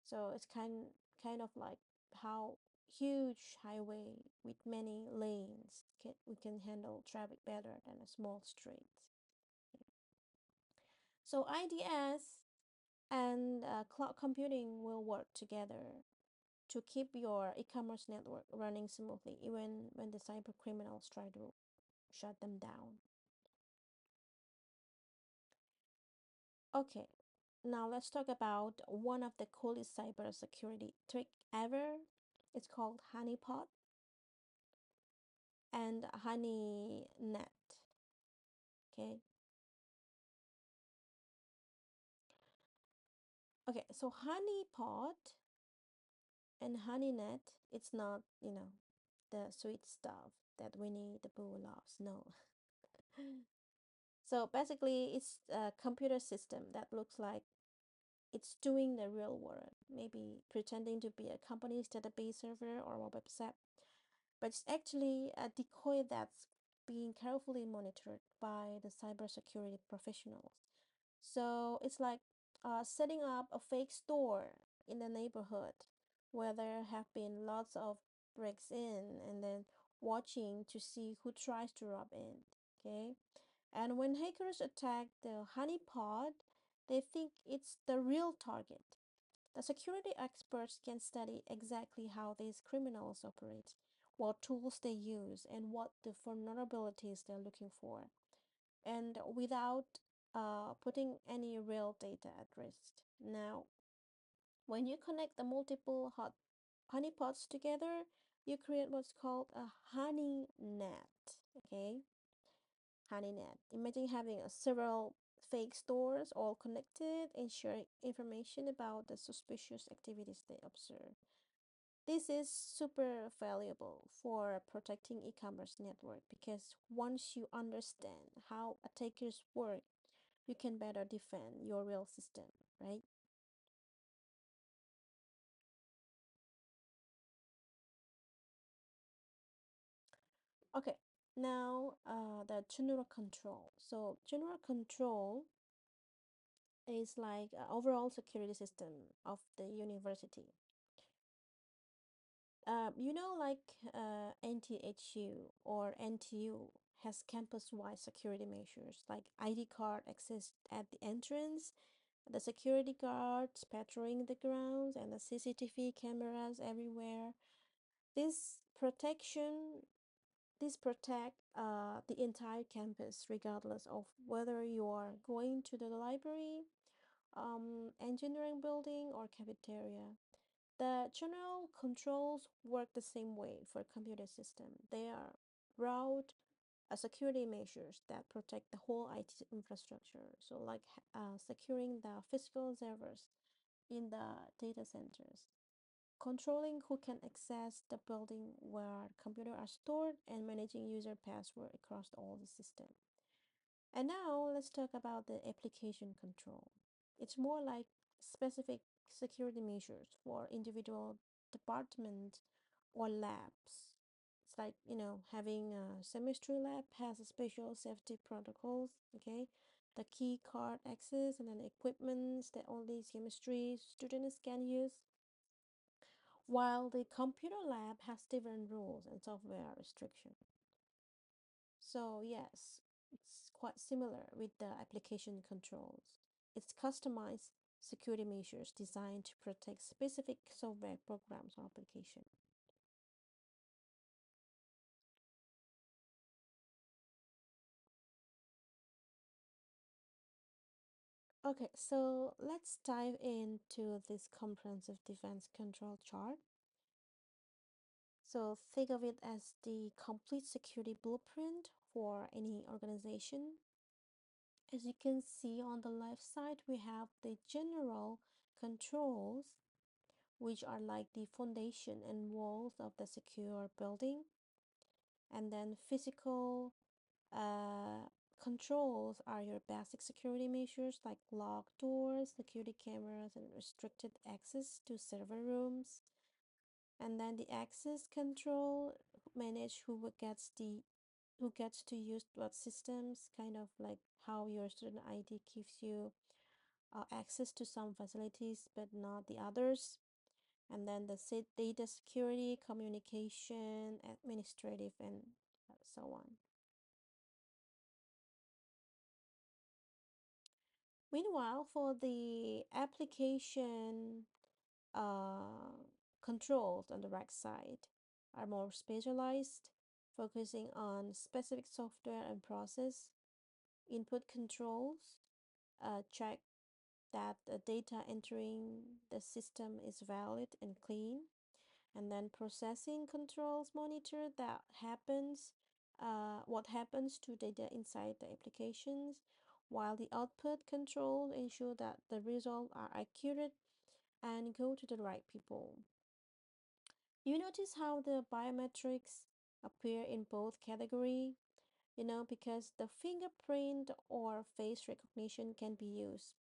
So it's kind of like how huge highway with many lanes we can handle traffic better than a small street. So IDS and cloud computing will work together to keep your e-commerce network running smoothly even when the cyber criminals shut them down. Okay, now let's talk about one of the coolest cybersecurity trick ever. It's called honeypot and honeynet. Okay. Okay, so honeypot and honeynet, it's not, the sweet stuff that Winnie the Pooh loves. No. So basically, it's a computer system that looks like it's doing the real work, maybe pretending to be a company's database server or a website, but it's actually a decoy that's being carefully monitored by the cybersecurity professionals. So it's like setting up a fake store in the neighborhood where there have been lots of breaks in and then watching to see who tries to rob in. Okay. And when hackers attack the honeypot, they think it's the real target. The security experts can study exactly how these criminals operate, what tools they use, and what the vulnerabilities they're looking for, and without putting any real data at risk. Now, when you connect the multiple hot honeypots together, you create what's called a honey net. Okay, honey net. Imagine having several fake stores all connected and sharing information about the suspicious activities they observe. This is super valuable for protecting e-commerce network because once you understand how attackers work, you can better defend your real system, right? Okay, now the general control. So general control is like overall security system of the university. Like NTHU or NTU has campus-wide security measures like ID card access at the entrance, the security guards patrolling the grounds, and the CCTV cameras everywhere. This protection, this protect the entire campus regardless of whether you are going to the library, engineering building, or cafeteria. The general controls work the same way for a computer system. They are broad security measures that protect the whole IT infrastructure. So, like securing the physical servers in the data centers, controlling who can access the building where computers are stored, and managing user password across all the system. And now let's talk about the application control. It's more like specific security measures for individual department or labs. It's like, having a semester lab has a special safety protocols, okay? The key card access and then equipments that only chemistry students can use, while the computer lab has different rules and software restrictions. So, yes, it's quite similar with the application controls. It's customized security measures designed to protect specific software programs or application. Okay, so let's dive into this comprehensive defense control chart. So think of it as the complete security blueprint for any organization. As you can see on the left side, we have the general controls, which are like the foundation and walls of the secure building. And then physical uh, controls are your basic security measures like locked doors, security cameras, and restricted access to server rooms. And then the access control manage who gets to use what systems, kind of like how your student ID gives you access to some facilities but not the others. And then the data security, communication, administrative, and so on. Meanwhile, for the application uh, controls on the right side are more specialized. focusing on specific software and process, input controls, check that the data entering the system is valid and clean, and then processing controls monitor that happens what happens to data inside the applications, while the output control ensure that the results are accurate and go to the right people. You notice how the biometrics appear in both category, because the fingerprint or face recognition can be used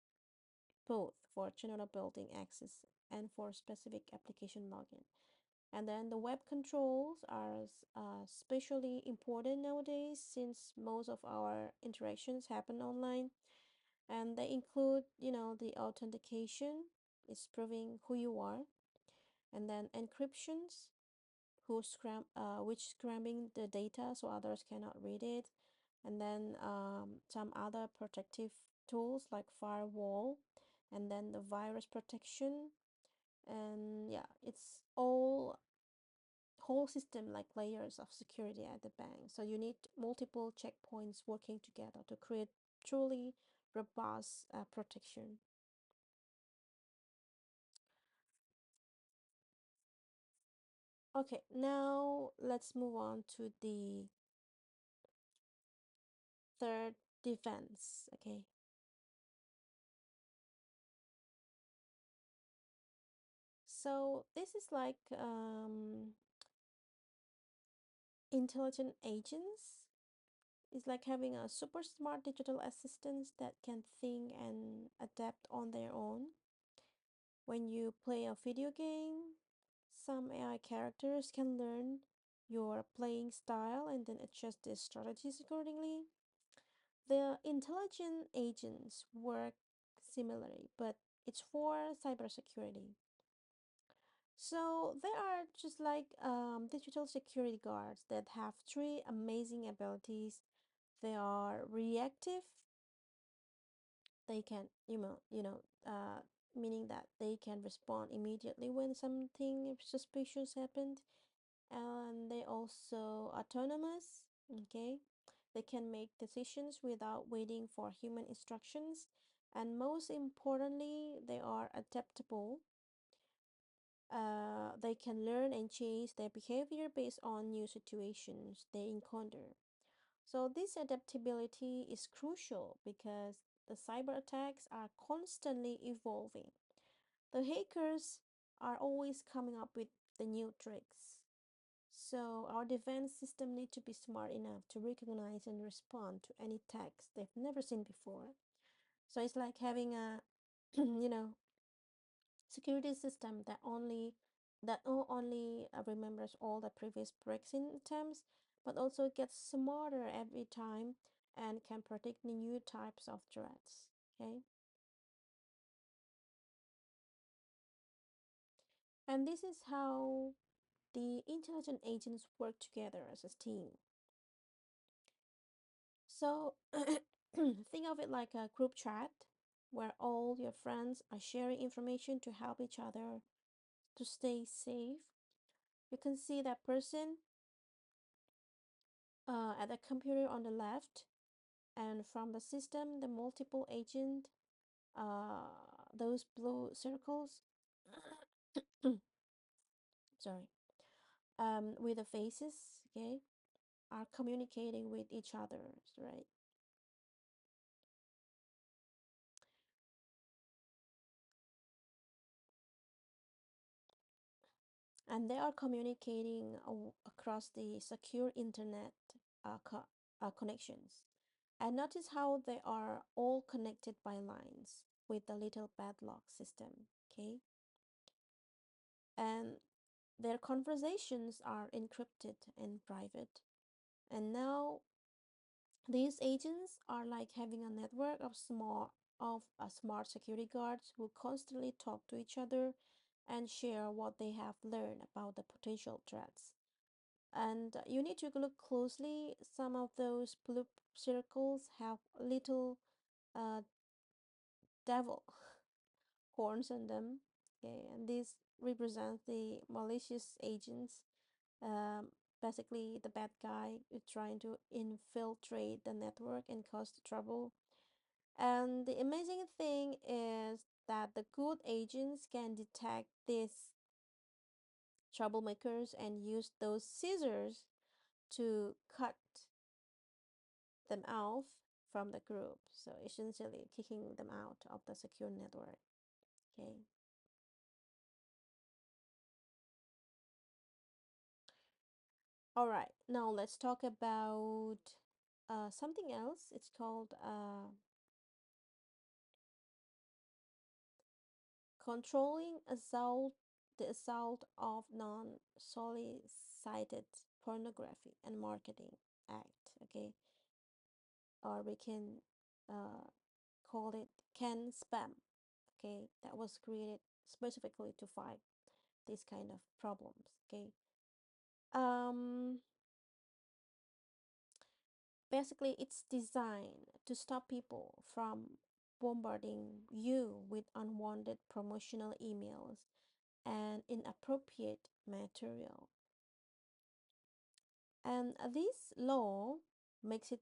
both for general building access and for specific application login. And then the web controls are especially important nowadays since most of our interactions happen online, and they include, the authentication, is proving who you are, and then encryptions, which scrambling the data so others cannot read it, and then some other protective tools like firewall, and then the virus protection, and yeah, it's all whole system like layers of security at the bank. So you need multiple checkpoints working together to create truly robust protection. Okay, now let's move on to the third defense. Okay, so this is like intelligent agents. It's like having a super smart digital assistants that can think and adapt on their own. When you play a video game, some AI characters can learn your playing style and then adjust their strategies accordingly. The intelligent agents work similarly, but it's for cybersecurity. So they are just like digital security guards that have three amazing abilities. They are reactive. They can, meaning that they can respond immediately when something suspicious happened, and they also autonomous. Okay, they can make decisions without waiting for human instructions, and most importantly, they are adaptable. They can learn and change their behavior based on new situations they encounter. So this adaptability is crucial because the cyber attacks are constantly evolving. The hackers are always coming up with the new tricks. So our defense system need to be smart enough to recognize and respond to any attacks they've never seen before. So it's like having a security system that not only remembers all the previous breaks-in attempts, but also gets smarter every time and can predict new types of threats. Okay, and this is how the intelligent agents work together as a team. So think of it like a group chat where all your friends are sharing information to help each other to stay safe. You can see that person at the computer on the left, and from the system, the multiple agent, uh, those blue circles, sorry, with the faces, okay, are communicating with each other, right? And they are communicating across the secure internet connections. And notice how they are all connected by lines with the little padlock system, okay? And their conversations are encrypted and private. And now these agents are like having a network of smart security guards who constantly talk to each other and share what they have learned about the potential threats. And you need to look closely. Some of those blue circles have little uh, devil horns on them. Okay, and this represents the malicious agents. basically the bad guy is trying to infiltrate the network and cause trouble. And the amazing thing is that the good agents can detect these troublemakers and use those scissors to cut them off from the group. So essentially kicking them out of the secure network. Okay. All right. Now let's talk about something else. It's called controlling assault, the assault of non-solicited pornography and marketing act. Okay, or we can uh, call it can spam. Okay, that was created specifically to fight these kind of problems. Okay, um, basically it's designed to stop people from bombarding you with unwanted promotional emails and inappropriate material. And this law makes it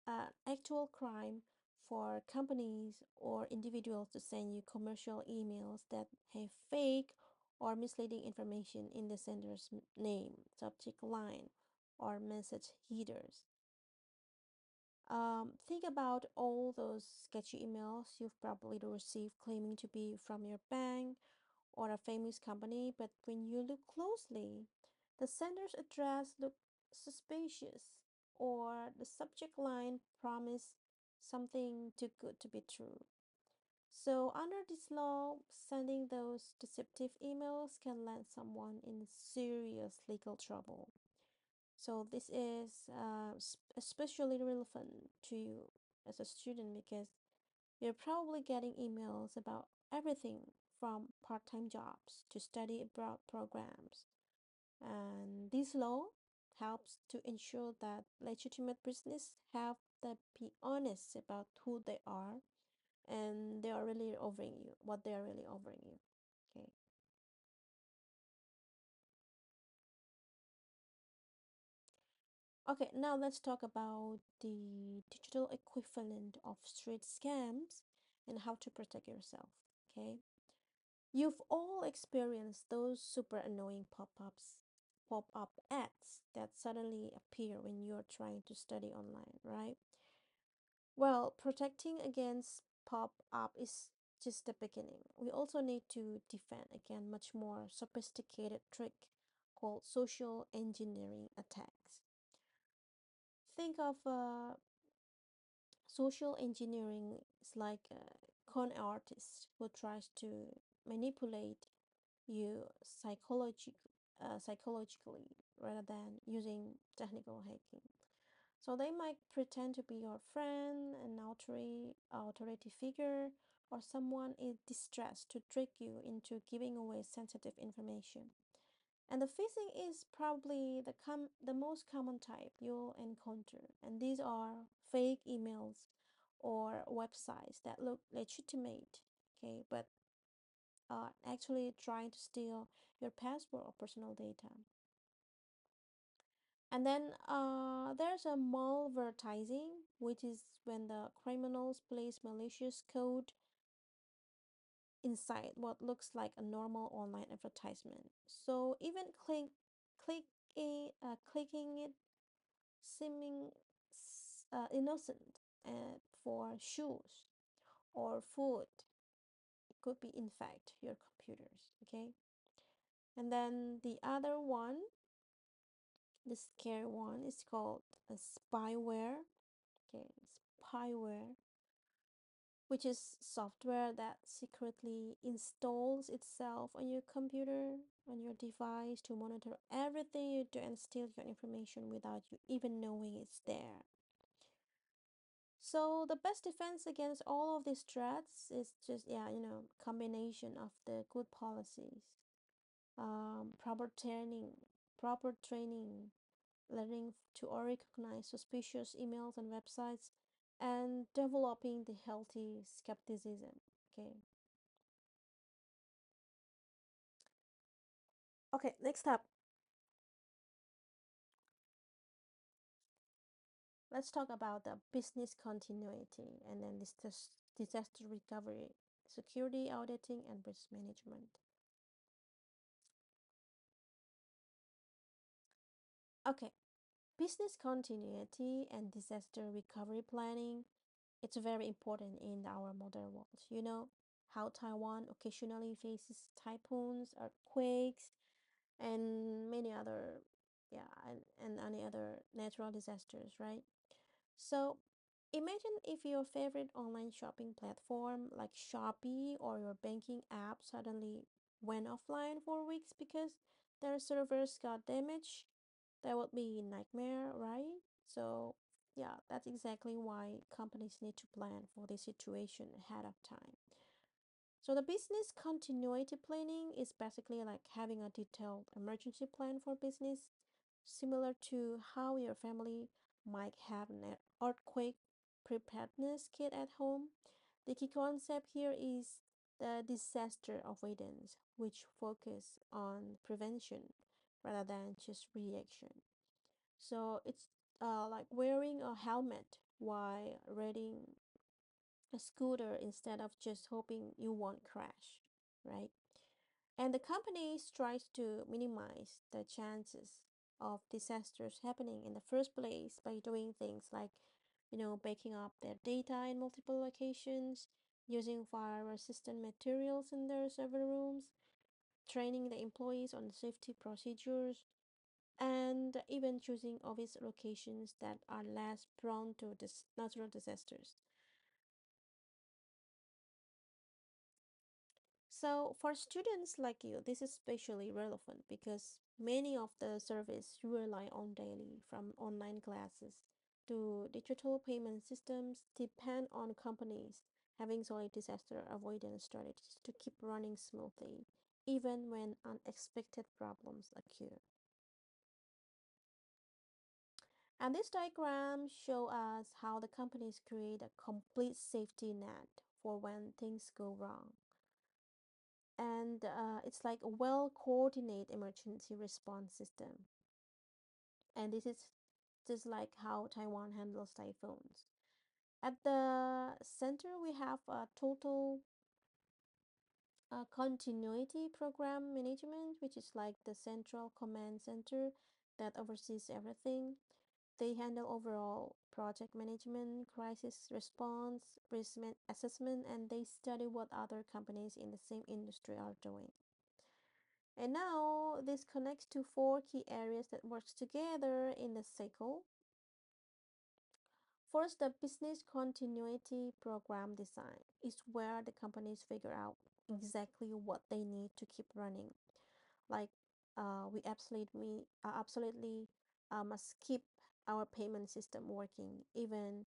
an actual crime for companies or individuals to send you commercial emails that have fake or misleading information in the sender's name, subject line, or message headers. Think about all those sketchy emails you've probably received claiming to be from your bank or a famous company, but when you look closely, the sender's address looks suspicious, or the subject line promise something too good to be true. So, under this law, sending those deceptive emails can land someone in serious legal trouble. So, this is especially relevant to you as a student because you're probably getting emails about everything from part time jobs to study abroad programs. And this law helps to ensure that legitimate business have to be honest about who they are and they are really offering you what they are really offering you. Okay. Okay, now let's talk about the digital equivalent of street scams and how to protect yourself. Okay. You've all experienced those super annoying pop up ads that suddenly appear when you're trying to study online, right? Well, protecting against pop up is just the beginning. We also need to defend against much more sophisticated trick called social engineering attacks. Think of social engineering is like a con artist who tries to manipulate you psychologically rather than using technical hacking. So they might pretend to be your friend, an authority figure, or someone in distress to trick you into giving away sensitive information. And the phishing is probably the most common type you'll encounter. And these are fake emails or websites that look legitimate, okay, but actually trying to steal your password or personal data. And then there's a malvertising, which is when the criminals place malicious code inside what looks like a normal online advertisement. So even clicking it seeming innocent for shoes or food, it could be in fact your computers. Okay, and then the other one, the scary one, is called a spyware. Okay, spyware, which is software that secretly installs itself on your computer, on your device to monitor everything you do and steal your information without you even knowing it's there. So the best defense against all of these threats is just, yeah, combination of the good policies, proper training, learning to recognize suspicious emails and websites, and developing the healthy skepticism. Okay. Okay, next up, Let's talk about the business continuity and then this disaster recovery, security auditing, and risk management. Okay, business continuity and disaster recovery planning, it's very important in our modern world. You know how Taiwan occasionally faces typhoons, earthquakes, and many other, yeah, and any other natural disasters, right? So imagine if your favorite online shopping platform like Shopee or your banking app suddenly went offline for weeks because their servers got damaged. That would be a nightmare, right? So yeah, that's exactly why companies need to plan for this situation ahead of time. So the business continuity planning is basically like having a detailed emergency plan for business, similar to how your family might have an earthquake preparedness kit at home. The key concept here is the disaster avoidance, which focus on prevention rather than just reaction. So it's like wearing a helmet while riding a scooter instead of just hoping you won't crash, right? And the company tries to minimize the chances of disasters happening in the first place by doing things like, backing up their data in multiple locations, using fire resistant materials in their server rooms, training the employees on safety procedures, and even choosing office locations that are less prone to natural disasters. So for students like you, this is especially relevant because many of the services you rely on daily, from online classes to digital payment systems, depend on companies having solid disaster avoidance strategies to keep running smoothly, even when unexpected problems occur. And this diagram show us how the companies create a complete safety net for when things go wrong. And it's like a well coordinated emergency response system. And this is just like how Taiwan handles typhoons. At the center, we have a total continuity program management, which is like the central command center that oversees everything. They handle overall project management, crisis response, assessment, and they study what other companies in the same industry are doing. And now this connects to four key areas that works together in the cycle. First, the business continuity program design is where the companies figure out exactly what they need to keep running. Like we absolutely must keep our payment system working even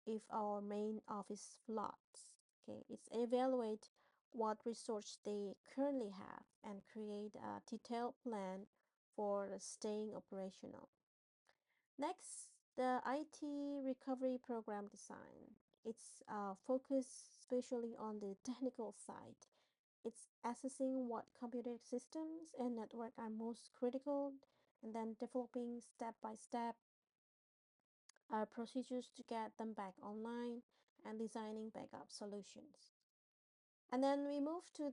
if our main office floods. Okay, it's evaluate what resource they currently have and create a detailed plan for staying operational. Next, the IT recovery program design. It's focused especially on the technical side. It's assessing what computer systems and network are most critical and then developing step by step procedures to get them back online and designing backup solutions. And then we move to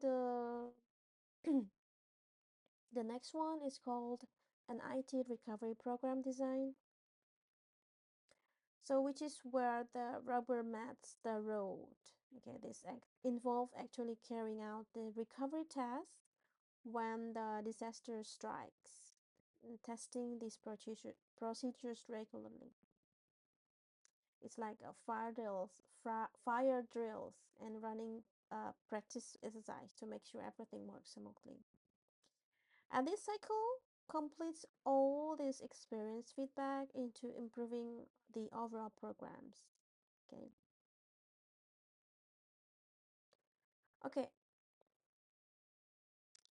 the next one is called an IT recovery program design. So which is where the rubber meets the road. Okay, this involve actually carrying out the recovery task when the disaster strikes, and testing these procedures regularly. It's like a fire drills, and running practice exercise to make sure everything works smoothly. And this cycle completes all this experience feedback into improving the overall programs. Okay. Okay.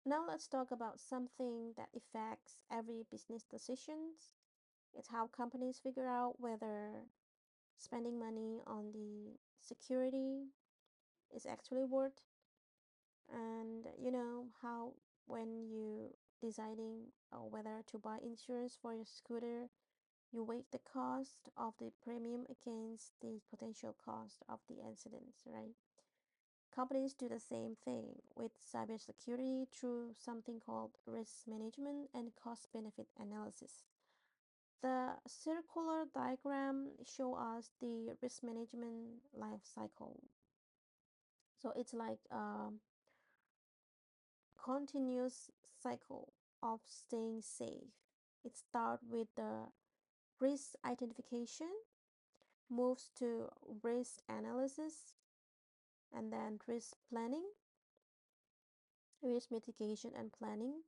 Now let's talk about something that affects every business decisions. It's how companies figure out whether spending money on the security is actually worth, and how when you deciding whether to buy insurance for your scooter, You weigh the cost of the premium against the potential cost of the incidents, right? Companies do the same thing with cybersecurity through something called risk management and cost benefit analysis. The circular diagram show us the risk management life cycle. So it's like a continuous cycle of staying safe. It starts with the risk identification, moves to risk analysis, and then risk planning, risk mitigation and planning,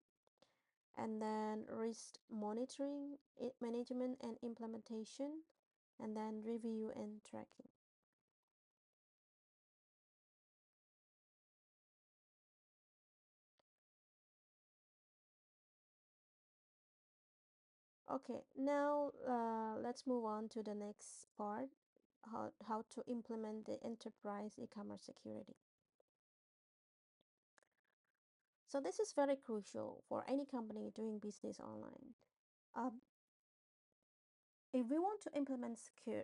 and then risk monitoring, management and implementation, and then review and tracking. Okay, now let's move on to the next part, how to implement the enterprise e-commerce security. So this is very crucial for any company doing business online. Um, if we want to implement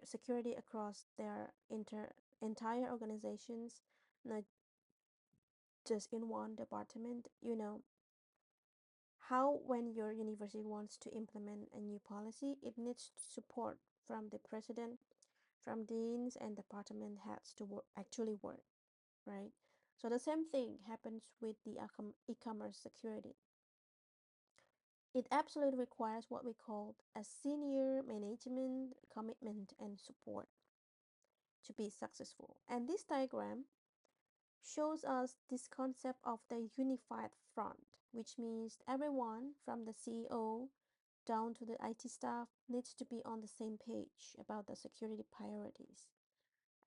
security across their entire organizations, not just in one department, how when your university wants to implement a new policy, it needs support from the president, from deans and department heads to actually work, right? So the same thing happens with the e-commerce security. It absolutely requires what we call a senior management commitment and support to be successful. And this diagram shows us this concept of the unified front, which means everyone from the CEO down to the IT staff needs to be on the same page about the security priorities.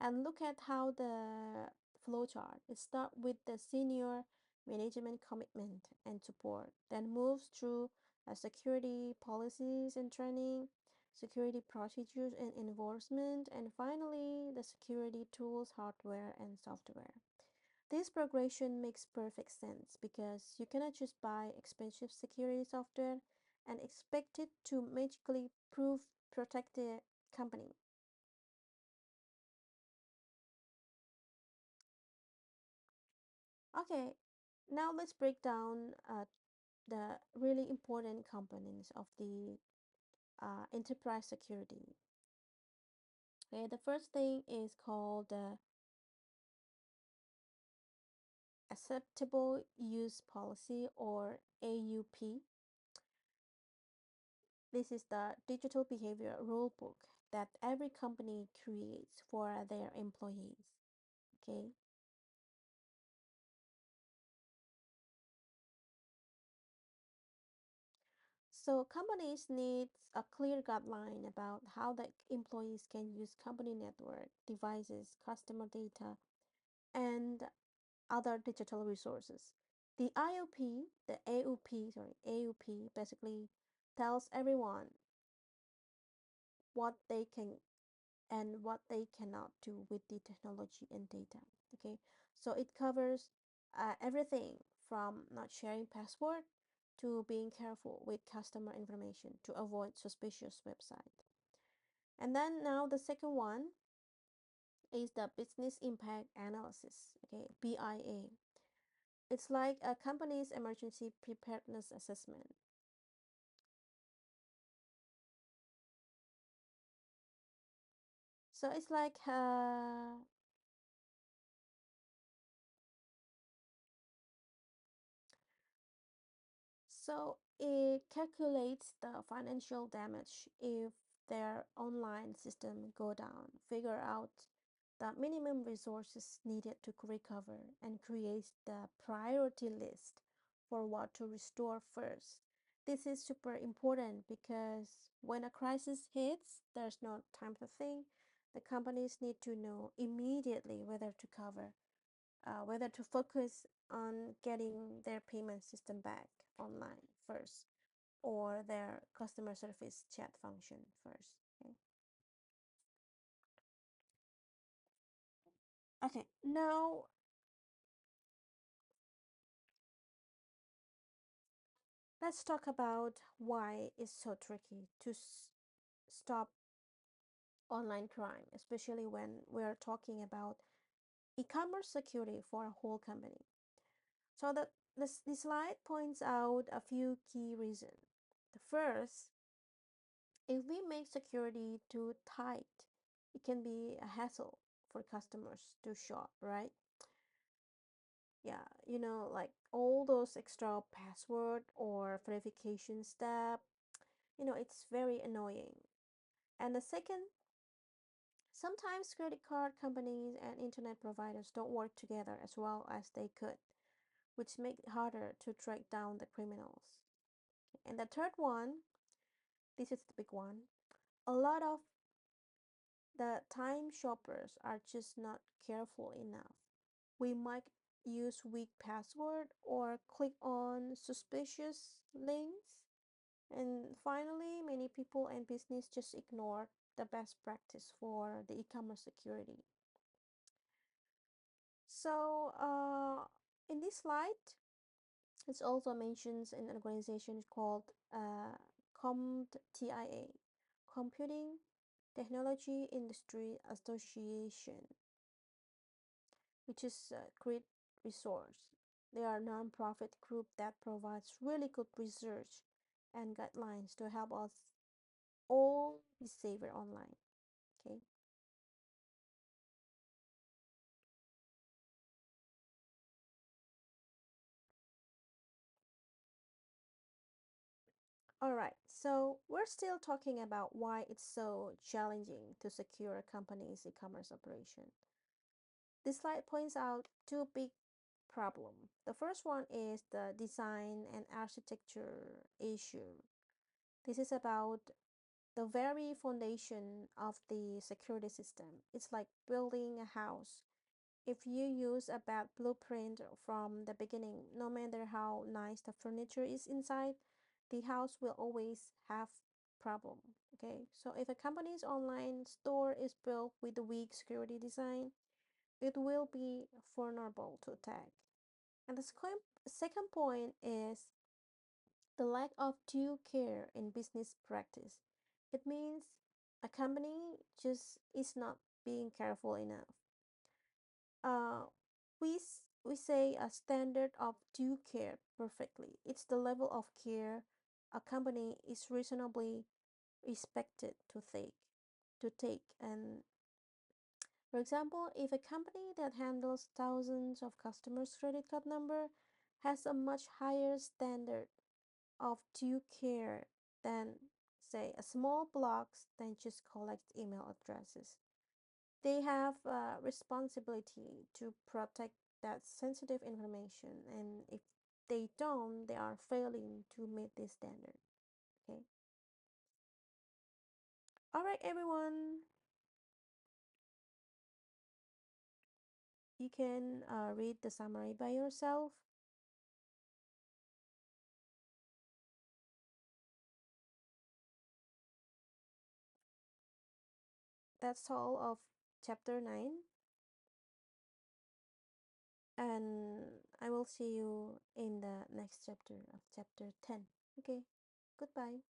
And look at how the flowchart. It starts with the senior management commitment and support, then moves through security policies and training, security procedures and enforcement, and finally the security tools, hardware, and software. This progression makes perfect sense because you cannot just buy expensive security software and expect it to magically protect the company. Okay, now let's break down the really important components of the enterprise security. Okay, the first thing is called the Acceptable Use Policy or AUP. This is the digital behavior rule book that every company creates for their employees. Okay, so companies need a clear guideline about how the employees can use company network, devices, customer data, and other digital resources. The IOP, the AUP, sorry, AUP basically tells everyone what they can and what they cannot do with the technology and data. Okay, so it covers everything from not sharing password to being careful with customer information to avoid suspicious website. And then now the second one is the business impact analysis, okay, BIA. It's like a company's emergency preparedness assessment. So it's like so it calculates the financial damage if their online system go down, figure out the minimum resources needed to recover, and creates the priority list for what to restore first. This is super important because when a crisis hits, there's no time to think. The companies need to know immediately whether to cover, whether to focus on getting their payment system back online first or their customer service chat function first. Okay, okay, now let's talk about why it's so tricky stop online crime, especially when we're talking about e-commerce security for a whole company. So the slide points out a few key reasons. The first, if we make security too tight, it can be a hassle for customers to shop, right? Yeah, like all those extra password or verification step, it's very annoying. And the second, sometimes credit card companies and internet providers don't work together as well as they could, which make it harder to track down the criminals. And the third one, this is the big one. A lot of the time shoppers are just not careful enough. We might use weak password or click on suspicious links. And finally, many people and business just ignore the best practice for the e-commerce security. So, in this slide, it also mentions an organization called CompTIA, Computing Technology Industry Association, which is a great resource. They are a non-profit group that provides really good research and guidelines to help us all be safer online. Okay. All right. So we're still talking about why it's so challenging to secure a company's e-commerce operation. This slide points out two big problems. The first one is the design and architecture issue. This is about the very foundation of the security system. It's like building a house. If you use a bad blueprint from the beginning, no matter how nice the furniture is inside, the house will always have problem. Okay, so if a company's online store is built with a weak security design, it will be vulnerable to attack. And the second point is the lack of due care in business practice. It means a company just is not being careful enough. Uh, we say a standard of due care perfectly. It's the level of care a company is reasonably expected to take. And for example, if a company that handles thousands of customers' credit card number has a much higher standard of due care than, say, a small blocks that just collects email addresses. They have a responsibility to protect that sensitive information, and if they don't, they are failing to meet this standard. Okay. All right, everyone. You can read the summary by yourself. That's all of chapter 9, and I will see you in the next chapter of chapter 10. Okay, goodbye.